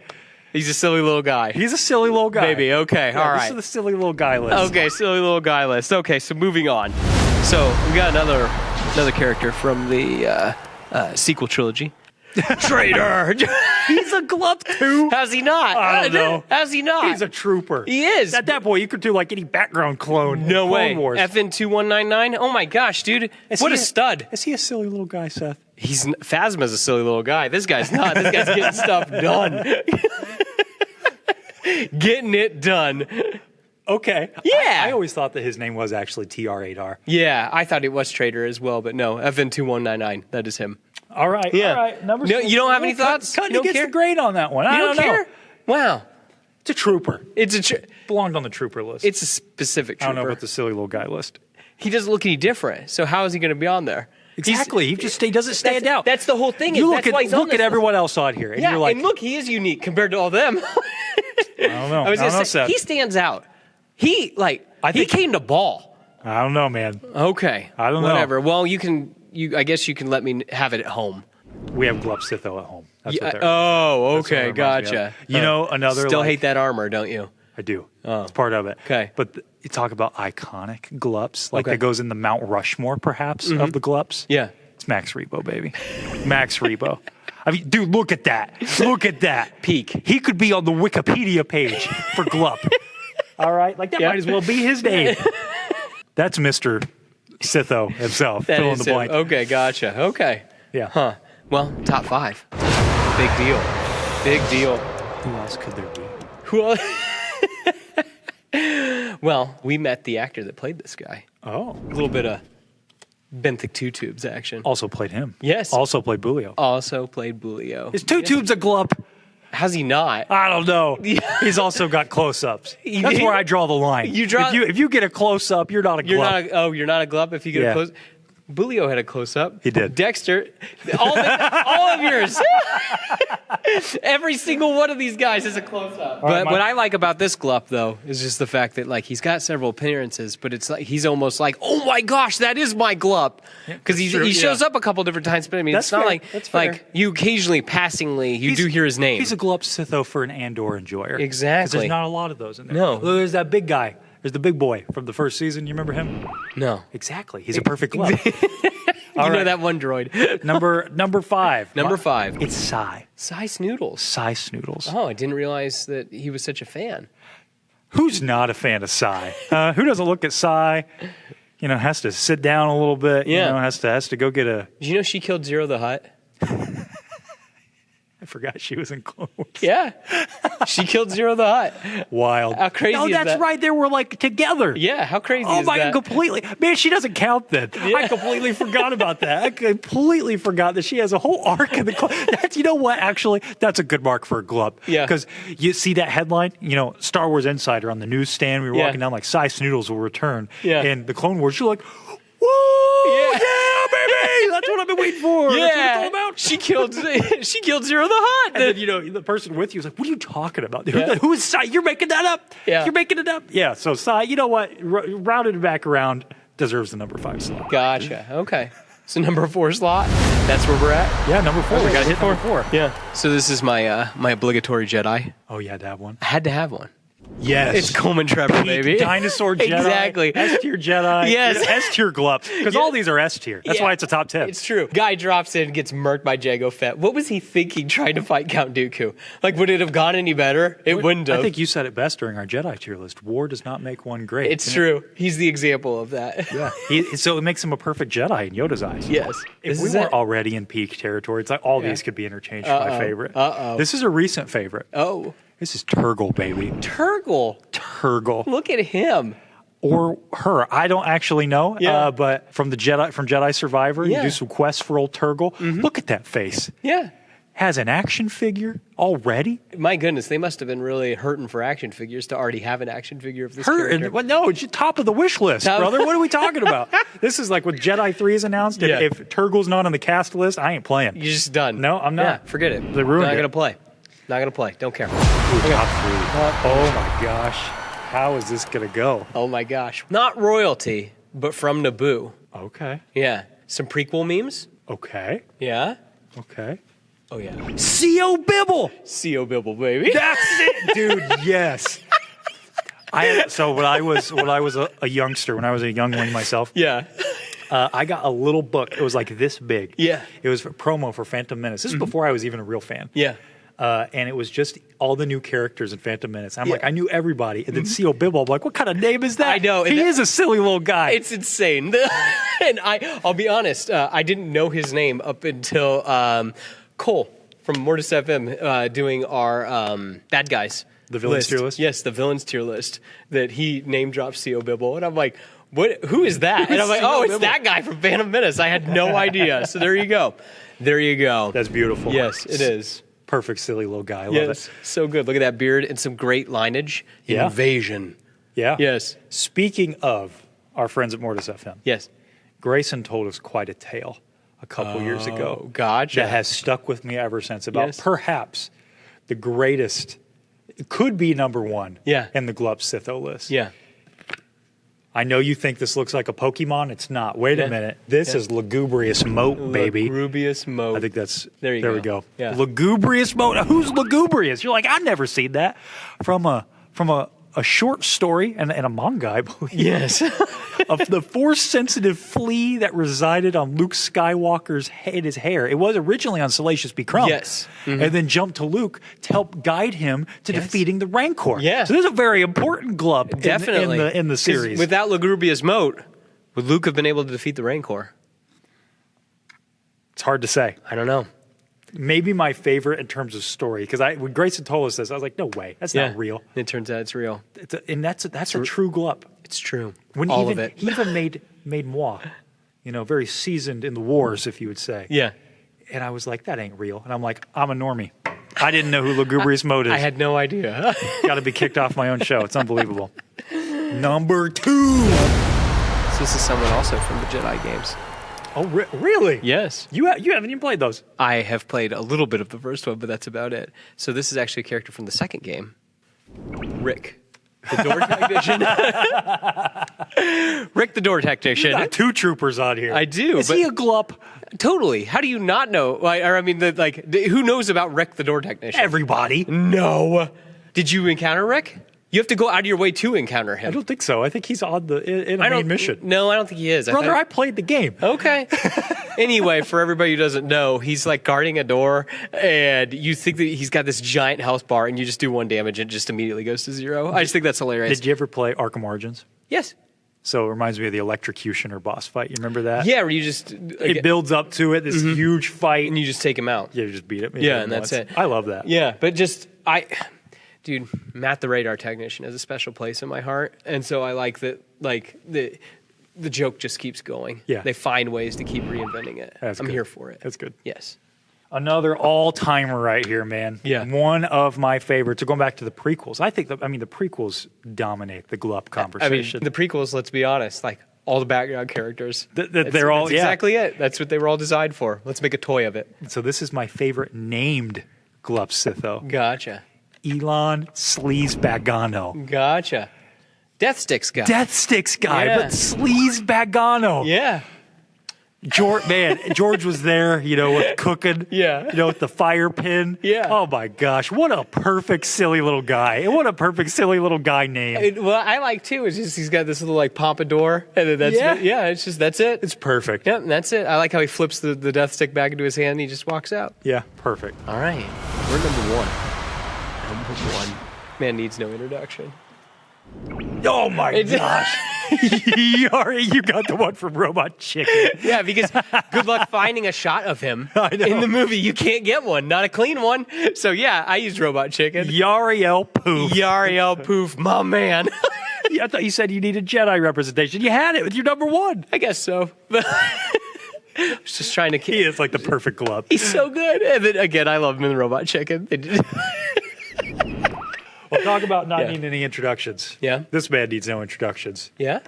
He's a silly little guy. He's a silly little guy. Maybe. Okay. Yeah, All This right. is the silly little guy list. Okay. Silly little guy list. Okay. So moving on. So we got another character from the sequel trilogy. Traitor. He's a Glup too. How's he not? I don't know. How's he not? He's a trooper. He is. At that point, you could do like any background clone. No Clone way. Wars. FN2199. Oh my gosh, dude. What a stud. Is he a silly little guy, Seth? Phasma's a silly little guy. This guy's not. This guy's getting stuff done. Getting it done. Okay. Yeah. I always thought that his name was actually TR8R. Yeah, I thought it was Trader as well, but no, FN2199. That is him. All right. Yeah. All right. Number No, 6. you don't have any thoughts? Cutting You don't gets care? the grade on that one. I You don't know. care? Wow. It's a trooper. It's Belonged on the trooper list. a specific I trooper. don't know about the silly little guy list. He doesn't look any different, so how is he going to be on there? Exactly. He doesn't stand out. That's the whole thing. You That's look why at he's on look this at list. everyone else on here, and Yeah, you're like, and look, he is unique compared to all them. I don't know. I was I don't gonna know, say, Seth. he stands out. He think- came to ball. I don't know, man. Okay. I don't know. Whatever. Well, I guess you can let me have it at home. We have Glup Sitho at home. That's what they're. Oh, That's what okay. it reminds me Gotcha. of. You know, another Still like- hate that armor, don't you? I do. Oh. It's part of it. Okay. But you talk about iconic Glups, like Okay. that goes in the Mount Rushmore, perhaps, of the Glups. Yeah. It's Max Rebo, baby. Max Rebo. I mean, dude, look at that. Look at that. Peak. He could be on the Wikipedia page for Glup. All right? Like, that Yeah. might as well be his name. That's Mr. Sitho himself. That fill in is the it. blank. Okay, gotcha. Okay. Yeah. Huh. Well, top 5. Big deal. Big deal. Who else could there be? Who else? Well, we met the actor that played this guy. Oh. A little bit of benthic two tubes action. Also played him. Yes. Also played Bulio. Also played Bulio. Is 2 tubes a Glup? How's he not? I don't know. He's also got close-ups. That's where I draw the line. You draw- if you get a close-up, you're not a Glup. You're not a glub if you get Yeah. a close. Bulio had a close up. He did. Dexter, all of yours. Every single one of these guys is a close up. But what I like about this Glup though is just the fact that like he's got several appearances, but it's like he's almost like, oh my gosh, that is my Glup, because he shows up a couple different times. But I mean, That's it's not fair. like That's fair. like you occasionally passingly you do hear his name. He's a Glup Sitho for an Andor enjoyer. Exactly. 'Cause there's not a lot of those in there. No. Well, there's that big guy. There's the big boy from the first season. You remember him? no, Exactly. He's a perfect Glup. you know that one droid. Number 5. Number 5. It's Psy. Cy Snoodles. Psy Snoodles. Oh, I didn't realize that he was such a fan. Who's not a fan of Psy? Who doesn't look at Psy? You know, has to sit down a little bit. Yeah. You know, has to go get a. Did you know she killed Zero the Hutt? I forgot she was in Clone Wars. Yeah. She killed Zero the Hutt. Wild. How crazy Oh, is that's that? right. They were like together. Yeah, how crazy Oh is my that? God, completely. Man, she doesn't count then. I completely forgot about that. I completely forgot that she has a whole arc in the Clone. You know what? Actually, that's a good mark for a Glup. Yeah. Because you see that headline, you know, Star Wars Insider on the newsstand. We were Yeah. walking down like Psy Snoodles will return. Yeah. And the Clone Wars, you're like, whoa, Yeah. yeah, baby. That's what I've been waiting for. That's what it's all Yeah, about. she killed Zero the Hutt. And then, you know, the person with you was like, what are you talking about? Who is Psy? You're making that up. Yeah. You're making it up. Yeah, so Psy, you know what? Rounded back around, deserves the number 5 slot. Gotcha. Okay. So number 4 slot. That's where we're at. Yeah, number 4. We gotta hit number 4. 4. Yeah. So this is my my obligatory Jedi. Oh, you had to have one? I had to have one. Yes. It's Coleman Trevor, baby. Dinosaur Jedi. Exactly. S tier Jedi. Yes. You know, S tier Glup. Because all these are S tier. That's Yeah. why it's a top 10. It's true. Guy drops in, gets murked by Jango Fett. What was he thinking trying to fight Count Dooku? Like, would it have gone any better? It wouldn't have. I think you said it best during our Jedi tier list. War does not make one great. It's You know? true. He's the example of that. Yeah. So it makes him a perfect Jedi in Yoda's eyes. Yes. If This we is weren't it. already in peak territory, it's like all these could be interchanged for my favorite. This is a recent favorite. Oh. This is Turgle, baby. Turgle. Turgle. Look at him. Or her. I don't actually know. Yeah. But from Jedi Survivor, Yeah. you do some quests for old Turgle. Look at that face. Yeah. Has an action figure already. My goodness, they must have been really hurting for action figures to already have an action figure of this Her, character. well, no, it's top of the wish list, Top- brother. What are we talking about? This is like when Jedi 3 is announced. Yeah. If Turgle's not on the cast list, I ain't playing. You're just done. No, I'm not. Yeah, forget it. They ruined Not it. gonna play. Not gonna play. Don't care. Ooh, top 3. Oh my gosh. How is this going to go? Oh my gosh. Not royalty, but from Naboo. Okay. Yeah. Some prequel memes. Okay. Yeah. Okay. Oh yeah. C.O. Bibble. C.O. Bibble, baby. That's it, dude. Yes. So when I was a youngster, when I was a youngling myself, Yeah. I got a little book. It was like this big. Yeah. It was a promo for Phantom Menace. This is before I was even a real fan. Yeah. And it was just all the new characters in Phantom Menace. I'm Yeah. like, I knew everybody. And then C.O. Bibble, I'm like, what kind of name is that? I know, and He that- is a silly little guy. It's insane. And I'll be honest, I didn't know his name up until Cole from Mortis FM doing our bad guys. The villains tier list? Yes, the villains tier list that he name drops CO Bibble. And I'm like, what? Who is that? And I'm like, oh, it's that guy from Phantom Menace. I had no idea. So there you go. There you go. That's beautiful. Yes, it is. Perfect, silly little guy. I love it. So good. Look at that beard and some great lineage. Yeah. Invasion. Yeah. Yes. Speaking of our friends at Mortis FM, Yes. Grayson told us quite a tale a couple years ago. Gotcha. That has stuck with me ever since about Yes. perhaps the greatest, it could be number one in the Glup Sitho list. Yeah. I know you think this looks like a Pokemon. It's not. Wait a minute. This is Lugubrious Moat, baby. Lugubrious Moat. I think that's, there we go. Yeah. Lugubrious Moat. Who's Lugubrious? You're like, I've never seen that. From a short story and a manga, I believe. Yes. Of the force-sensitive flea that resided on Luke Skywalker's in his hair. It was originally on Salacious B. Crumb. Yes. And then jumped to Luke to help guide him to defeating the Rancor. Yeah. So this is a very important Glup Definitely. in the 'Cause series. without Lugubrious Moat, would Luke have been able to defeat the Rancor? It's hard to say. I don't know. Maybe my favorite in terms of story, because when Grayson told us this, I was like, no way, that's not real. It turns out it's real. That's a true Glup. It's true. When All even, of it. He even made moi, very seasoned in the wars, if you would say. Yeah. And I was like, that ain't real. And I'm like, I'm a normie. I didn't know who Lugubrious Moat is. I had no idea. Got to be kicked off my own show. It's unbelievable. Number 2. So this is someone also from the Jedi games. Oh, really? Yes. You haven't even played those. I have played a little bit of the first one, but that's about it. So this is actually a character from the second game. Rick, the door technician. Rick, the door technician. You got 2 troopers on here. I do. Is he a Glup? Totally. How do you not know? Who knows about Rick, the door technician? Everybody. No. Did you encounter Rick? You have to go out of your way to encounter him. I don't think so. I think he's on in a main mission. No, I don't think he is. Brother, I played the game. Okay. Anyway, for everybody who doesn't know, he's like guarding a door, and you think that he's got this giant health bar, and you just do 1 damage, and it just immediately goes to 0. I just think that's hilarious. Did you ever play Arkham Origins? Yes. So it reminds me of the Electrocutioner boss fight. You remember that? Yeah, where you just... It builds up to it, this huge fight. And you just take him out. Yeah, you just beat it. Yeah, and that's it. I love that. Yeah, but dude, Matt the radar technician has a special place in my heart, and so I like that. Like the joke just keeps going. Yeah, they find ways to keep reinventing it. I'm here for it. That's good. Yes. Another all-timer right here, man. Yeah. One of my favorites. So going back to the prequels, I think the prequels dominate the Glup conversation. The prequels. Let's be honest. Like all the background characters. They're all exactly it. That's what they were all designed for. Let's make a toy of it. So this is my favorite named Glup Sitho. Gotcha. Elon Sleaze Bagano. Gotcha. Death Sticks guy. Death Sticks guy, but Sleaze Bagano. Yeah. George was there, with cooking. Yeah. With the fire pin. Yeah. Oh my gosh, what a perfect silly little guy. And what a perfect silly little guy name. What I like too is just he's got this little like pompadour, and then that's it's just that's it. It's perfect. Yep, that's it. I like how he flips the death stick back into his hand and he just walks out. Yeah, perfect. All right. We're number 1. Number 1. Man needs no introduction. Oh my gosh. You got the one from Robot Chicken. Yeah, because good luck finding a shot of him in the movie. You can't get one, not a clean one. So yeah, I used Robot Chicken. Yariel Poof. Yariel Poof, my man. I thought you said you needed Jedi representation. You had it with your number 1. I guess so. I was just trying to... He is like the perfect Glup. He's so good. And then again, I love him in the Robot Chicken. Well, talk about not needing any introductions. Yeah. This man needs no introductions. Yeah?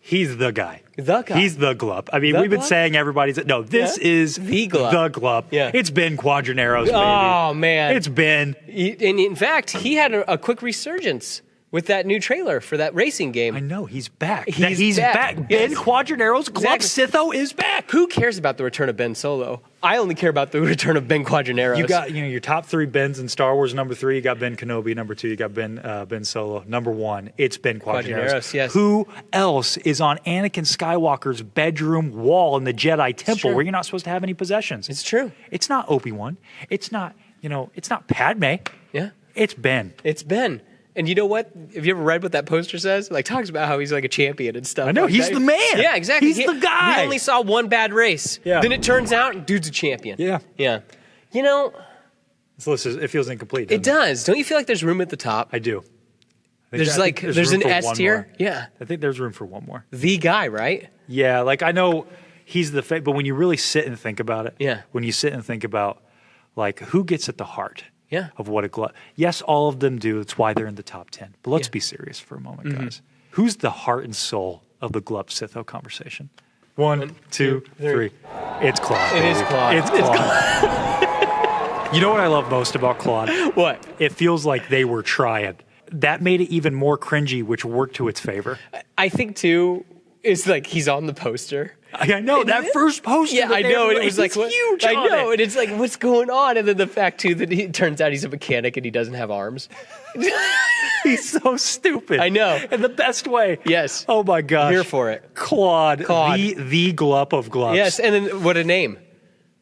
He's the guy. The guy. He's the Glup. I mean, we've been saying everybody's... No, this is the Glup. The Glup. Yeah. It's Ben Quadraneros, baby. Oh, man. It's Ben. And in fact, he had a quick resurgence with that new trailer for that racing game. I know, he's back. He's back. Ben Yes. Quadraneros, Glup Sitho is back. Who cares about the return of Ben Solo? I only care about the return of Ben Quadraneros. You got your top 3 Bens in Star Wars. Number 3, you got Ben Kenobi. Number 2, you got Ben Solo. Number 1, it's Ben Quadraneros. Yes. Who else is on Anakin Skywalker's bedroom wall in the Jedi Temple where you're not supposed to have any possessions? It's true. It's not Obi-Wan. It's not, it's not Padme. Yeah. It's Ben. It's Ben. And you know what? Have you ever read what that poster says? Like, talks about how he's like a champion and stuff. I know, he's the man. Yeah, exactly. He's the guy. We only saw one bad race. Yeah. Then it turns out, dude's a champion. Yeah. Yeah. This list it feels incomplete. It does. Don't you feel like there's room at the top? I do. There's room an for S one tier. more. Yeah. I think there's room for one more. The guy, right? Yeah, like I know he's the but when you really sit and think about it, Yeah. when you sit and think about like who gets at the heart Yeah. of what a glove. Yes, all of them do. It's why they're in the top 10. But let's be serious for a moment, guys. Who's the heart and soul of the Glub Sitho conversation? One, two, three. It's Claude. It is baby. Claude. It's Claude. You know what I love most about Claude? What? It feels like they were trying. That made it even more cringy, which worked to its favor. I think too. It's like he's on the poster. I know that first poster. Yeah, that I they know. were- And it was like, what? huge. I on know. it. And it's like, what's going on? And then the fact too that it turns out he's a mechanic and he doesn't have arms. He's so stupid. I know. In the best way. Yes. Oh my gosh. Here for it. Claude. Claude. The glup of gloves. Yes. And then what a name.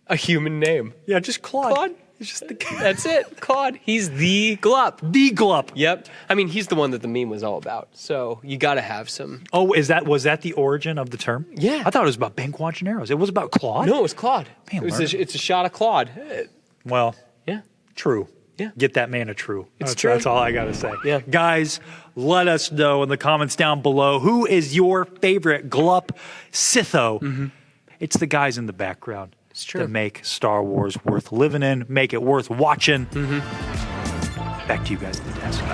A human name. Yeah, just Claude. Claude. He's just the That's it. Claude. He's the Glup. The glup. Yep. I mean, he's the one that the meme was all about. So you got to have some. Oh, was that the origin of the term? Yeah. I thought it was about bank watching arrows. It was about Claude? No, it was Claude. Man, It's a shot of Claude. Well, Yeah. true. Yeah. Get that man a true. It's true. That's all I got to say. Yeah. Guys, let us know in the comments down below who is your favorite Glup Sitho. It's the guys in the background It's true. that make Star Wars worth living in, make it worth watching. Back to you guys at the desk.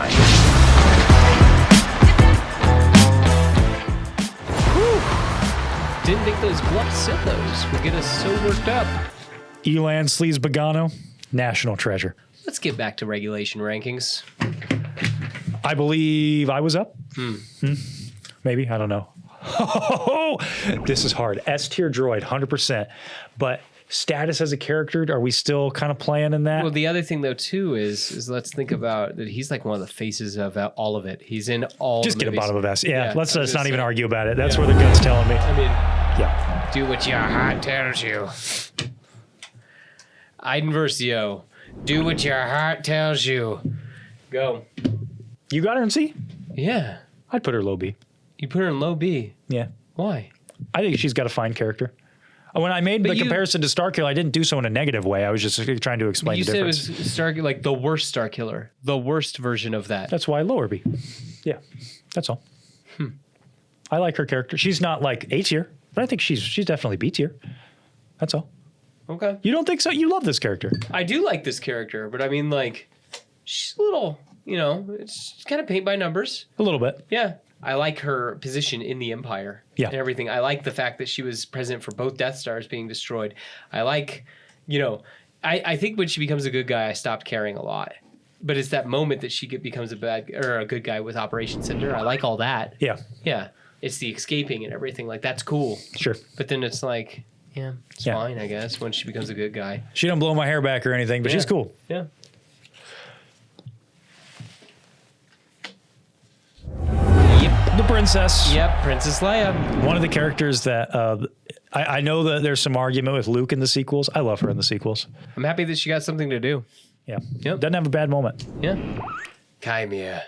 Didn't think those Glup Sithos would get us so worked up. Elan Sleaze Bagano, national treasure. Let's get back to regulation rankings. I believe I was up. Maybe. I don't know. This is hard. S tier droid, 100%. But status as a character, are we still kind of playing in that? Well, the other thing though too is let's think about that he's like one of the faces of all of it. He's in all. Just the get a movies. bottom of S. Yeah, let's I was not gonna even say. argue about it. That's where the gut's telling me. I mean, Yeah. do what your heart tells you. Iden Versio, do what your heart tells you. Go. You got her in C? Yeah. I'd put her low B. You put her in low B. Yeah. Why? I think she's got a fine character. When I made the comparison to Starkiller, I didn't do so in a negative way. I was just trying to explain You the said it difference. was Star, like the worst Star Killer, the worst version of that. That's why I lower B. Yeah, that's all. I like her character. She's not like A tier, but I think she's definitely B tier. That's all. Okay. You don't think so? You love this character. I do like this character, but I mean, like, she's a little, it's kind of paint by numbers. A little bit. Yeah. I like her position in the Empire Yeah. and everything. I like the fact that she was present for both Death Stars being destroyed. I like, I think when she becomes a good guy, I stopped caring a lot. But it's that moment that she becomes a good guy with Operation Cinder. I like all that. Yeah, Yeah. It's the escaping and everything. Like, that's cool. sure. But then it's like, yeah, it's Yeah. fine, I guess, when she becomes a good guy. She don't blow my hair back or anything, but she's Yeah. cool. Yeah. The princess. Yep, Princess Leia. One of the characters that I know that there's some argument with Luke in the sequels. I love her in the sequels. I'm happy that she got something to do. Yeah. Yep. Doesn't have a bad moment. Yeah. Chimera.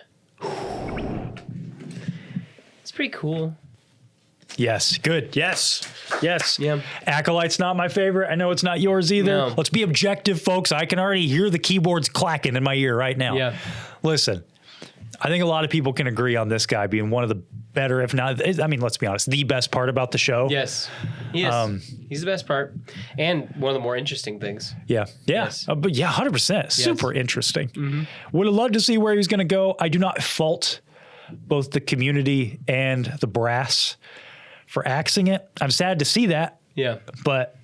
It's pretty cool. Yes. Good. Yes. Yes. Yeah. Acolyte's not my favorite. I know it's not yours either. No. Let's be objective, folks. I can already hear the keyboards clacking in my ear right now. Yeah. Listen, I think a lot of people can agree on this guy being one of the better, if not, I mean, let's be honest, the best part about the show. Yes. He is. He's the best part. And one of the more interesting things. Yeah. Yeah. Yes. But yeah, 100%. Super interesting. Would have loved to see where he was going to go. I do not fault both the community and the brass for axing it. I'm sad to see that, Yeah. but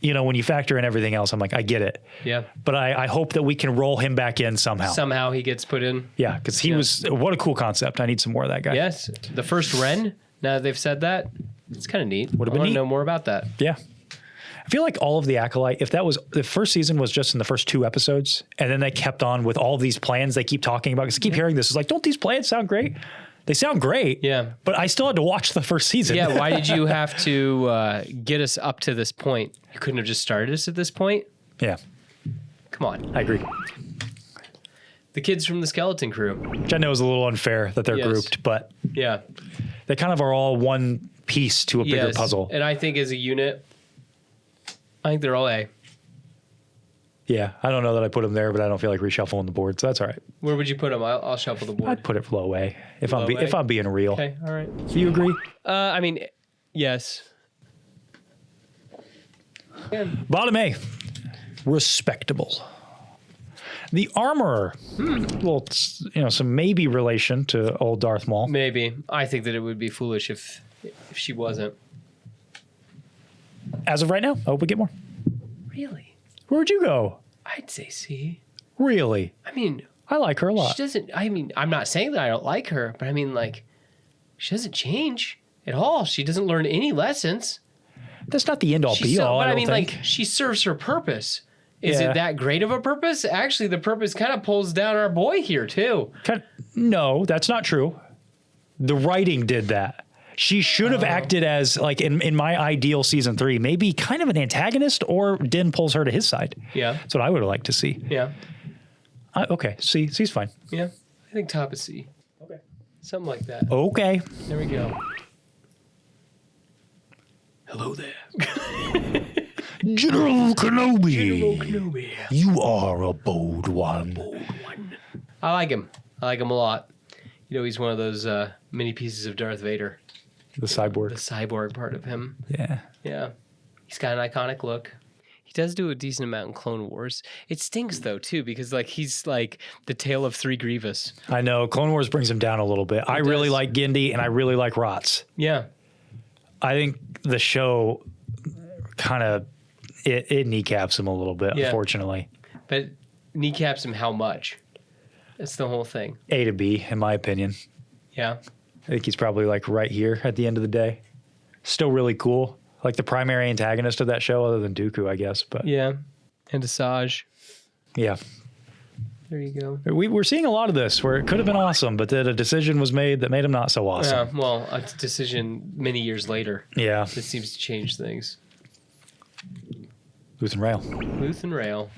when you factor in everything else, I'm like, I get it. Yeah. But I hope that we can roll him back in somehow. Somehow he gets put in. Yeah, because he was, what a cool concept. I need some more of that guy. Yes. The first Ren, now that they've said that, it's kind of neat. Would have I been want to neat. know more about that. Yeah. I feel like all of the Acolyte, if that was, the first season was just in the first 2 episodes, and then they kept on with all these plans they keep talking about, because I keep hearing this. It's like, don't these plans sound great? They sound great. Yeah. But I still had to watch the first season. Yeah, why did you have to get us up to this point? You couldn't have just started us at this point? Yeah, Come on. I agree. The kids from the Skeleton Crew. Which I know is a little unfair that they're Yes. grouped, but Yeah. they kind of are all one piece to a bigger Yes. puzzle. And I think as a unit, I think they're all A. Yeah, I don't know that I put him there, but I don't feel like reshuffling the board, so that's all right. Where would you put him? I'll shuffle the board. I'd put it low A if Low A? if I'm being real. Okay, all right. Do you agree? I mean, yes. Bottom A, respectable. The Armorer, well, some maybe relation to old Darth Maul. Maybe. I think that it would be foolish if she wasn't. As of right now, I hope we get more. Really? Where'd you go? I'd say C. Really? I mean, I like her a lot. she doesn't. I mean, I'm not saying that I don't like her, but I mean, like, she doesn't change at all. She doesn't learn any lessons. That's not the end all She's be all. but I I don't mean, think. like, she serves her purpose. Is Yeah. it that great of a purpose? Actually, the purpose kind of pulls down our boy here too. No, that's not true. The writing did that. She should have acted as, like, in my ideal season 3, maybe kind of an antagonist, or Din pulls her to his side. Yeah. That's what I would have liked to see. Yeah. Okay, C's fine. Yeah. I think top is C. Okay. Something like that. Okay. There we go. Hello there. General Kenobi. Kenobi. You are a bold one. I like him. I like him a lot. You know, he's one of those mini pieces of Darth Vader. The cyborg. The cyborg part of him. Yeah. Yeah. He's got an iconic look. He does do a decent amount in Clone Wars. It stinks though too, because like he's like the tale of 3 Grievous. I know. Clone Wars brings him down a little bit. I really does. like Gindi, and I really like Rots. Yeah. I think the show kind of it kneecaps him a little bit, Yeah. unfortunately. But kneecaps him how much? That's the whole thing. A to B, in my opinion. Yeah. I think he's probably like right here at the end of the day. Still really cool. Like the primary antagonist of that show, other than Dooku, I guess. But Yeah. And Asajj. yeah. There you go. We're seeing a lot of this where it could have been awesome, but then a decision was made that made him not so awesome. Yeah, well, a decision many years later Yeah. that seems to change things. Luthen Rail. Luth and Rail.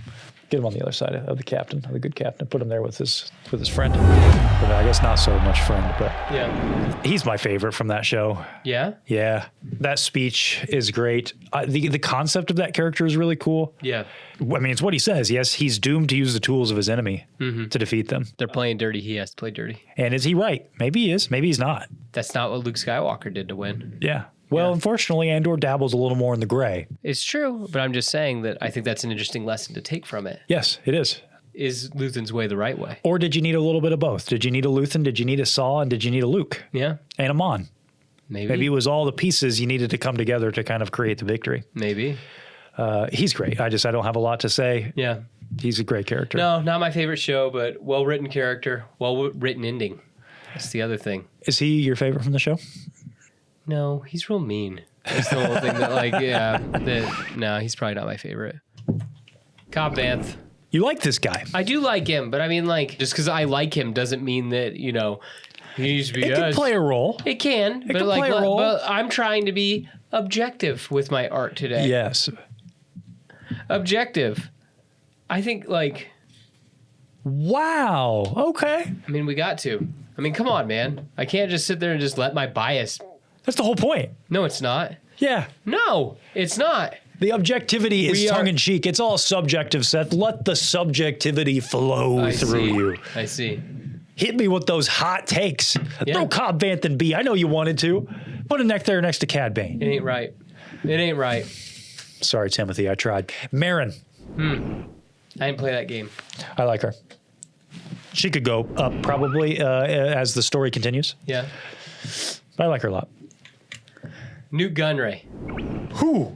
Get him on the other side of the captain, of the good captain. Put him there with his friend. But I guess not so much friend, but Yeah. he's my favorite from that show. Yeah? Yeah. That speech is great. The concept of that character is really cool. Yeah. I mean, it's what he says. Yes, he's doomed to use the tools of his enemy to defeat them. They're playing dirty. He has to play dirty. And is he right? Maybe he is. Maybe he's not. That's not what Luke Skywalker did to win. Yeah. Well, unfortunately, Andor dabbles a little more in the gray. It's true, but I'm just saying that I think that's an interesting lesson to take from it. Yes, it is. Is Luthen's way the right way? Or did you need a little bit of both? Did you need a Luthen? Did you need a Saw? And did you need a Luke? Yeah. And a Mon? Maybe. Maybe it was all the pieces you needed to come together to kind of create the victory. Maybe. He's great. I don't have a lot to say. Yeah. He's a great character. No, not my favorite show, but well-written character, well-written ending. That's the other thing. Is he your favorite from the show? No, he's real mean. That's the whole thing that, like, yeah. No, he's probably not my favorite. Cobb Vanth. You like this guy. I do like him, but I mean, like, just because I like him doesn't mean that, you know, he needs to be It can play a role. It can, but can like, play a role. but I'm trying to be objective with my art today. Yes. Objective. I think, like, Wow. Okay. I mean, we got to. I mean, come on, man. I can't just sit there and just let my bias. That's the whole point. No, it's not. Yeah. No, it's not. The objectivity is We are- tongue in cheek. It's all subjective, Seth. Let the subjectivity flow I through see. you. I see. Hit me with those hot takes. Yeah. Throw Cobb Vanth in B. I know you wanted to. Put a neck there next to Cad Bane. It ain't right. It ain't right. Sorry, Timothy. I tried. Marin. I didn't play that game. I like her. She could go up probably as the story continues. Yeah. I like her a lot. Newt Gunray. Whew.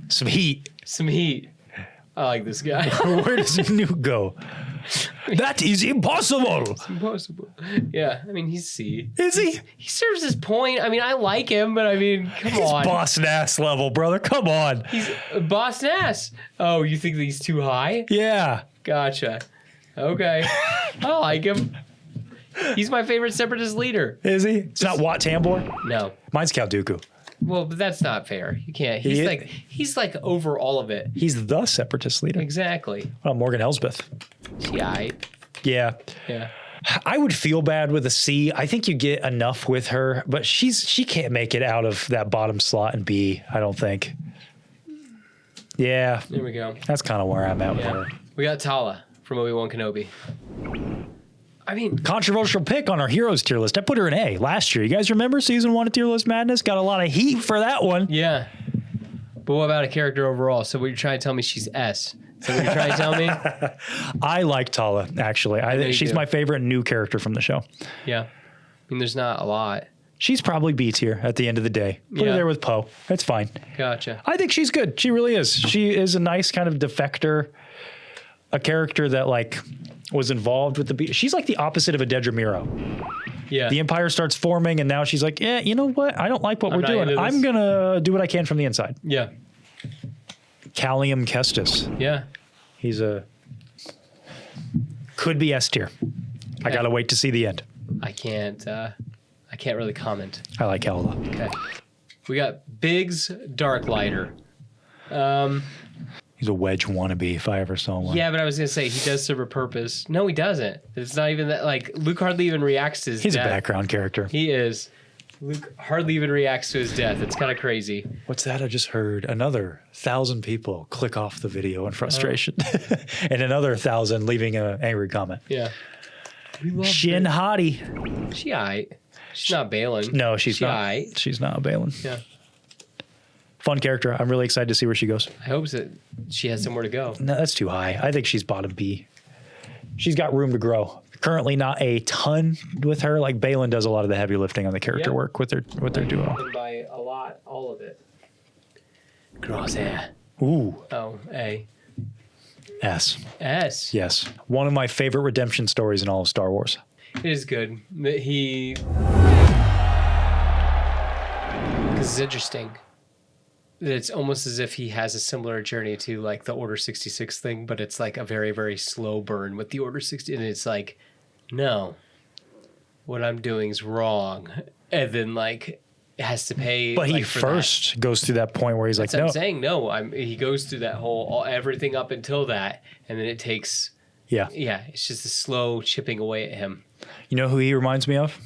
Some heat. Some heat. I like this guy. Where does Newt go? That is impossible. Impossible. Yeah, I mean, he's C. Is he? He serves his point. I mean, I like him, but I mean, come He's on. boss Nass level, brother. Come on. He's Boss Nass. Oh, you think that he's too high? Yeah. Gotcha. Okay. I like him. He's my favorite separatist leader. Is he? It's not Wat Tambor. No. Mine's Count Dooku. Well, but that's not fair. You can't. He He's like over all of it. He's the separatist leader. Exactly. Well, Morgan Elsbeth. Yeah. Yeah. Yeah. I would feel bad with a C. I think you get enough with her, but she can't make it out of that bottom slot in B, I don't think. Yeah. There we go. That's kind of where I'm at with Yeah. her. We got Tala from Obi-Wan Kenobi. I mean, Controversial pick on our heroes tier list. I put her in A last year. You guys remember season 1 of Tier List Madness? Got a lot of heat for that one. yeah. But what about a character overall? So what you're trying to tell me she's S? So what you're trying to tell me? I like Tala, actually. I think she's my favorite new character from the show. Yeah. I mean, there's not a lot. She's probably B tier at the end of the day. Put her there with Poe. That's fine. Gotcha. I think she's good. She really is. She is a nice kind of defector, a character that like was involved with the. She's like the opposite of a Dedra Miro. Yeah. The Empire starts forming, and now she's like, yeah, you know what? I don't like what we're doing. I'm gonna do what I can from the inside. Yeah. Callium Kestis. Yeah. He's could be S tier. I gotta wait to see the end. I can't really comment. I like Cal a lot. Okay. We got Biggs Darklighter. He's a Wedge wannabe if I ever saw one. Yeah, but I was gonna say he does serve a purpose. No, he doesn't. It's not even that. Like Luke hardly even reacts to his He's death. a background character. He is. Luke hardly even reacts to his death. It's kind of crazy. What's that? I just heard another 1,000 people click off the video in frustration, and another 1,000 leaving an angry comment. Yeah. We love Shin Hottie. She aight. She's not Balin. No, she's not. Aight. She's not a Balin. Yeah. Fun character. I'm really excited to see where she goes. I hope that she has somewhere to go. No, that's too high. I think she's bottom B. She's got room to grow. Currently not a ton with her. Like Balin does a lot of the heavy lifting on the character work with their duo. And by a lot, all of it. Crosshair. Ooh, Oh, A. S. S. Yes. One of my favorite redemption stories in all of Star Wars. It is good. That he. Because it's interesting. That it's almost as if he has a similar journey to like the Order 66 thing, but it's like a very, very slow burn with the Order 60. And it's like, no, what I'm doing is wrong. And then like it has to pay. But he like, for first goes through that point where he's That's like, what no. I'm saying. No, he goes through that whole everything up until that, and then it takes. Yeah. Yeah, it's just a slow chipping away at him. You know who he reminds me of?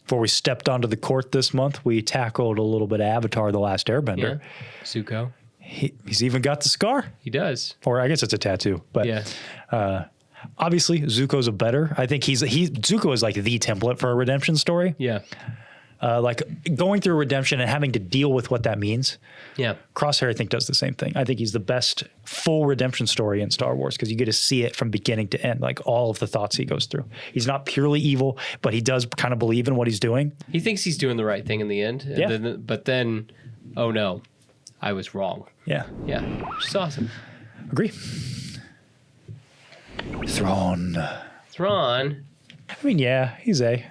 Before we stepped onto the court this month, we tackled a little bit of Avatar: The Last Airbender. Yeah, Zuko. He's even got the scar. He does. Or I guess it's a tattoo. But Yeah. obviously, Zuko's a better. I think Zuko is like the template for a redemption story. Yeah. Like going through redemption and having to deal with what that means. Yeah. Crosshair, I think, does the same thing. I think he's the best full redemption story in Star Wars because you get to see it from beginning to end, like all of the thoughts he goes through. He's not purely evil, but he does kind of believe in what he's doing. He thinks he's doing the right thing in the end. And Yeah. but then, oh no, I was wrong. Yeah. Yeah. Which is awesome. Agree. Thrawn. Thrawn. I mean, yeah, he's A.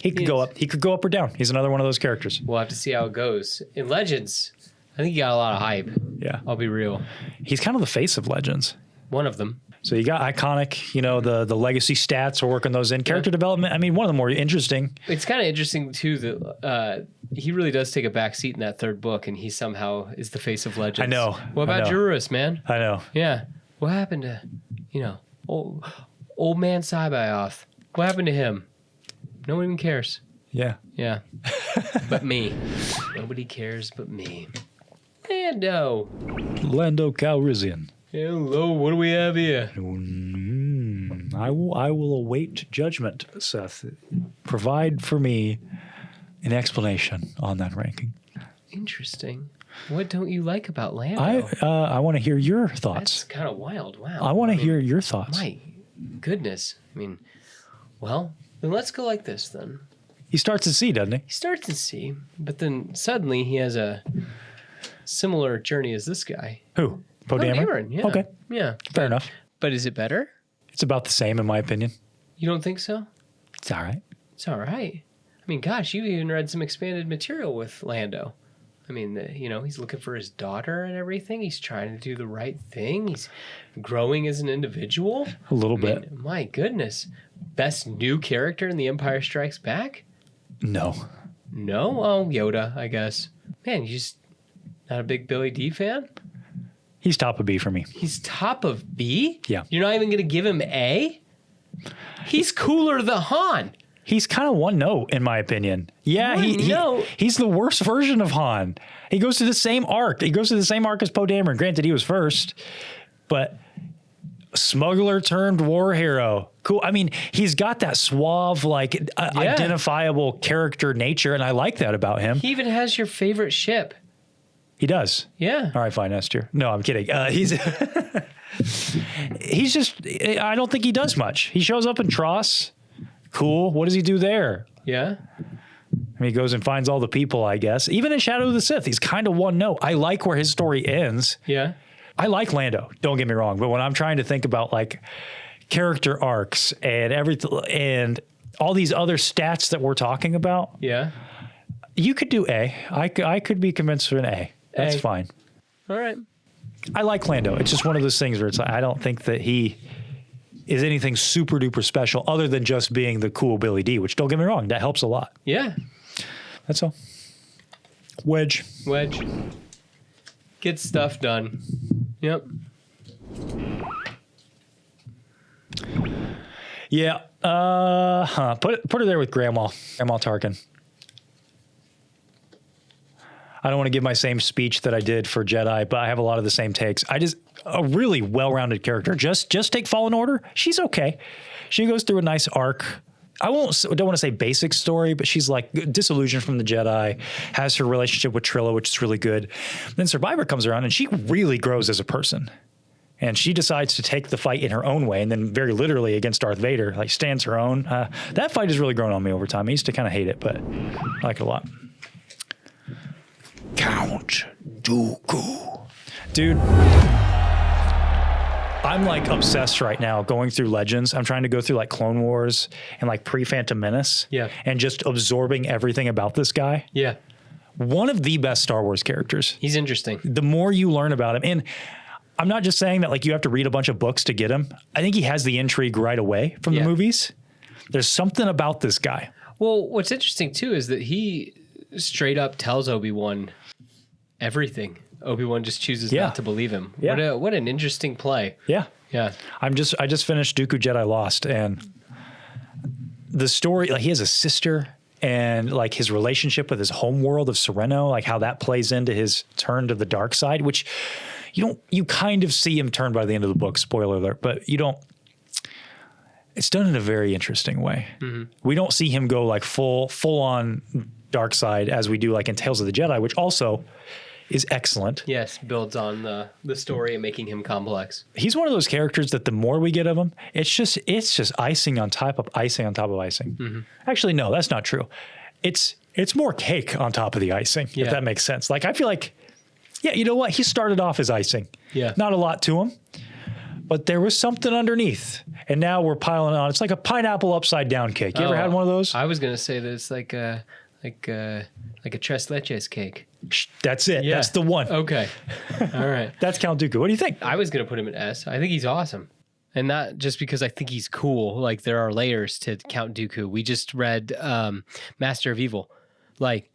He could go up. He could go up or down. He's another one of those characters. We'll have to see how it goes. In Legends, I think he got a lot of hype. Yeah. I'll be real. He's kind of the face of Legends. One of them. So you got iconic, you know, the legacy stats. We're working those in. Character development. I mean, one of the more interesting. It's kind of interesting too that he really does take a back seat in that third book, and he somehow is the face of Legends. I know. What about I know. Jurus, man? I know. Yeah. What happened to, old man Cybaoth? What happened to him? No one even cares. Yeah. Yeah. But me. Nobody cares but me. Lando. Lando Calrissian. Hello, what do we have here? I will await judgment, Seth. Provide for me an explanation on that ranking. Interesting. What don't you like about Lando? I want to hear your That's thoughts. kind of wild. Wow. I want to hear your thoughts. My goodness. I mean, well, then let's go like this then. He starts at C, doesn't he? He starts in C, but then suddenly he has a similar journey as this guy. Who? Poe Dameron? Yeah. Okay, Yeah. fair enough. But is it better? It's about the same, in my opinion. You don't think so? It's all right. It's all right. I mean, gosh, you even read some expanded material with Lando. I mean, he's looking for his daughter and everything. He's trying to do the right thing. He's growing as an individual. A little bit. My goodness. Best new character in The Empire Strikes Back? No. No? Oh, Yoda, I guess. Man, you just not a big Billy D fan? He's top of B for me. He's top of B? Yeah. You're not even going to give him A? He's cooler than Han. He's kind of one note, in my opinion. Yeah, One note? he's the worst version of Han. He goes through the same arc. He goes through the same arc as Poe Dameron. Granted, he was first, but Smuggler turned war hero. Cool. I mean, he's got that suave, like identifiable character nature, and I like that about him. He even has your favorite ship. He does. Yeah. All right, fine, S tier. No, I'm kidding. He's just, I don't think he does much. He shows up in Tross. Cool. What does he do there? Yeah. I mean, he goes and finds all the people, I guess. Even in Shadow of the Sith, he's kind of one note. I like where his story ends. Yeah. I like Lando, don't get me wrong, but when I'm trying to think about like character arcs and everything and all these other stats that we're talking about, Yeah. you could do A. I could be convinced of an A. That's fine. All right. I like Lando. It's just one of those things where it's like, I don't think that he is anything super duper special other than just being the cool Billy D, which don't get me wrong, that helps a lot. Yeah. That's all. Wedge. Get stuff done. Yep. Yeah. Put it there with Grandma Tarkin. I don't want to give my same speech that I did for Jedi, but I have a lot of the same takes. A really well-rounded character. Just take Fallen Order. She's okay. She goes through a nice arc. I don't want to say basic story, but she's like disillusioned from the Jedi, has her relationship with Trilla, which is really good. Then Survivor comes around and she really grows as a person. And she decides to take the fight in her own way, and then very literally against Darth Vader, like stands her own. That fight has really grown on me over time. I used to kind of hate it, but I like it a lot. Count Dooku. Dude, I'm like obsessed right now going through Legends. I'm trying to go through like Clone Wars and like pre-Phantom Menace. Yeah. And just absorbing everything about this guy. Yeah. One of the best Star Wars characters. He's interesting. The more you learn about him, and I'm not just saying that like you have to read a bunch of books to get him. I think he has the intrigue right away from the movies. There's something about this guy. Well, what's interesting too is that he straight up tells Obi-Wan everything. Obi-Wan just chooses not to believe him. Yeah. What an interesting play. Yeah. Yeah. I just finished Dooku Jedi Lost, and the story, like he has a sister, and like his relationship with his home world of Sereno, like how that plays into his turn to the dark side, which you kind of see him turn by the end of the book, spoiler alert, but you don't. It's done in a very interesting way. Mm-hmm. We don't see him go like full on dark side as we do like in Tales of the Jedi, which also is excellent. Yes, builds on the story and making him complex. He's one of those characters that the more we get of him, it's just icing on top of icing on top of icing. Mm-hmm. Actually, no, that's not true. It's more cake on top of the icing, if that makes sense. Like I feel like, yeah, you know what? He started off as icing. Yeah. Not a lot to him, but there was something underneath. And now we're piling on. It's like a pineapple upside down cake. You ever had one of those? I was going to say that it's like a tres leches cake. That's it. Yeah. That's the one. Okay. All right. That's Count Dooku. What do you think? I was going to put him in S. I think he's awesome. And not just because I think he's cool. Like there are layers to Count Dooku. We just read Master of Evil. Like,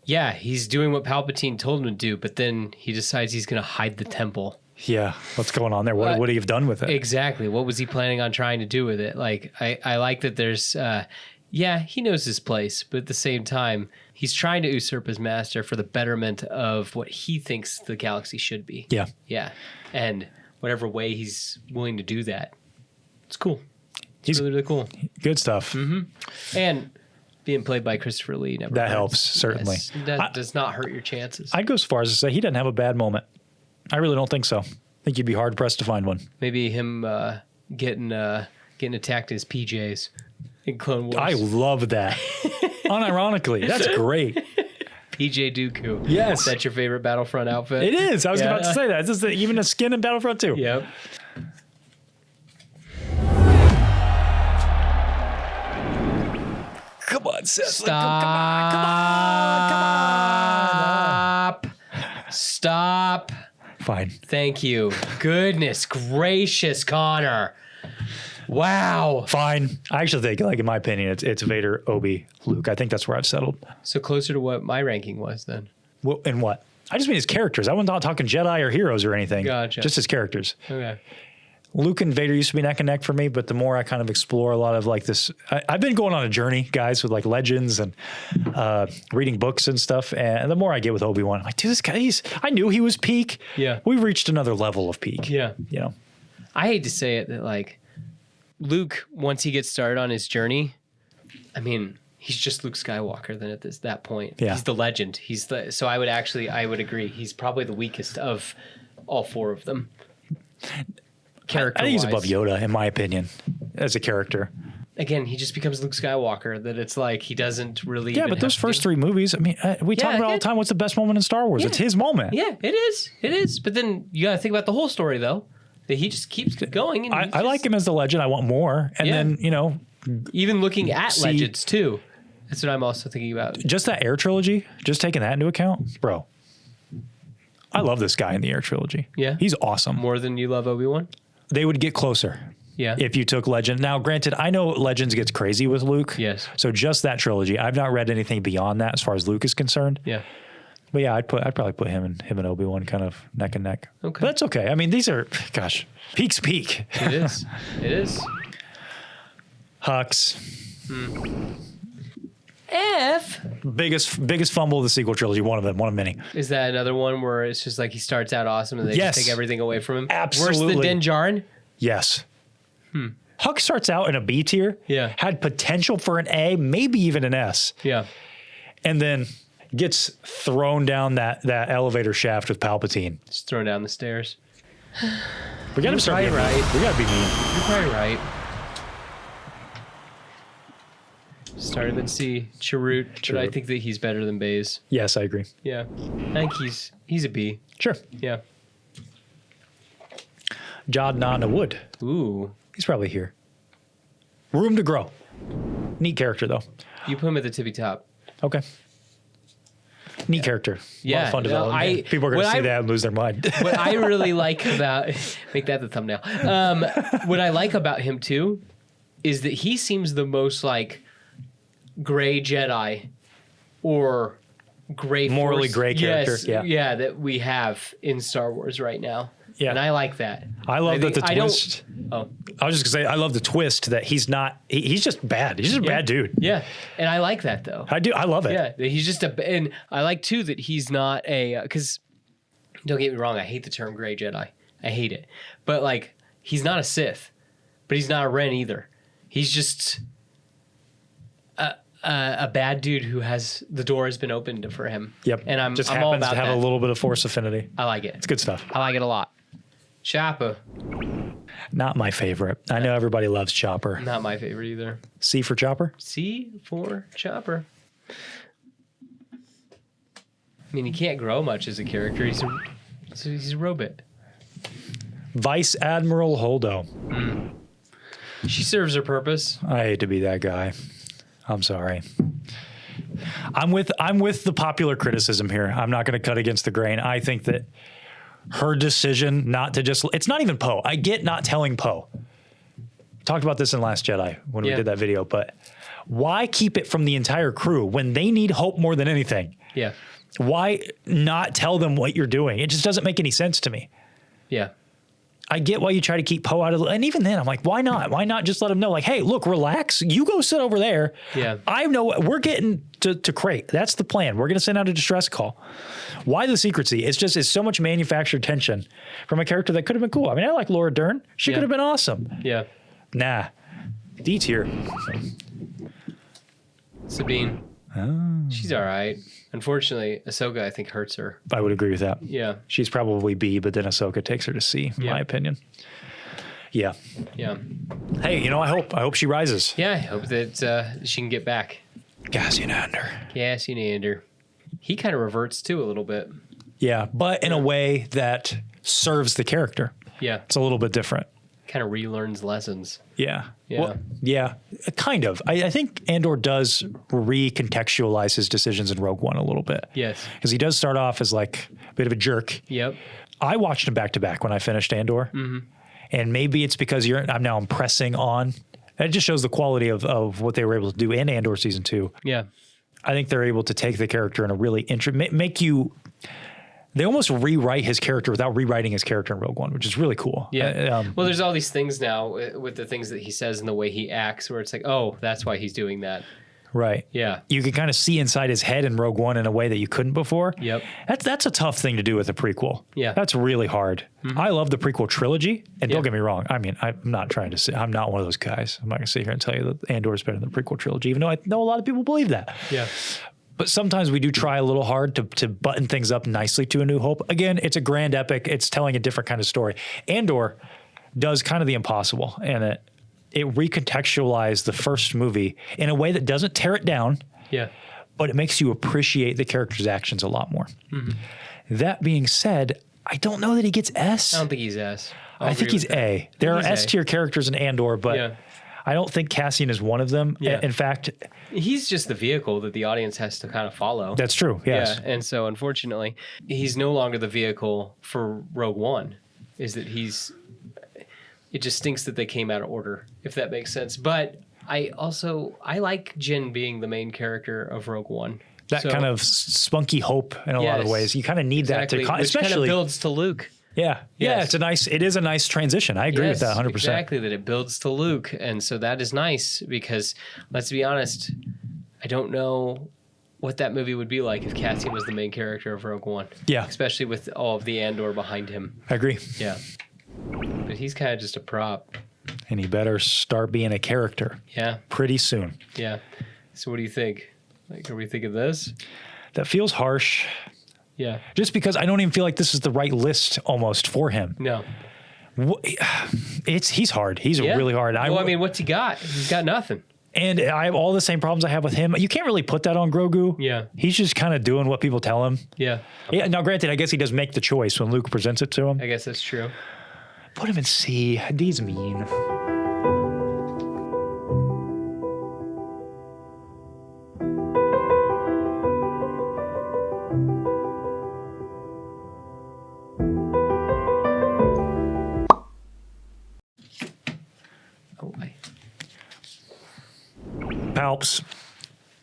yeah, he's doing what Palpatine told him to do, but then he decides he's going to hide the temple. Yeah. What's going on there? What would he have done with it? Exactly. What was he planning on trying to do with it? Like, I like that there's, he knows his place, but at the same time, he's trying to usurp his master for the betterment of what he thinks the galaxy should be. Yeah. Yeah. And whatever way he's willing to do that, it's cool. He's really, really cool. Good stuff. Mm-hmm. And being played by Christopher Lee never that hurts. Helps, certainly. That does not hurt your chances. I'd go as far as to say he doesn't have a bad moment. I really don't think so. I think you'd be hard pressed to find one. Maybe him getting attacked in his PJs in Clone Wars. I love that. Unironically, that's great. PJ Dooku. Yes. That's your favorite Battlefront outfit? It is. I was about to say that. It's just even a skin in Battlefront 2. Yep. Come on, Seth. Stop. Stop. Fine. Thank you. Goodness gracious, Connor. Wow. Fine. I actually think, like in my opinion, it's Vader, Obi, Luke. I think that's where I've settled. So closer to what my ranking was then. Well, and what? I just mean his characters. I wasn't not talking Jedi or heroes or anything. Gotcha. Just his characters. Okay. Luke and Vader used to be neck and neck for me, but the more I kind of explore a lot of like this, I've been going on a journey, guys, with like Legends and reading books and stuff. And the more I get with Obi-Wan, I'm like, dude, this guy, I knew he was peak. Yeah. We reached another level of peak. Yeah. You know. I hate to say it, that like Luke, once he gets started on his journey, I mean, he's just Luke Skywalker then at that point. Yeah. He's the legend. So I would agree. He's probably the weakest of all four of them. Character. I think he's above Yoda, in my opinion, as a character. Again, he just becomes Luke Skywalker. That it's like he doesn't really. Yeah, even but those have first to. 3 movies, I mean, we talk about all the time. What's the best moment in Star Wars? Yeah. It's his moment. Yeah, it is. It is. But then you got to think about the whole story, though. That he just keeps going. And I like him as the legend. I want more. And then, you know, even looking at Legends too. That's what I'm also thinking about. just that Air trilogy, just taking that into account, bro. I love this guy in the Air trilogy. Yeah. He's awesome. More than you love Obi-Wan? They would get closer. Yeah. If you took Legend. Now, granted, I know Legends gets crazy with Luke. Yes. So just that trilogy. I've not read anything beyond that as far as Luke is concerned. Yeah. But yeah, I'd probably put him and Obi-Wan kind of neck and neck. Okay. But that's okay. I mean, these are, gosh, peak's peak. It is. It is. Hux. F. Biggest fumble of the sequel trilogy. One of many. Is that another one where it's just like he starts out awesome and they Yes. just take everything away from him? Absolutely. Worse than Din Djarin? Yes. Hux starts out in a B tier. Yeah. Had potential for an A, maybe even an S. Yeah. And then gets thrown down that elevator shaft with Palpatine. Just thrown down the stairs. We got to start being probably mean. right. We got to be mean. You're probably right. Started with C. Chirrut, but I think that he's better than Baze. Yes, I agree. Yeah. I think he's a B. Sure. Yeah. Jod Nana Wood. Ooh. He's probably here. Room to grow. Neat character, though. You put him at the tippy top. Okay. Neat character. A lot Yeah, of fun no, development. People are going to see that and lose their mind. What I really like about make that the thumbnail. What I like about him too is that he seems the most like gray Jedi or gray Morally Force. gray character, Yes, yeah. that we have in Star Wars right now. Yeah. And I like that. I love that the twist. Oh. I was just going to say, I love the twist that he's not, he's just bad. He's just a bad dude. Yeah. And I like that though. I do. I love it. Yeah, he's just and I like too that he's not a because don't get me wrong, I hate the term gray Jedi, I hate it, but like he's not a Sith, but he's not a Ren either. He's just a bad dude who has the door has been opened for him. Yep. And I'm just all happens about to have that. a little bit of Force affinity. I like it. It's good stuff. I like it a lot. Chopper, Not my favorite. I know everybody loves Chopper. not my favorite either. C for Chopper? C for Chopper. I mean, he can't grow much as a character. He's a robot. Vice Admiral Holdo. She serves her purpose. I hate to be that guy. I'm sorry. I'm with the popular criticism here. I'm not going to cut against the grain. I think that her decision not to just, it's not even Poe. I get not telling Poe. Talked about this in Last Jedi when we did that video, but why keep it from the entire crew when they need hope more than anything? Yeah. Why not tell them what you're doing? It just doesn't make any sense to me. Yeah. I get why you try to keep Poe out of and even then I'm like, why not? Why not just let him know, like, hey, look, relax. You go sit over there. Yeah. I know we're getting to Crate. That's the plan. We're gonna send out a distress call. Why the secrecy? It's so much manufactured tension from a character that could have been cool. I mean, I like Laura Dern. She could have been awesome. Yeah. Nah. D tier. Sabine. Oh. She's all right. Unfortunately, Ahsoka, I think, hurts her. I would agree with that. Yeah. She's probably B, but then Ahsoka takes her to C, in my opinion. Yeah. Yeah. Hey, I hope she rises. Yeah, I hope that she can get back. Cassian Andor. Cassian Andor. He kind of reverts, too, a little bit. Yeah, but in a way that serves the character. Yeah. It's a little bit different. Kind of relearns lessons. Yeah. Yeah. Well, yeah, kind of. I think Andor does recontextualize his decisions in Rogue One a little bit. Yes. Because he does start off as like a bit of a jerk. Yep. I watched him back to back when I finished Andor. And maybe it's because I'm pressing on. And it just shows the quality of what they were able to do in Andor season 2. Yeah. I think they're able to take the character in a really make you. They almost rewrite his character without rewriting his character in Rogue One, which is really cool. Yeah. Well, there's all these things now with the things that he says and the way he acts where it's like, oh, that's why he's doing that. Right. Yeah. You can kind of see inside his head in Rogue One in a way that you couldn't before. Yep. That's a tough thing to do with a prequel. Yeah. That's really hard. I love the prequel trilogy. And don't Yeah. get me wrong. I mean, I'm not trying to say, I'm not one of those guys. I'm not going to sit here and tell you that Andor is better than the prequel trilogy, even though I know a lot of people believe that. Yeah. But sometimes we do try a little hard to button things up nicely to A New Hope. Again, it's a grand epic. It's telling a different kind of story. Andor does kind of the impossible, and it recontextualized the first movie in a way that doesn't tear it down, Yeah. but it makes you appreciate the character's actions a lot more. That being said, I don't know that he gets S. I don't think he's S. I think he's A. There are He's A. S tier characters in Andor, but Yeah. I don't think Cassian is one of them. Yeah. In fact, He's just the vehicle that the audience has to kind of follow. that's true. Yes. Yeah, and so unfortunately, he's no longer the vehicle for Rogue One. Is that it just stinks that they came out of order, if that makes sense. But I like Jyn being the main character of Rogue One. That So- kind of spunky hope in a lot of Yes. ways. You kind of need Exactly, that to, which kind of especially builds to Luke. Yeah. Yes. It is a nice transition. I agree with that 100%. Exactly, that it builds to Luke. And so that is nice because, let's be honest, I don't know what that movie would be like if Cassian was the main character of Rogue One. Yeah. Especially with all of the Andor behind him. I agree. Yeah. But he's kind of just a prop. And he better start being a character Yeah. pretty soon. Yeah. So what do you think? Like, are we thinking this? That feels harsh Yeah. just because I don't even feel like this is the right list almost for him. No. He's hard. He's Yeah. really hard. Well, I mean, what's he got? He's got nothing. And I have all the same problems I have with him. You can't really put that on Grogu. Yeah. He's just kind of doing what people tell him. Yeah. Yeah. Now, granted, I guess he does make the choice when Luke presents it to him. I guess that's true. Put him in C. D's mean. Oh, Palps.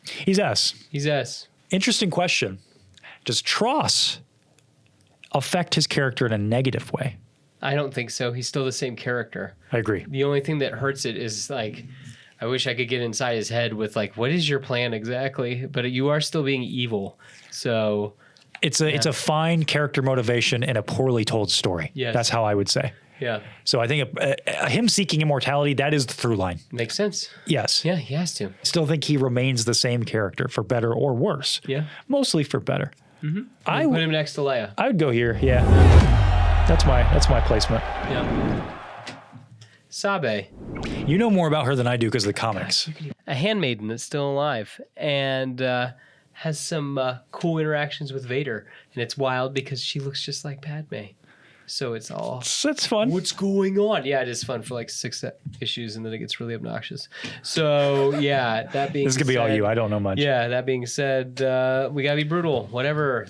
He's S. he's S. Interesting question. Does Tross affect his character in a negative way? I don't think so. He's still the same character. I agree. The only thing that hurts it is like, I wish I could get inside his head with like, what is your plan exactly? But you are still being evil. So It's a fine character motivation in a poorly told story. Yes. That's how I would say. yeah, So I think him seeking immortality, that is the through line. makes sense. Yes. Yeah, he has to. Still think he remains the same character for better or worse. Yeah. Mostly for better. Put him next to Leia. I would go here. Yeah. That's my placement. Yeah. Sabe, You know more about her than I do because of the comics. a handmaiden that's still alive and has some cool interactions with Vader. And it's wild because she looks just like Padme. So it's all, That's fun. what's going on? Yeah, it is fun for like 6 issues and then it gets really obnoxious. So yeah, that being This could be all said- you. I don't know much. Yeah, that being said, we gotta be brutal. Whatever.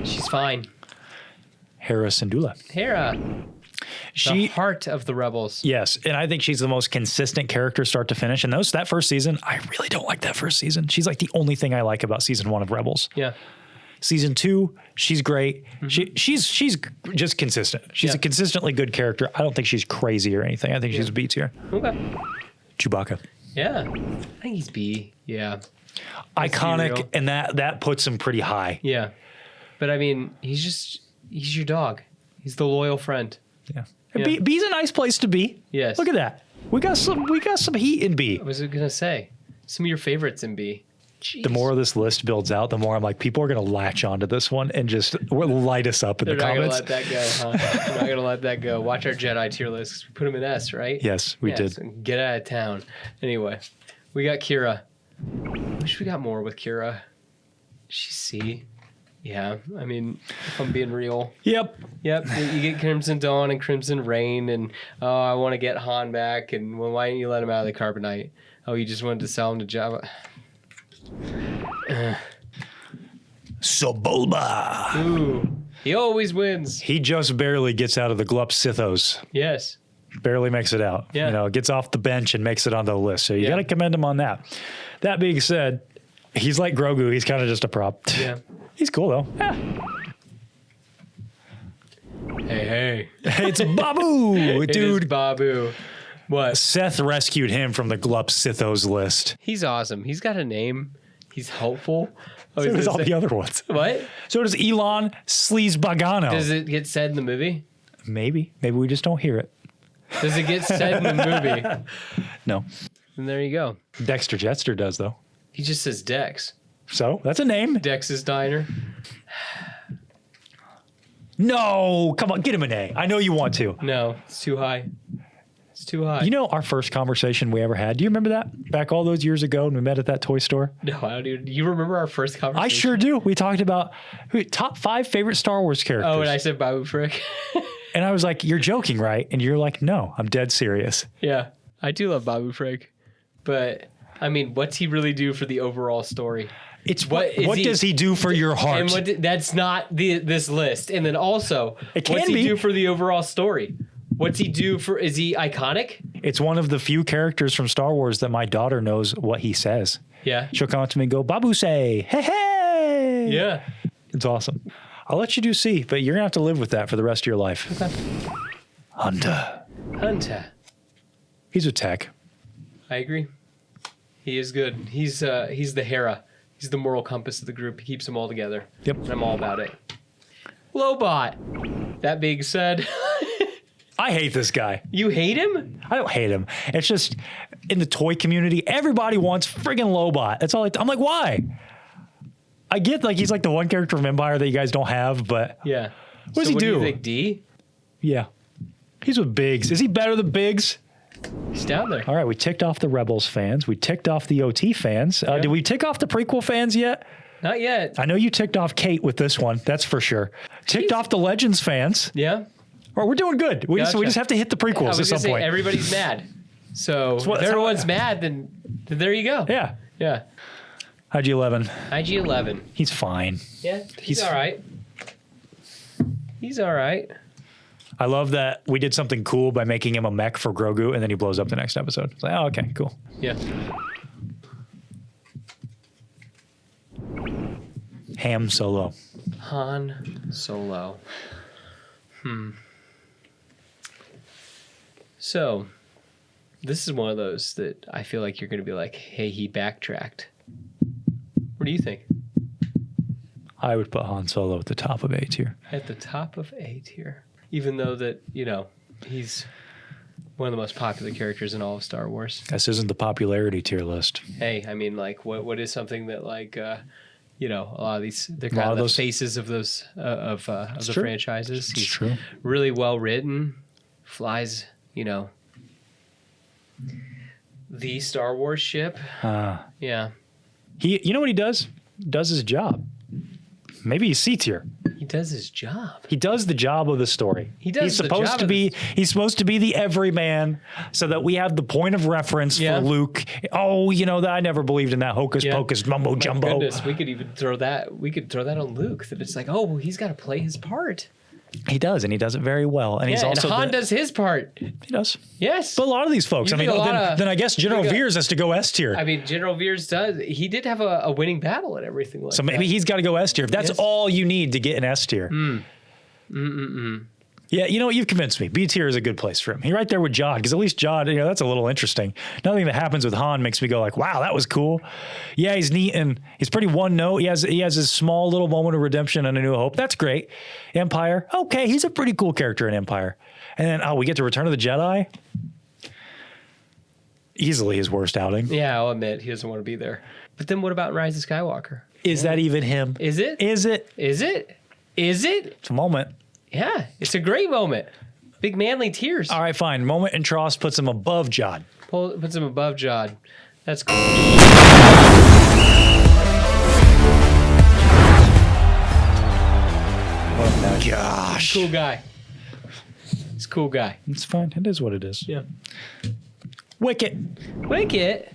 She's fine. Hera Syndulla. Hera, the heart of the rebels. Yes, and I think she's the most consistent character start to finish. And that first season, I really don't like that first season. She's like the only thing I like about season 1 of Rebels. Yeah. Season 2, she's great. She's just consistent. She's Yeah. a consistently good character. I don't think she's crazy or anything. I think she's a B tier. Okay. Chewbacca. Yeah. I think he's B. Yeah. Iconic, real. and that puts him pretty high. Yeah. But I mean, he's your dog. He's the loyal friend. Yeah. Yeah. B's a nice place to be. Yes. Look at that. We got some heat in B. I was gonna say some of your favorites in B. Jeez. The more this list builds out, the more I'm like, people are going to latch onto this one and just light us up in They're the not comments. gonna let that go, huh? They're not gonna let that go. Watch our Jedi tier list. We put him in S, right? Yes, we did. So get out of town. Anyway, we got Kira. Wish we got more with Kira. She's C. Yeah, I mean, if I'm being real. Yep. Yep, you get Crimson Dawn and Crimson Rain, and oh, I want to get Han back, and well, why didn't you let him out of the Carbonite? Oh, you just wanted to sell him to Jabba. Sobulba. Ooh, he always wins. He just barely gets out of the Glup Sithos. Yes. Barely makes it out. Yeah. Gets off the bench and makes it onto the list. So you Yeah. got to commend him on that. That being said, he's like Grogu. He's kind of just a prop. Yeah. He's cool though. Yeah. Hey, hey. It's Babu, It is dude. Babu. What? Seth rescued him from the Glup Sithos list. He's awesome. He's got a name. He's helpful. So does all the other ones. What? So does Elon Sleazebagano. Does it get said in the movie? Maybe. Maybe we just don't hear it. Does it get said in the movie? No. And there you go. Dexter Jetster does, though. He just says Dex. So that's a name. Dex's Diner. No, come on, get him an A. I know you want to. No, it's too high. It's too high. You know our first conversation we ever had? Do you remember that? Back all those years ago when we met at that toy store? No, I don't even. You remember our first conversation? I sure do. We talked about top 5 favorite Star Wars characters. Oh, and I said Babu Frik. And I was like, you're joking, right? And you're like, no, I'm dead serious. Yeah, I do love Babu Frik. But, I mean, what's he really do for the overall story? It's what does he do for your heart? And that's not this list. And then also, It can what's he be. do for the overall story? What's he do for? Is he iconic? It's one of the few characters from Star Wars that my daughter knows what he says. Yeah. She'll come up to me and go, Babu say, hey, hey. Yeah. It's awesome. I'll let you do C, but you're going to have to live with that for the rest of your life. Okay. Hunter. He's a tech. I agree. He is good. He's the Hera. He's the moral compass of the group. He keeps them all together. Yep. And I'm all about it. Lobot. That being said, I hate this guy. you hate him? I don't hate him. It's just in the toy community, everybody wants friggin' Lobot. That's all. I'm like, why? I get like he's like the one character from Empire that you guys don't have, but Yeah. What does he do? do? You think D? yeah, he's with Biggs. Is he better than Biggs? He's down there. All right, we ticked off the Rebels fans. We ticked off the OT fans. Did we tick off the prequel fans yet? Not yet. I know you ticked off Kate with this one. That's for sure. Ticked off the Legends fans. Yeah. Or we're doing good. We Gotcha. just have to hit the I prequels was at some gonna say point. everybody's mad. So what- if everyone's mad, then there you go. Yeah. Yeah. IG-11. IG-11. He's fine. Yeah. He's- He's all right. He's all right. I love that we did something cool by making him a mech for Grogu, and then he blows up the next episode. It's like, oh, okay, cool. Yeah. Ham Solo. Han Solo. So, this is one of those that I feel like you're going to be like, hey, he backtracked. What do you think? I would put Han Solo at the top of A tier. At the top of A tier. Even though that, he's one of the most popular characters in all of Star Wars. This isn't the popularity tier list. Hey, I mean, like, what is something that, like, a lot of these, they're A lot kind of of the those- faces of those, of the true. franchises. It's He's true. really well written, flies, the Star Wars ship. Yeah. You know what he does? Does his job. Maybe he's C tier. He does his job. He does the job of the story. He does He's the supposed job to of be. He's supposed to be the everyman, so that we have the point of reference Yeah. for Luke. Oh, that I never believed in that hocus Yeah. pocus mumbo My jumbo. goodness, we could even throw that. We could throw that on Luke. That it's like, oh, well, he's got to play his part. He does, and he does it very well. And he's Yeah, also and Han does his part. He does. Yes. But a lot of these folks. You I mean, think a lot then of- I guess General we got- Veers has to go S tier. I mean, General Veers does. He did have a winning battle and everything like So maybe that. he's got to go S tier. That's Yes. all you need to get an S tier. Yeah, you've convinced me. B tier is a good place for him. He's right there with Jod, because at least Jod, that's a little interesting. Nothing that happens with Han makes me go like, wow, that was cool. Yeah, he's neat and he's pretty one note. He has his small little moment of redemption in A New Hope. That's great. Empire, okay, he's a pretty cool character in Empire. And then, we get to Return of the Jedi. Easily his worst outing. Yeah, I'll admit he doesn't want to be there. But then what about Rise of Skywalker? Is that even him? Is it? Is it? Is it? Is it? It's a moment. Yeah, it's a great moment. Big manly tears. All right, fine. Moment and Tross puts him above Jod. Puts him above Jod. That's cool. Oh, gosh. Cool guy. He's a cool guy. It's fine. It is what it is. Yeah. Wicket. Wicket.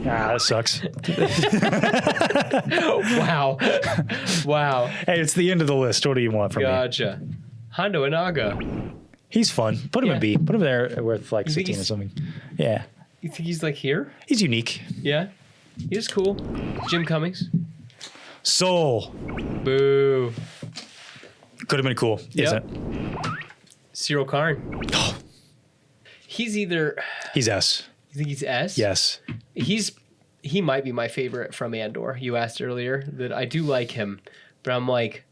That sucks. Wow. Wow. Hey, it's the end of the list. What do you want from me? Gotcha. Hondo Inaga. He's fun. Put him Yeah. in B. Put him there with like You think 16 or he's- something. Yeah. You think he's like here? He's unique. Yeah. He's cool. Jim Cummings. Soul. Boo. Could have been cool. Yep. Isn't. Cyril Karn. He's either. He's S. You think he's S? Yes. He might be my favorite from Andor. You asked earlier that I do like him, but I'm like,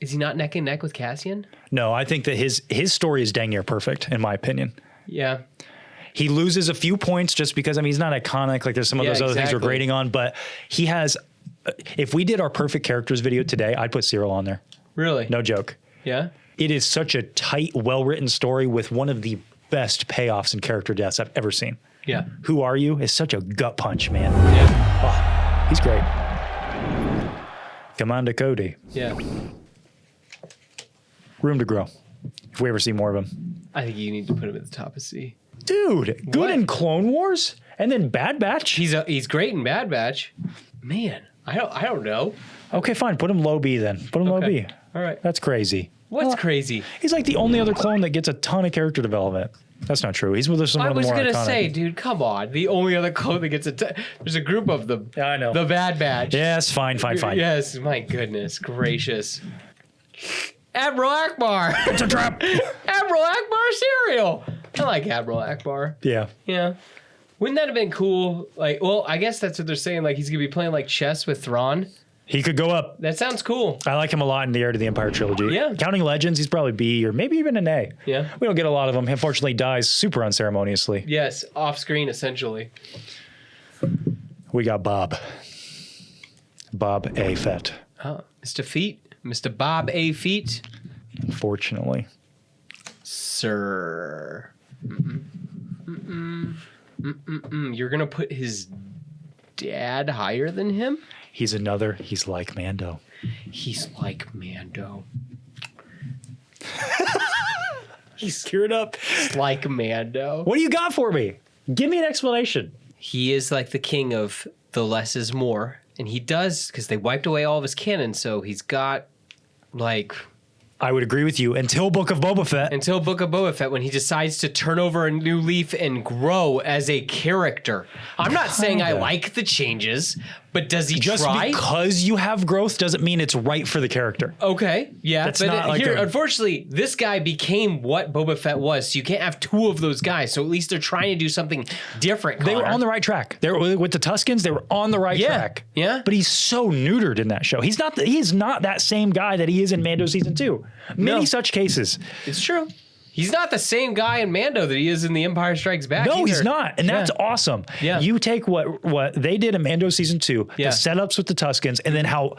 is he not neck and neck with Cassian? No, I think that his story is dang near perfect, in my opinion. Yeah. He loses a few points just because, I mean, he's not iconic like there's some of those other things we're grading on, but he has, if we did our perfect characters video today, I'd put Cyril on there. Really? No joke. Yeah? It is such a tight, well-written story with one of the best payoffs in character deaths I've ever seen. Yeah. Who Are You is such a gut punch, man. Yeah. Oh, he's great. Commander Cody. Yeah. Room to grow. If we ever see more of him. I think you need to put him at the top of C. Dude, good in Clone Wars and then Bad Batch. He's great in Bad Batch. Man, I don't know. Okay, fine. Put him low B then. Put him low B. All right. That's crazy. What's crazy? He's like the only other clone that gets a ton of character development. That's not true. He's with some I of the was more gonna iconic. say, dude, come on. The only other clone that gets there's a group of them. Yeah, I know. The Bad Batch. Yes, fine. Yes, my goodness gracious. Admiral Akbar. It's a trap. Admiral Akbar cereal. I like Admiral Akbar. Yeah. Yeah. Wouldn't that have been cool? Like, well, I guess that's what they're saying. Like, he's gonna be playing like chess with Thrawn. He could go up. That sounds cool. I like him a lot in the Heir to the Empire trilogy. Yeah. Counting Legends, he's probably B or maybe even an A. Yeah. We don't get a lot of him. He unfortunately dies super unceremoniously. Yes, off screen essentially. We got Bob. Bob A. Fett. Oh, Mr. Feet, Mr. Bob A. Feet, Unfortunately. sir. You're gonna put his dad higher than him? He's like Mando. He's like Mando. He's screwed up. He's like Mando. What do you got for me? Give me an explanation. He is like the king of the less is more. And he does, because they wiped away all of his canon, so he's got, like... I would agree with you until Book of Boba Fett. Until Book of Boba Fett, when he decides to turn over a new leaf and grow as a character. I'm not saying I like the changes, but does he Just try? because you have growth doesn't mean it's right for the character. Okay, yeah. That's but not like here, a- unfortunately, this guy became what Boba Fett was, so you can't have two of those guys. So at least they're trying to do something different, They were Connor. on the right track. They were with the Tuskens. They were on the right track. Yeah. But he's so neutered in that show. He's not that same guy that he is in Mando season 2. Many such cases. It's true. He's not the same guy in Mando that he is in The Empire Strikes Back. No, either. he's not. And that's awesome. Yeah. You take what they did in Mando season 2, Yeah. the setups with the Tuskens, and then how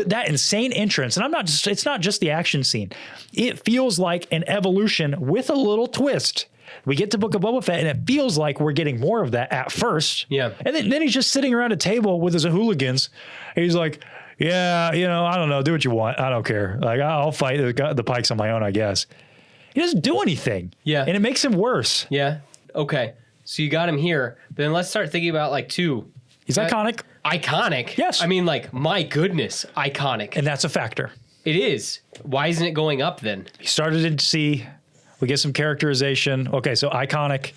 that insane entrance. And it's not just the action scene. It feels like an evolution with a little twist. We get to Book of Boba Fett, and it feels like we're getting more of that at first. Yeah. And then he's just sitting around a table with his hooligans. And he's like, yeah, I don't know. Do what you want. I don't care. Like, I'll fight the Pikes on my own, I guess. He doesn't do anything. Yeah. And it makes him worse. Yeah. Okay. So you got him here. Then let's start thinking about like 2. He's iconic. Iconic? Yes. I mean, like, my goodness, iconic. And that's a factor. It is. Why isn't it going up then? He started in C. We get some characterization. Okay, so iconic.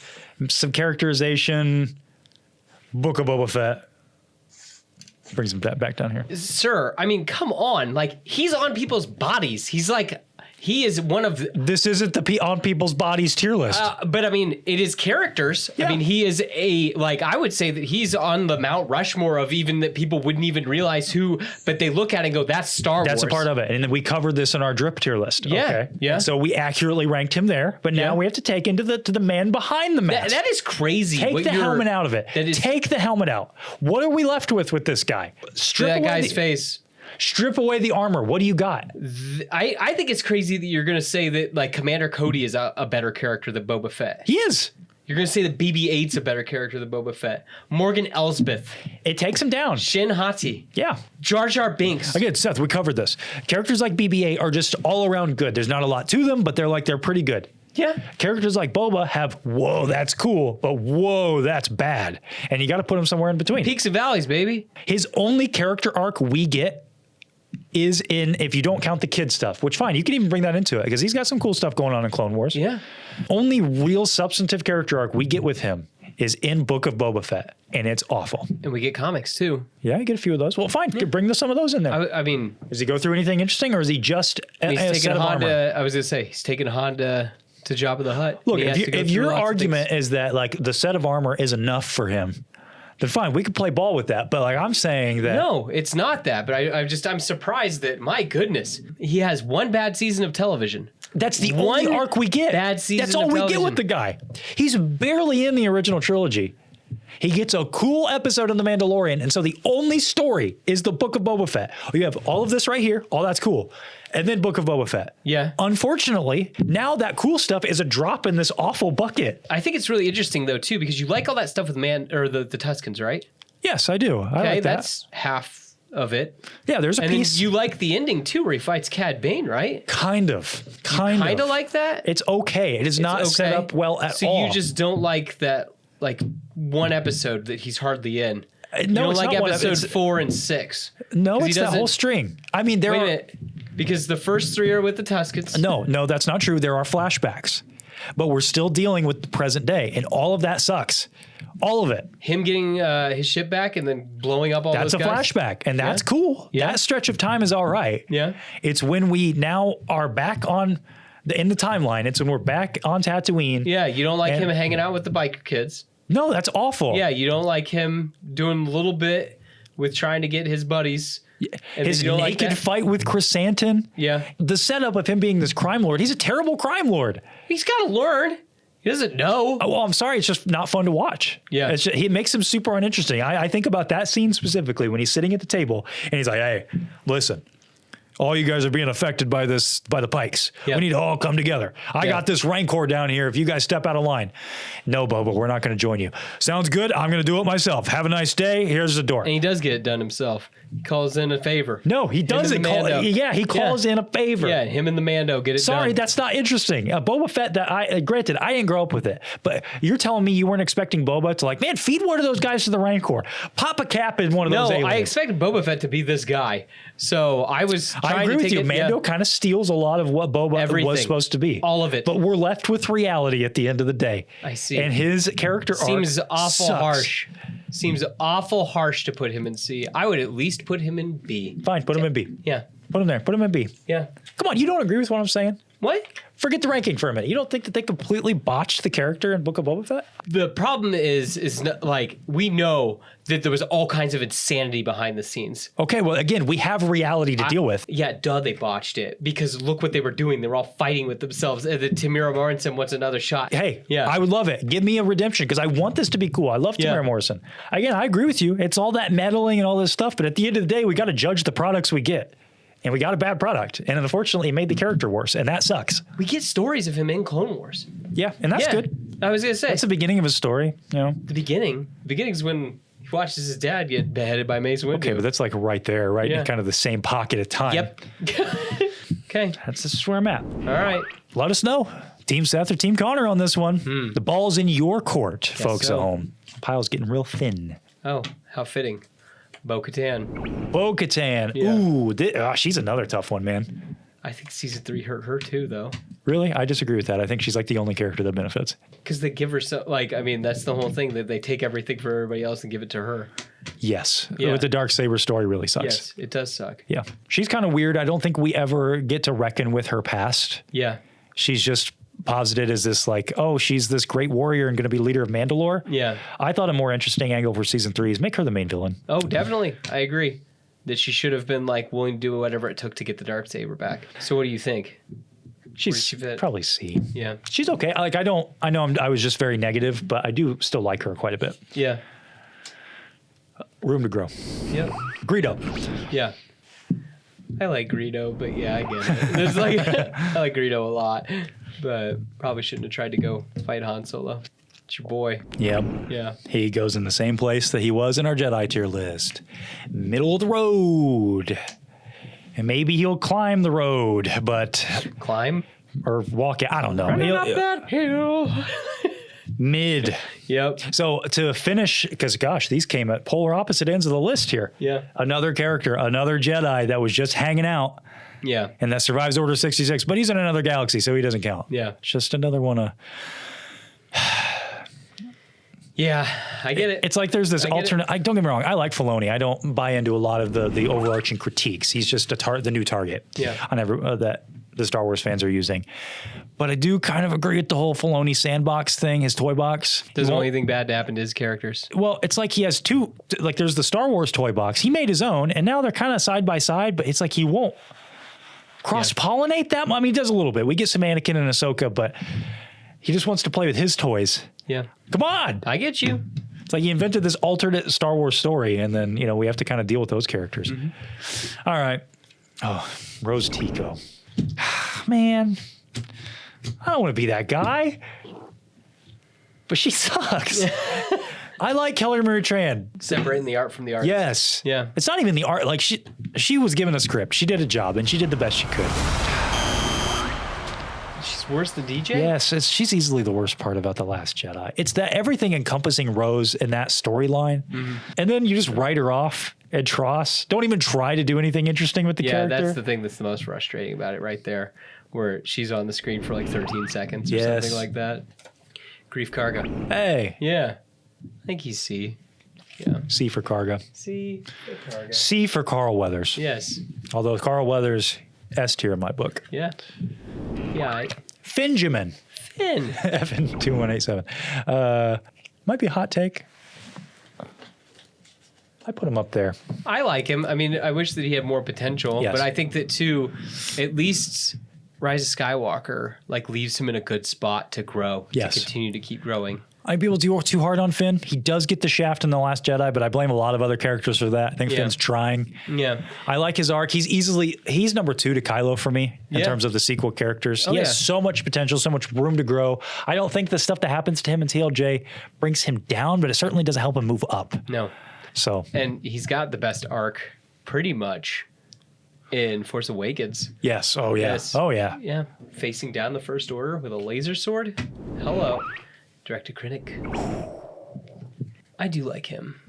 Some characterization. Book of Boba Fett. Brings him back down here. Sir, I mean, come on. Like, he's on people's bodies. He's like, he is one of the, This isn't the on people's bodies tier list. but I mean, it is characters. Yeah. I mean, he is I would say that he's on the Mount Rushmore of even that people wouldn't even realize who, but they look at it and go, that's Star Wars. That's a part of it. And then we covered this in our drip tier list. Yeah, Okay. yeah. And so we accurately ranked him there, but now Yeah. we have to take into to the man behind the mask. That is crazy. Take what the you're- helmet out of it. That is Take the helmet out. What are we left with this guy? Strip that away guy's the, face. Strip away the armor. What do you got? I think it's crazy that you're going to say that like Commander Cody is a better character than Boba Fett. He is. You're going to say that BB-8's a better character than Boba Fett. Morgan Elsbeth. It takes him down. Shin Hati. Yeah. Jar Jar Binks. Again, Seth, we covered this. Characters like BB-8 are just all around good. There's not a lot to them, but they're pretty good. Yeah. Characters like Boba have, whoa, that's cool, but whoa, that's bad. And you got to put them somewhere in between. Peaks and valleys, baby. His only character arc we get is in, if you don't count the kid stuff, which fine, you can even bring that into it because he's got some cool stuff going on in Clone Wars. Yeah. Only real substantive character arc we get with him is in Book of Boba Fett, and it's awful. And we get comics too. Yeah, you get a few of those. Well, fine. Bring some of those in there. I mean, does he go through anything interesting, or is he just he's a taking set of armor? Honda. I was gonna say he's taking Honda to Jabba the Hutt. Look, He has to go if through your lots of argument things. is that like the set of armor is enough for him, then fine, we could play ball with that. But like I'm saying that No, it's not that. But I'm surprised that, my goodness, he has one bad season of television. that's the One only arc we get. bad season That's all of we get television. with the guy. He's barely in the original trilogy. He gets a cool episode in The Mandalorian, and so the only story is the Book of Boba Fett. You have all of this right here, all that's cool, and then Book of Boba Fett. Yeah. Unfortunately, now that cool stuff is a drop in this awful bucket. I think it's really interesting though too, because you like all that stuff with the Tuskens, right? Yes, I do. I Okay, like that. that's half of it. Yeah, there's a And piece. then you like the ending too, where he fights Cad Bane, right? Kind of Kind of like that. It's okay. It is not It's set okay. up well at so all. you just don't like that, like one episode that he's hardly in. You no, don't it's like not one episode it's- 4 and 6. No, 'Cause he it's that whole doesn't- string. I mean, there Wait a are minute, because the first 3 are with the Tuskens. no, that's not true. There are flashbacks, but we're still dealing with the present day, and all of that sucks. All of it. Him getting his ship back and then blowing up all That's those a guys. flashback, and that's Yeah. cool. Yeah. That stretch of time is all right. Yeah. It's when we now are back in the timeline. It's when we're back on Tatooine. Yeah, you don't like And- him hanging out with the biker kids. No, that's awful. Yeah, you don't like him doing a little bit with trying to get his buddies. And His then you don't like naked that? fight with Chrysanthemum. Yeah. The setup of him being this crime lord. He's a terrible crime lord. He's got to learn. He doesn't know. Oh, well, I'm sorry. It's just not fun to watch. Yeah. It makes him super uninteresting. I think about that scene specifically when he's sitting at the table and he's like, hey, listen, all you guys are being affected by the Pikes. Yeah. We need to all come together. I got this Rancor down here. If you guys step out of line. No, Boba, we're not going to join you. Sounds good. I'm going to do it myself. Have a nice day. Here's the door. And he does get it done himself. He calls in a favor. No, he Him doesn't and the call Mando. it. Yeah, he calls in a favor. Yeah, him and the Mando get it Sorry, done. that's not interesting. Boba Fett, granted, I didn't grow up with it, but you're telling me you weren't expecting Boba to like, man, feed one of those guys to the Rancor. Pop a cap in one of those No, aliens. I expected Boba Fett to be this guy. So I was trying I agree to with take you. it, Mando kind of steals a lot of what Boba Everything. was supposed to be. All of it. But we're left with reality at the end of the day. I see. And his character Seems arc awful sucks. harsh. Seems awful harsh to put him in C. I would at least put him in B. Fine, put him in B. Yeah. Put him there. Put him in B. Yeah. Come on, you don't agree with what I'm saying? What? Forget the ranking for a minute. You don't think that they completely botched the character in Book of Boba Fett? The problem is not, like, we know that there was all kinds of insanity behind the scenes. Okay, well, again, we have reality to deal with. Yeah, they botched it because look what they were doing. They were all fighting with themselves. The Tamira Morrison wants another shot. Hey, yeah, I would love it. Give me a redemption because I want this to be cool. I love Yeah. Tamara Morrison. Again, I agree with you. It's all that meddling and all this stuff, but at the end of the day, we got to judge the products we get. And we got a bad product. And unfortunately, it made the character worse. And that sucks. we get stories of him in Clone Wars. Yeah, and that's yeah, good. I was gonna say That's the beginning of his story, you know? the beginning. The beginning's when he watches his dad get beheaded by Mace Windu. Okay, but that's like right there, right? Yeah. In kind of the same pocket of time. Yep. Okay. That's just where I'm at. All right. Let us know. Team Seth or Team Connor on this one. The ball's in your court, folks so. at home. Pile's getting real thin. Oh, how fitting. Bo-Katan. Bo-Katan. Yeah. Ooh, she's another tough one, man. I think season 3 hurt her too, though. Really? I disagree with that. I think she's like the only character that benefits. Because they give her so, like, I mean, that's the whole thing, that they take everything for everybody else and give it to her. Yes. Yeah. With the Darksaber story really sucks. Yes, it does suck. Yeah. She's kind of weird. I don't think we ever get to reckon with her past. Yeah. She's just posited as this like, oh, she's this great warrior and going to be leader of Mandalore. Yeah. I thought a more interesting angle for season 3 is make her the main villain. Oh, definitely. I agree. That she should have been, like, willing to do whatever it took to get the Darksaber back. So what do you think? She's she fit? probably C. Yeah. She's okay. Like I was just very negative, but I do still like her quite a bit. Yeah. Room to grow. Yep. Greedo. Yeah. I like Greedo, but yeah, I get it. It's like, I like Greedo a lot, but probably shouldn't have tried to go fight Han Solo. It's your boy. Yep. Yeah. He goes in the same place that he was in our Jedi tier list. Middle of the road. And maybe he'll climb the road, but Climb. or walk it. I don't know. Running He'll- up that hill. Mid. Yep. So to finish, because gosh, these came at polar opposite ends of the list here. Yeah. Another character, another Jedi that was just hanging out Yeah. and that survives Order 66, but he's in another galaxy, so he doesn't count. Yeah. Just another one. Yeah, I get it. It's like there's this I get alternate. Don't get me wrong. I like Filoni. I don't buy into a lot of the overarching critiques. He's just the new target. Yeah. On that the Star Wars fans are using. But I do kind of agree with the whole Filoni sandbox thing, his toy box. Doesn't want anything bad to happen to his characters. Well, it's like he has two. Like there's the Star Wars toy box. He made his own, and now they're kind of side by side. But it's like he won't cross-pollinate that. I mean, he does a little bit. We get some Anakin and Ahsoka, but he just wants to play with his toys. Yeah. Come on. I get you. It's like he invented this alternate Star Wars story, and then, we have to kind of deal with those characters. All right. Oh, Rose Tico. Man, I don't want to be that guy. But she sucks. I like Kelly Marie Tran. Separating the art from the art. Yes. Yeah. It's not even the art. Like she was given a script. She did a job, and she did the best she could. She's worse than DJ? Yes, she's easily the worst part about The Last Jedi. It's that everything encompassing Rose in that storyline, and then you just write her off at Tross. Don't even try to do anything interesting with the character. Yeah, that's the thing that's the most frustrating about it right there, where she's on the screen for like 13 seconds or something like that. Grief Karga. Hey. Yeah. I think he's C. Yeah. C for Karga. C for Karga. C for Carl Weathers. Yes. Although Carl Weathers, S tier in my book. Yeah. Yeah. Finjamin. Finn. FN2187. Might be a hot take. I put him up there. I like him. I mean, I wish that he had more potential, Yes. but I think that too, at least Rise of Skywalker leaves him in a good spot to grow, Yes. to continue to keep growing. I think people do too hard on Finn. He does get the shaft in The Last Jedi, but I blame a lot of other characters for that. I think Finn's trying. Yeah. I like his arc. He's number 2 to Kylo for me in terms of the sequel characters. He has so much potential, so much room to grow. I don't think the stuff that happens to him in TLJ brings him down, but it certainly doesn't help him move up. No. So. And he's got the best arc pretty much in Force Awakens. Yes. Oh, yeah. Yes. Oh, yeah. Yeah. Facing down the First Order with a laser sword. Hello. Director Krennic. I do like him.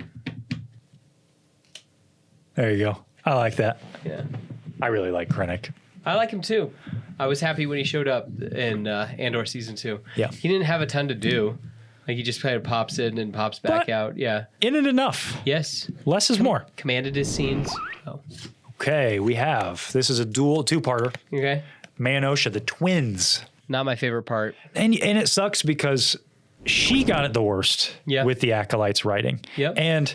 There you go. I like that. Yeah. I really like Krennic. I like him too. I was happy when he showed up in Andor Season 2. Yeah. He didn't have a ton to do. Like, he just kind of pops in and pops back But out. Yeah. In it enough. Yes. Less is more. Commanded his scenes. Oh. Okay, this is a two-parter. Okay. Mayanosha, the twins. Not my favorite part. And it sucks because she got it the worst with the Acolytes writing. Yep. And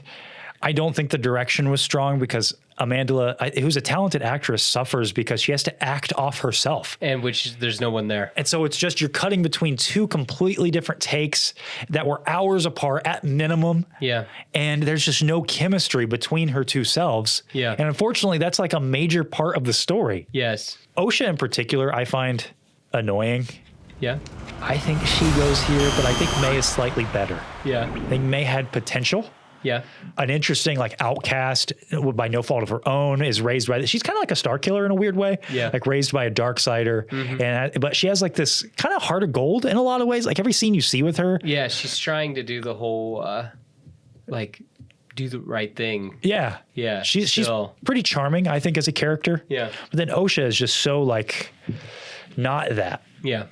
I don't think the direction was strong because Amandla, who's a talented actress, suffers because she has to act off herself. And which there's no one there. And so it's just you're cutting between two completely different takes that were hours apart at minimum. Yeah. And there's just no chemistry between her two selves. Yeah. And unfortunately, that's like a major part of the story. Yes. Osha in particular, I find annoying. Yeah. I think she goes here, but I think May is slightly better. Yeah. I think May had potential. Yeah. An interesting outcast by no fault of her own is raised by she's kind of like a Star Killer in a weird way. Yeah. Like raised by a Darksider. But she has like this kind of heart of gold in a lot of ways. Like every scene you see with her. Yeah. She's trying to do the whole, do the right thing. Yeah. Yeah. She's pretty charming, I think, as a character. Yeah. But then Osha is just so not that. Yeah.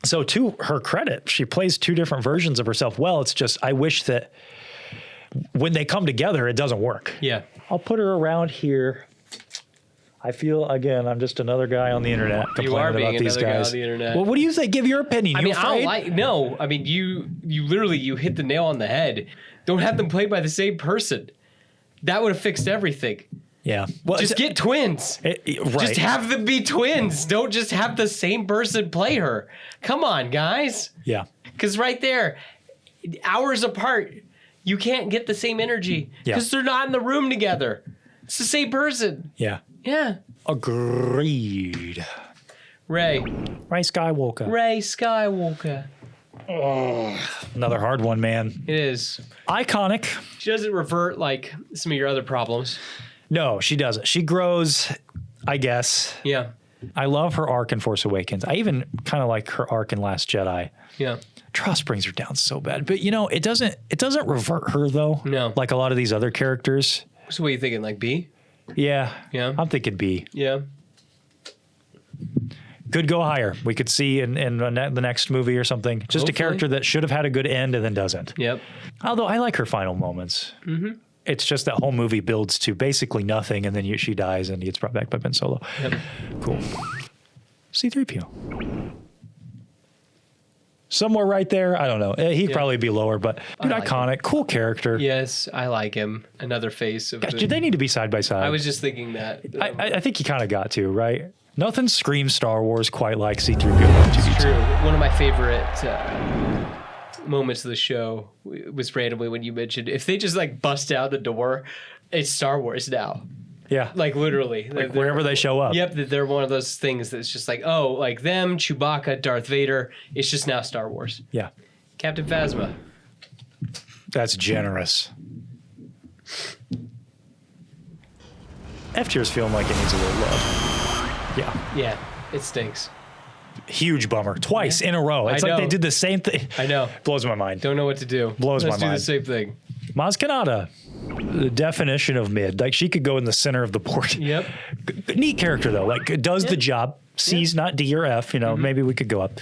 So to her credit, she plays two different versions of herself well. It's just, I wish that when they come together, it doesn't work. Yeah. I'll put her around here. I feel, again, I'm just another guy on the internet complaining You are being about these another guy guys. on the internet. Well, what do you think? Give your opinion. I You mean, afraid? no. I mean, you literally, you hit the nail on the head. Don't have them played by the same person. That would have fixed everything. Yeah. Well, Just get twins. right. Just have them be twins. Don't just have the same person play her. Come on, guys. Yeah. Because right there, hours apart, you can't get the same energy because they're not in the room together. It's the same person. Yeah. Yeah. Agreed. Ray Skywalker. Ray Skywalker. Another hard one, man. It is. Iconic. She doesn't revert like some of your other problems. No, she doesn't. She grows, I guess. Yeah. I love her arc in Force Awakens. I even kind of like her arc in Last Jedi. Yeah. Tross brings her down so bad. But it doesn't revert her though. No. Like a lot of these other characters. So what are you thinking? Like B? Yeah. Yeah. I'm thinking B. Yeah. Could go higher. We could see in the next movie or something. Just Hopefully. a character that should have had a good end and then doesn't. Yep. Although I like her final moments. Mm-hmm. It's just that whole movie builds to basically nothing, and then she dies and gets brought back by Ben Solo. Yep. Cool. C-3PO. Somewhere right there. I don't know. He'd probably be lower, but dude, like iconic, cool character. Yes, I like him. Another face of. Gosh, do they need to be side by side? I was just thinking that. I think you kind of got to, right? Nothing screams Star Wars quite like C-3PO. It's true. One of my favorite moments of the show was randomly when you mentioned if they just like bust out the door, it's Star Wars now. Yeah. Like literally. Like wherever they show up. Yep, they're one of those things that's just like, oh, like them, Chewbacca, Darth Vader. It's just now Star Wars. Yeah. Captain Phasma. That's generous. F-tier's feeling like it needs a little love. Yeah. Yeah, it stinks. Huge bummer. Twice in a row. It's I like they know. did the same thing. I know. Blows my mind. Don't know what to do. Blows Let's my do mind. the same thing. Maz Kanata, the definition of mid. Like she could go in the center of the board. Yep. Neat character though. Like does the job. C's not D or F. You know, maybe we could go up.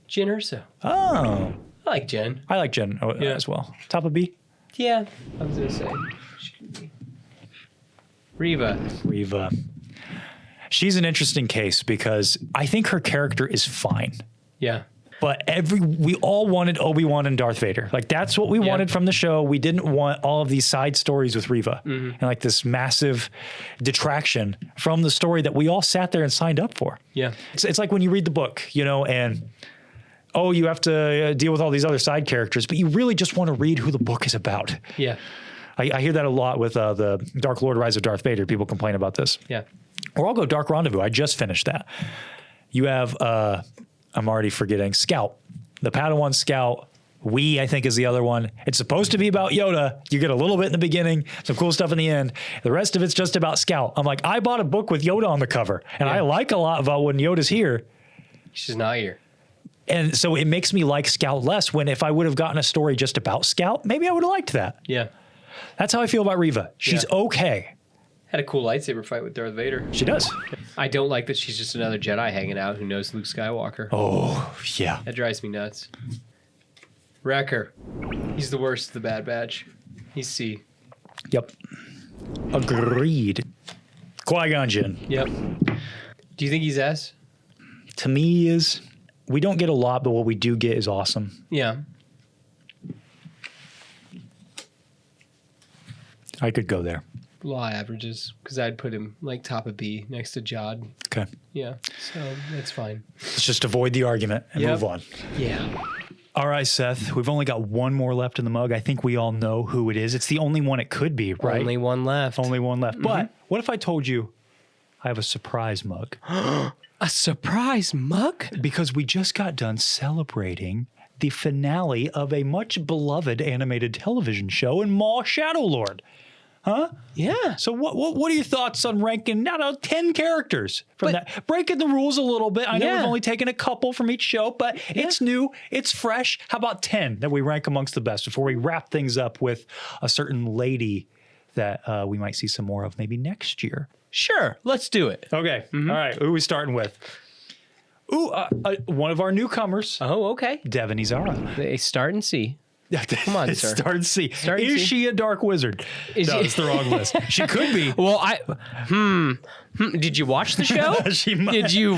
Jen Urso. Oh, I like Jen. I like Jen as well. Top of B. Yeah, I was gonna say. She could be. Reva. Reva. She's an interesting case because I think her character is fine. Yeah. But we all wanted Obi-Wan and Darth Vader. Like that's what we wanted from the show. We didn't want all of these side stories with Reva and like this massive detraction from the story that we all sat there and signed up for. Yeah. It's like when you read the book, you know, and you have to deal with all these other side characters, but you really just want to read who the book is about. Yeah. I hear that a lot with the Dark Lord Rise of Darth Vader. People complain about this. Yeah. Or I'll go Dark Rendezvous. I just finished that. You have, I'm already forgetting, Scout. The Padawan Scout. I think, is the other one. It's supposed to be about Yoda. You get a little bit in the beginning, some cool stuff in the end. The rest of it's just about Scout. I'm like, I bought a book with Yoda on the cover, and I like a lot about when Yoda's here. She's not here. And so it makes me like Scout less when if I would have gotten a story just about Scout, maybe I would have liked that. Yeah. That's how I feel about Reva. She's okay. Had a cool lightsaber fight with Darth Vader. She does. I don't like that she's just another Jedi hanging out who knows Luke Skywalker. Oh, yeah. That drives me nuts. Wrecker. He's the worst of the Bad Batch. He's C. Yep. Agreed. Qui-Gon Jinn. Yep. Do you think he's S? To me is, we don't get a lot, but what we do get is awesome. Yeah. I could go there. Law averages, because I'd put him like top of B next to Jod. Okay. Yeah. So that's fine. Let's just avoid the argument and move on. Yeah. All right, Seth, we've only got one more left in the mug. I think we all know who it is. It's the only one it could be, right? Only one left. Only one left. But what if I told you I have a surprise mug? A surprise mug? Because we just got done celebrating the finale of a much beloved animated television show in Maul Shadowlord. Huh? Yeah. So what are your thoughts on ranking out of 10 characters from that? Breaking the rules a little bit. I know we've only taken a couple from each show, but it's new, it's fresh. How about 10 that we rank amongst the best before we wrap things up with a certain lady that we might see some more of maybe next year? Sure. Let's do it. Okay. All right. Who are we starting with? Ooh, one of our newcomers, Oh, okay. Devin Izara. They start in C. Come on, sir. Start C. Start Is C. she a dark wizard? Is No, she- it's the wrong list. She could be. Well, did you watch the show? She might. Did you?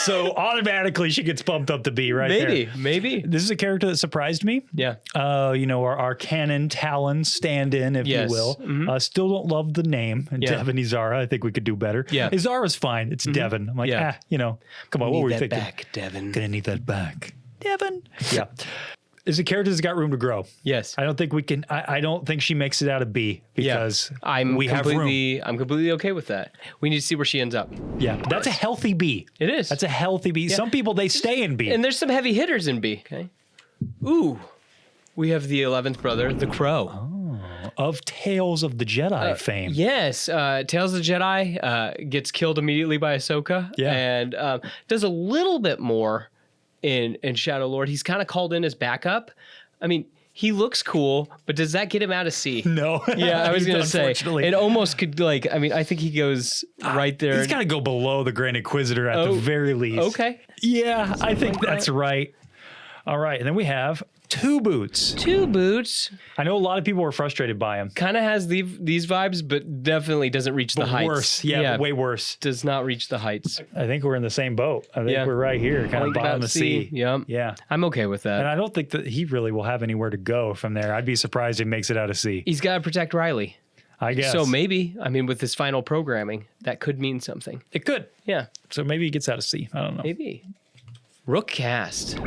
So automatically she gets bumped up to B right there. Maybe. This is a character that surprised me. Yeah. Our canon Talon stand-in, if Yes. you will. Still don't love the name. Yeah. Devin Izara. I think we could do better. Yeah. Izara's fine. It's Devin. I'm like, Yeah. come on, what were you thinking? back, Devin. Gonna need that back. Devin. Yeah. Is a character that's got room to grow. Yes. I don't think we can. I don't think she makes it out of B because we have room. I'm completely okay with that. We need to see where she ends up. Yeah, but that's a healthy B. It is. That's a healthy B. Some people they stay in B. And there's some heavy hitters in B. Okay. Ooh. We have the 11th brother, the Crow. Of Tales of the Jedi fame. Yes. Tales of the Jedi gets killed immediately by Ahsoka. Yeah. And does a little bit more in Shadow Lord. He's kind of called in as backup. I mean, He looks cool, but does that get him out of C? No. Yeah, I was going to say. Unfortunately. It almost could, like, I mean, I think he goes right there. He's got to go below the Grand Inquisitor at the very least. Okay. Yeah, I think that's right. All right, and then we have Two Boots. Two Boots. I know a lot of people were frustrated by him. Kind of has these vibes, but definitely doesn't reach the heights. Worse. Yeah, way worse. Does not reach the heights. I think we're in the same boat. I think we're right here, kind of bottom of C. Yep. Yeah. I'm okay with that. And I don't think that he really will have anywhere to go from there. I'd be surprised if he makes it out of C. He's got to protect Riley. I guess. So maybe, I mean, with this final programming, that could mean something. It could. Yeah. So maybe he gets out of C. I don't know. Maybe. Rook cast.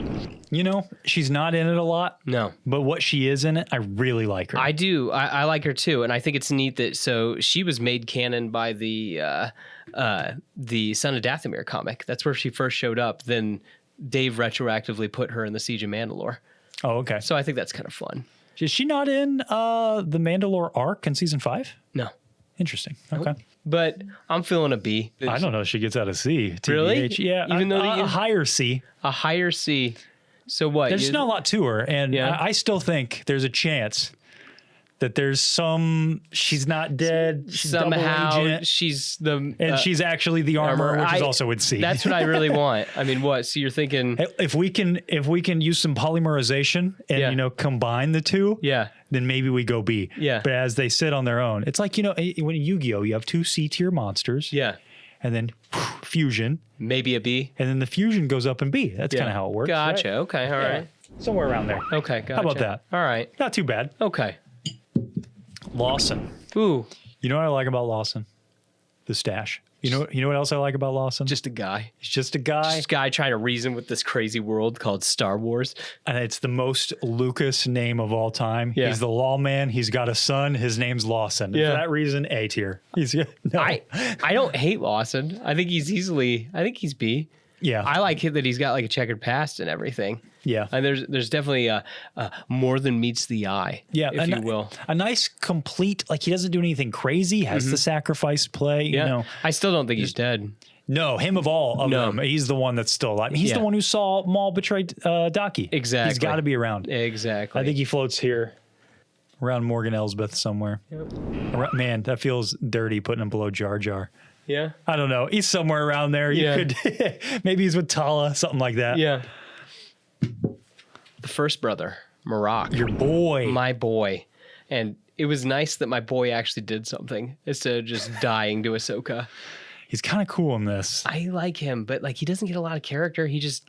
You know, she's not in it a lot. No. But what she is in it, I really like her. I do. I like her too. And I think it's neat that, so she was made canon by the Son of Dathomir comic. That's where she first showed up. Then Dave retroactively put her in the Siege of Mandalore. Oh, okay. So I think that's kind of fun. Is she not in the Mandalore arc in season 5? No. Interesting. Okay. But I'm feeling a B. I don't know if she gets out of C. TBH. Really? Yeah. Even though a higher C. A higher C. So what? There's not a lot to her. And I still think there's a chance that there's she's not dead. She's somehow double agent, she's the and she's actually the armor, which is also in C. That's what I really want. I mean, what? So you're thinking if we can use some polymerization and combine the two, then maybe we go B. Yeah. But as they sit on their own, it's like when in Yu-Gi-Oh you have 2 C tier monsters. Yeah. And then fusion. Maybe a B. And then the fusion goes up in B. That's kind of how it works. Gotcha. Right? Okay. All right. Somewhere around there. Okay. Gotcha. How about that? All right. Not too bad. Okay. Lawson. Ooh. You know what I like about Lawson? The stash. You know what else I like about Lawson? Just a guy. He's just a guy. Just a guy trying to reason with this crazy world called Star Wars. And it's the most Lucas name of all time. Yeah. He's the lawman. He's got a son. His name's Lawson. Yeah. For that reason, A tier. I don't hate Lawson. I think he's B. Yeah. I like it that he's got like a checkered past and everything. Yeah. And there's definitely more than meets the eye, if you will. A nice complete, like he doesn't do anything crazy, has the sacrifice play, Yeah. you know. I still don't think he's dead. No, him of all of them, he's the one that's still alive. He's the one who saw Maul betray Daki. Exactly. He's got to be around. Exactly. I think he floats here around Morgan Elsbeth somewhere. Yep. Man, that feels dirty putting him below Jar Jar. Yeah. I don't know. He's somewhere around there. You could maybe he's with Tala, something like that. Yeah. The first brother, Marak. Your boy. My boy. And it was nice that my boy actually did something instead of just dying to Ahsoka. He's kind of cool in this. I like him, but like he doesn't get a lot of character. He just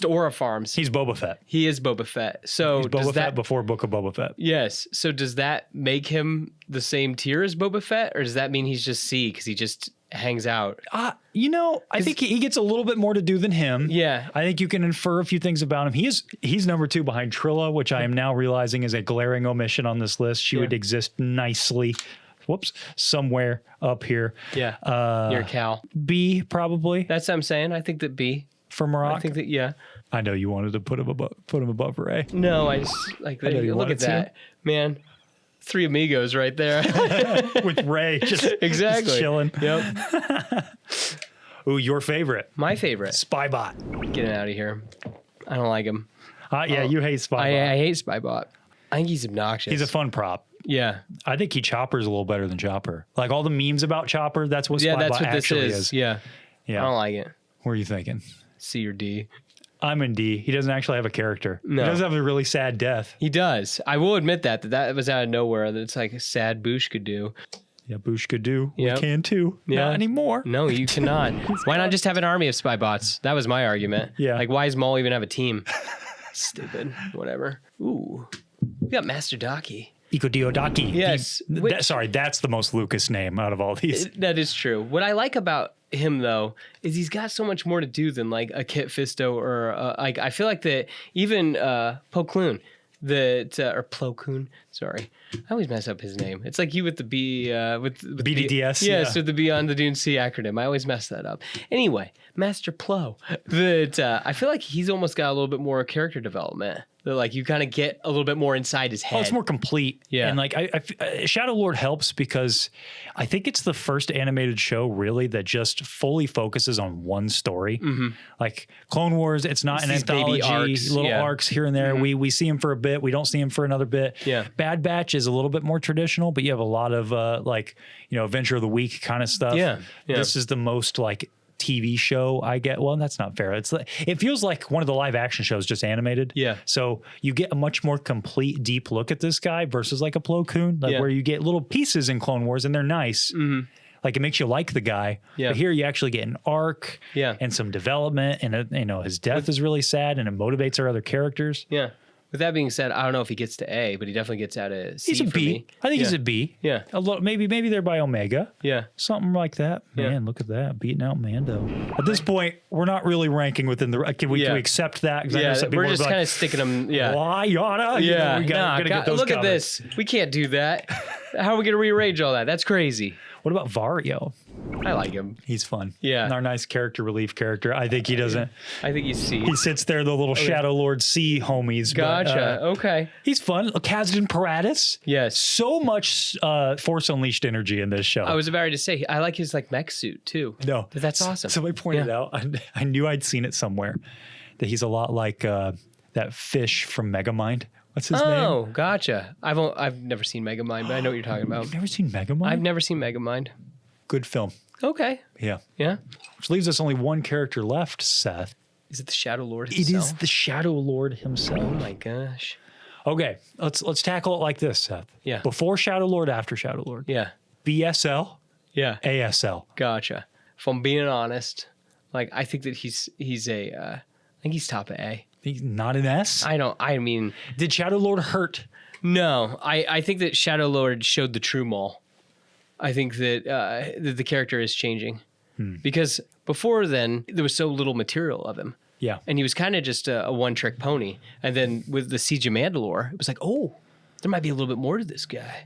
aura farms. He's Boba Fett. He is Boba Fett. So he's Boba Fett before Book of Boba Fett. Yes. So does that make him the same tier as Boba Fett, or does that mean he's just C because he just hangs out? I think he gets a little bit more to do than him. Yeah. I think you can infer a few things about him. He's number 2 behind Trilla, which I am now realizing is a glaring omission on this list. She would exist nicely. Whoops, somewhere up here. Yeah. Near Cal. B probably. That's what I'm saying. I think that B. For Marak? I think that, I know you wanted to put him above Ray. No, I just like look at that. Man, 3 amigos right there. With Ray just exactly chilling. Yep. Ooh, your favorite. My favorite. Spybot. Get out of here. I don't like him. You hate Spybot. I hate Spybot. I think he's obnoxious. He's a fun prop. Yeah. I think Chopper's a little better than Chopper. Like all the memes about Chopper, that's what Spybot that's what actually this is. Yeah. I don't like it. What are you thinking? C or D. I'm in D. He doesn't actually have a character. No. He does have a really sad death. He does. I will admit that was out of nowhere. That it's like a sad Boosh could do. Yeah, Boosh could do. Yep. We can too. Yeah. Not anymore. No, you cannot. Why not just have an army of Spybots? That was my argument. Yeah. Like, why does Maul even have a team? Stupid. Whatever. Ooh. We got Master Daki. Iko Diodaki. Yes. That's the most Lucas name out of all these. That is true. What I like about him though is he's got so much more to do than like a Kit Fisto or like I feel like that even Plo Koon or Plo Koon. Sorry, I always mess up his name. It's like you with the B with the BDDS. Yes, with the Beyond the Dune Sea acronym. I always mess that up. Anyway, Master Plo. I feel like he's almost got a little bit more character development That like you kind of get a little bit more inside his head. Well, it's more complete. Yeah. And like Shadow Lord helps because I think it's the first animated show really that just fully focuses on one story. Like Clone Wars, it's not an these baby anthology, arcs, little yeah. arcs here and there. We see him for a bit. We don't see him for another bit. Yeah. Bad Batch is a little bit more traditional, but you have a lot of like, you know, Adventure of the Week kind of stuff. Yeah. Yeah. This is the most like TV show I get. Well, that's not fair. It's like, it feels like one of the live action shows just animated. Yeah. So you get a much more complete, deep look at this guy versus like a Plo Koon, like Yeah. where you get little pieces in Clone Wars and they're nice. Like it makes you like the guy. Yeah. But here you actually get an arc Yeah. and some development, and you know his death is really sad, and it motivates our other characters. Yeah. With that being said, I don't know if he gets to A, but he definitely gets out of C. He's a for B. me. I think Yeah. he's a B. Yeah. A little, maybe they're by Omega. Yeah. Something like that. Yeah. Man, look at that. Beating out Mando. At this point, we're not really ranking within the. Can we Yeah. accept that? 'Cause I know Yeah, some people we're are just like, kind of sticking him. Yeah. why yada? You know, Yeah. we gotta get those look at comments. this. We can't do that. How are we going to rearrange all that? That's crazy. What about Vario? I like him. He's fun. Yeah. Our nice character relief character. I think he doesn't. I think he's C. He sits there, the little Shadow Lord C homies. Gotcha. But, Okay. he's fun. Kazdan Paratus. Yes. So much Force Unleashed energy in this show. I was about to say, I like his like mech suit too. No. But that's awesome. Somebody pointed out, I knew I'd seen it somewhere, that he's a lot like that fish from Megamind. What's his name? Oh, gotcha. I've never seen Megamind, but I know what you're talking about. You've never seen Megamind? I've never seen Megamind. Good film. Okay. Yeah. Yeah. Which leaves us only one character left, Seth. Is it the Shadow Lord It himself? is the Shadow Lord himself. Oh my gosh. Okay, let's tackle it like this, Seth. Yeah. Before Shadow Lord, after Shadow Lord. Yeah. BSL, Yeah. ASL. Gotcha. If I'm being honest, like I think that he's I think he's top of A. He's not an S. I mean, Did Shadow Lord hurt? no. I think that Shadow Lord showed the true Maul. I think that that the character is changing because before then there was so little material of him. Yeah. And he was kind of just a one-trick pony. And then with the Siege of Mandalore, it was like, oh, there might be a little bit more to this guy.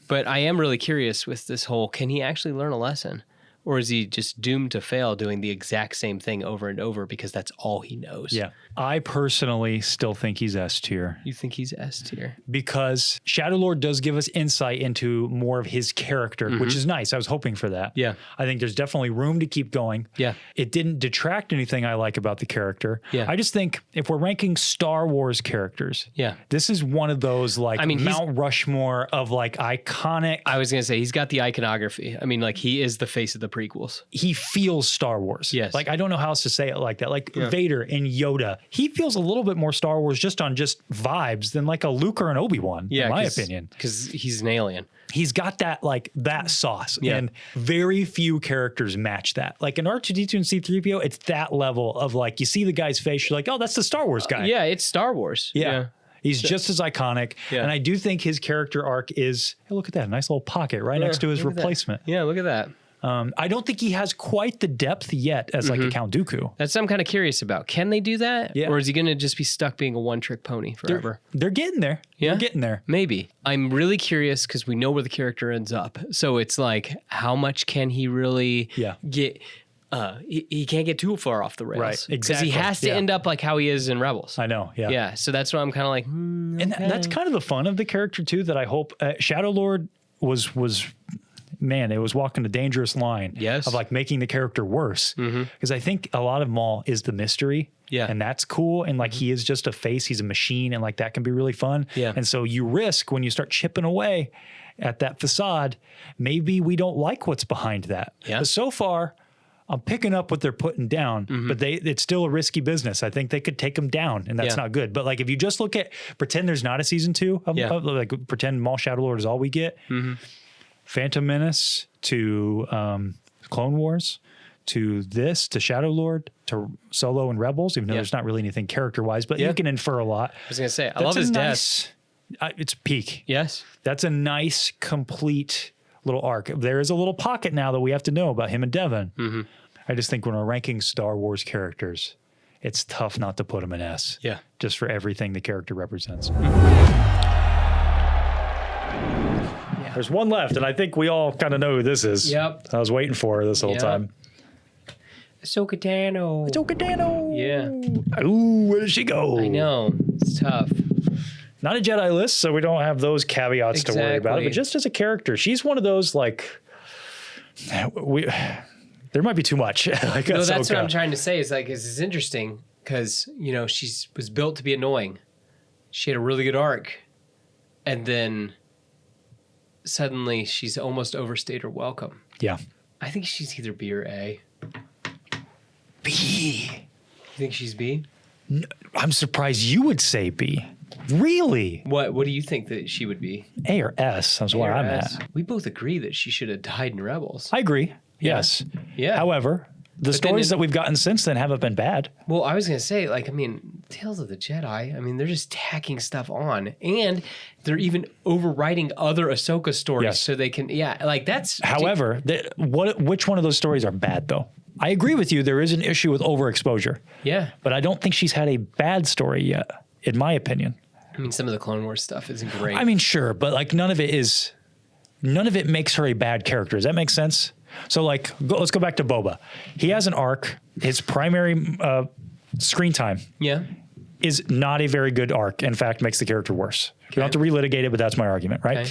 But I am really curious with this whole, can he actually learn a lesson? Or is he just doomed to fail doing the exact same thing over and over because that's all he knows? Yeah. I personally still think he's S tier You think he's S tier? because Shadow Lord does give us insight into more of his character, which is nice. I was hoping for that. Yeah. I think there's definitely room to keep going. Yeah. It didn't detract anything I like about the character. Yeah. I just think if we're ranking Star Wars characters, Yeah. this is one of those like I mean, he's- Mount Rushmore of like iconic. I was going to say, he's got the iconography. I mean, like, he is the face of the prequels. He feels Star Wars. Yes. Like, I don't know how else to say it like that. Like Vader and Yoda, he feels a little bit more Star Wars just on just vibes than like a Luke or an Obi-Wan, in my opinion. Because he's an alien. He's got that like that sauce, Yeah. and very few characters match that. Like in R2D2 and C3PO, it's that level of like you see the guy's face, you're like, oh, that's the Star Wars guy. Yeah, it's Star Wars. Yeah. He's just as iconic. Yeah. And I do think his character arc is, hey, look at that, nice little pocket right next to his look at that. replacement. Yeah, look at that. I don't think he has quite the depth yet as like a Count Dooku. That's what I'm kind of curious about. Can they do that? Yeah. Or is he going to just be stuck being a one-trick pony forever? They're getting there. Yeah? They're getting there. Maybe. I'm really curious because we know where the character ends up. So it's like, how much can he really get? He can't get too far off the rails. Right, Because exactly, he has to yeah. end up like how he is in Rebels. I know. Yeah. Yeah. So that's why I'm kind of like, And that's kind of the fun of the character too, that I hope Shadow Lord was man, it was walking a dangerous line Yes. of like making the character worse. Because I think a lot of Maul is the mystery. Yeah. And that's cool. And like he is just a face, he's a machine, and like that can be really fun. Yeah. And so you risk when you start chipping away at that facade, maybe we don't like what's behind that. Yeah. But so far, I'm picking up what they're putting down, but it's still a risky business. I think they could take them down, and that's Yeah. not good. But like, if you just look at, pretend there's not a season 2 of, Yeah. like pretend Maul Shadow Lord is all we get. Phantom Menace to Clone Wars to this to Shadow Lord to Solo and Rebels, even though Yeah. there's not really anything character wise, but Yeah. you can infer a lot. I was going to say, I That's love a his death. nice, it's peak. Yes. That's a nice, complete little arc. There is a little pocket now that we have to know about him and Devin. I just think when we're ranking Star Wars characters, it's tough not to put him in S. Yeah. Just for everything the character represents. There's one left, and I think we all kind of know who this is. Yep. I was waiting for her this whole Yep. time. Ahsoka Tano. Ahsoka Tano. Yeah. Ooh, where did she go? I know. It's tough. Not a Jedi list, so we don't have those caveats to worry about. Exactly. But just as a character, she's one of those like there might be too much. Like No, that's what Ahsoka. I'm trying to say. Is like it's interesting because she was built to be annoying. She had a really good arc, and then suddenly she's almost overstayed her welcome. Yeah. I think she's either B or A. B. You think she's B? I'm surprised you would say B. Really? What do you think that she would be? A or S? That's where A or I'm S? at. We both agree that she should have died in Rebels. I agree. Yes. Yeah. However, the then stories it- that we've gotten since then haven't been bad. Well, I was going to say, Tales of the Jedi, they're just tacking stuff on. And they're even overwriting other Ahsoka stories Yes. so they can, that's... However, which one of those stories are bad, though? I agree with you. There is an issue with overexposure. Yeah. But I don't think she's had a bad story yet, in my opinion. Some of the Clone Wars stuff isn't great. Sure, but like none of it makes her a bad character. Does that make sense? So let's go back to Boba. He has an arc. His primary screen time yeah. is not a very good arc. In fact, makes the character worse. We don't have to relitigate it, but that's my argument, right? Okay.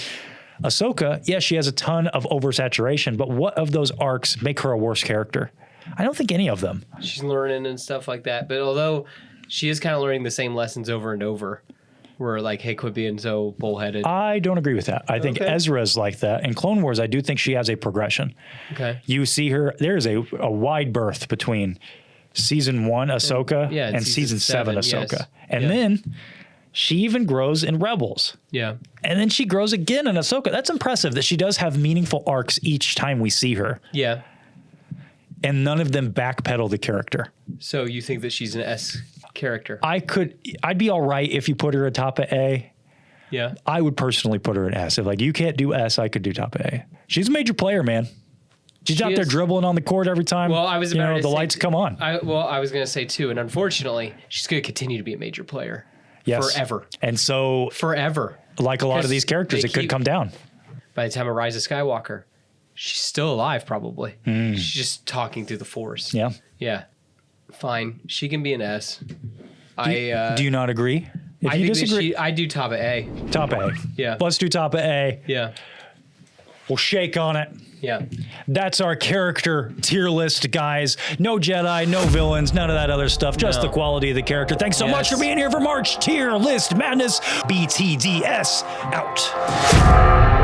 Ahsoka, yes, she has a ton of oversaturation, but what of those arcs make her a worse character? I don't think any of them. She's learning and stuff like that. But although she is kind of learning the same lessons over and over, where like, hey, quit being so bullheaded. I don't agree with that. I think Okay. Ezra's like that. In Clone Wars, I do think she has a progression. Okay. You see her, there's a wide berth between season 1 Ahsoka Yeah, and season 7 yes. Ahsoka. And Yeah. then she even grows in Rebels. Yeah. And then she grows again in Ahsoka. That's impressive that she does have meaningful arcs each time we see her. Yeah. And none of them backpedal the character. So you think that she's an S character? I'd be all right if you put her atop of A. Yeah. I would personally put her in S. If you can't do S, I could do top of A. She's a major player, man. She's out there is. dribbling on the court every time. Well, I was about to the say- lights come on. I was going to say too, and unfortunately, she's going to continue to be a major player. Yes. Forever. And so, Forever. like a lot of 'Cause these characters, they it could keep- come down. By the time of Rise of Skywalker, she's still alive probably. She's just talking through the Force. Yeah. Yeah. Fine. She can be an S. I Do you not agree? If I you think that disagree, I do top of A. top A. Yeah. Let's do top of A. Yeah. We'll shake on it. Yeah. That's our character tier list, guys. No Jedi, no villains, none of that other stuff. Just No. the quality of the character. Thanks so much Yes. for being here for March Tier List Madness. BTDS out.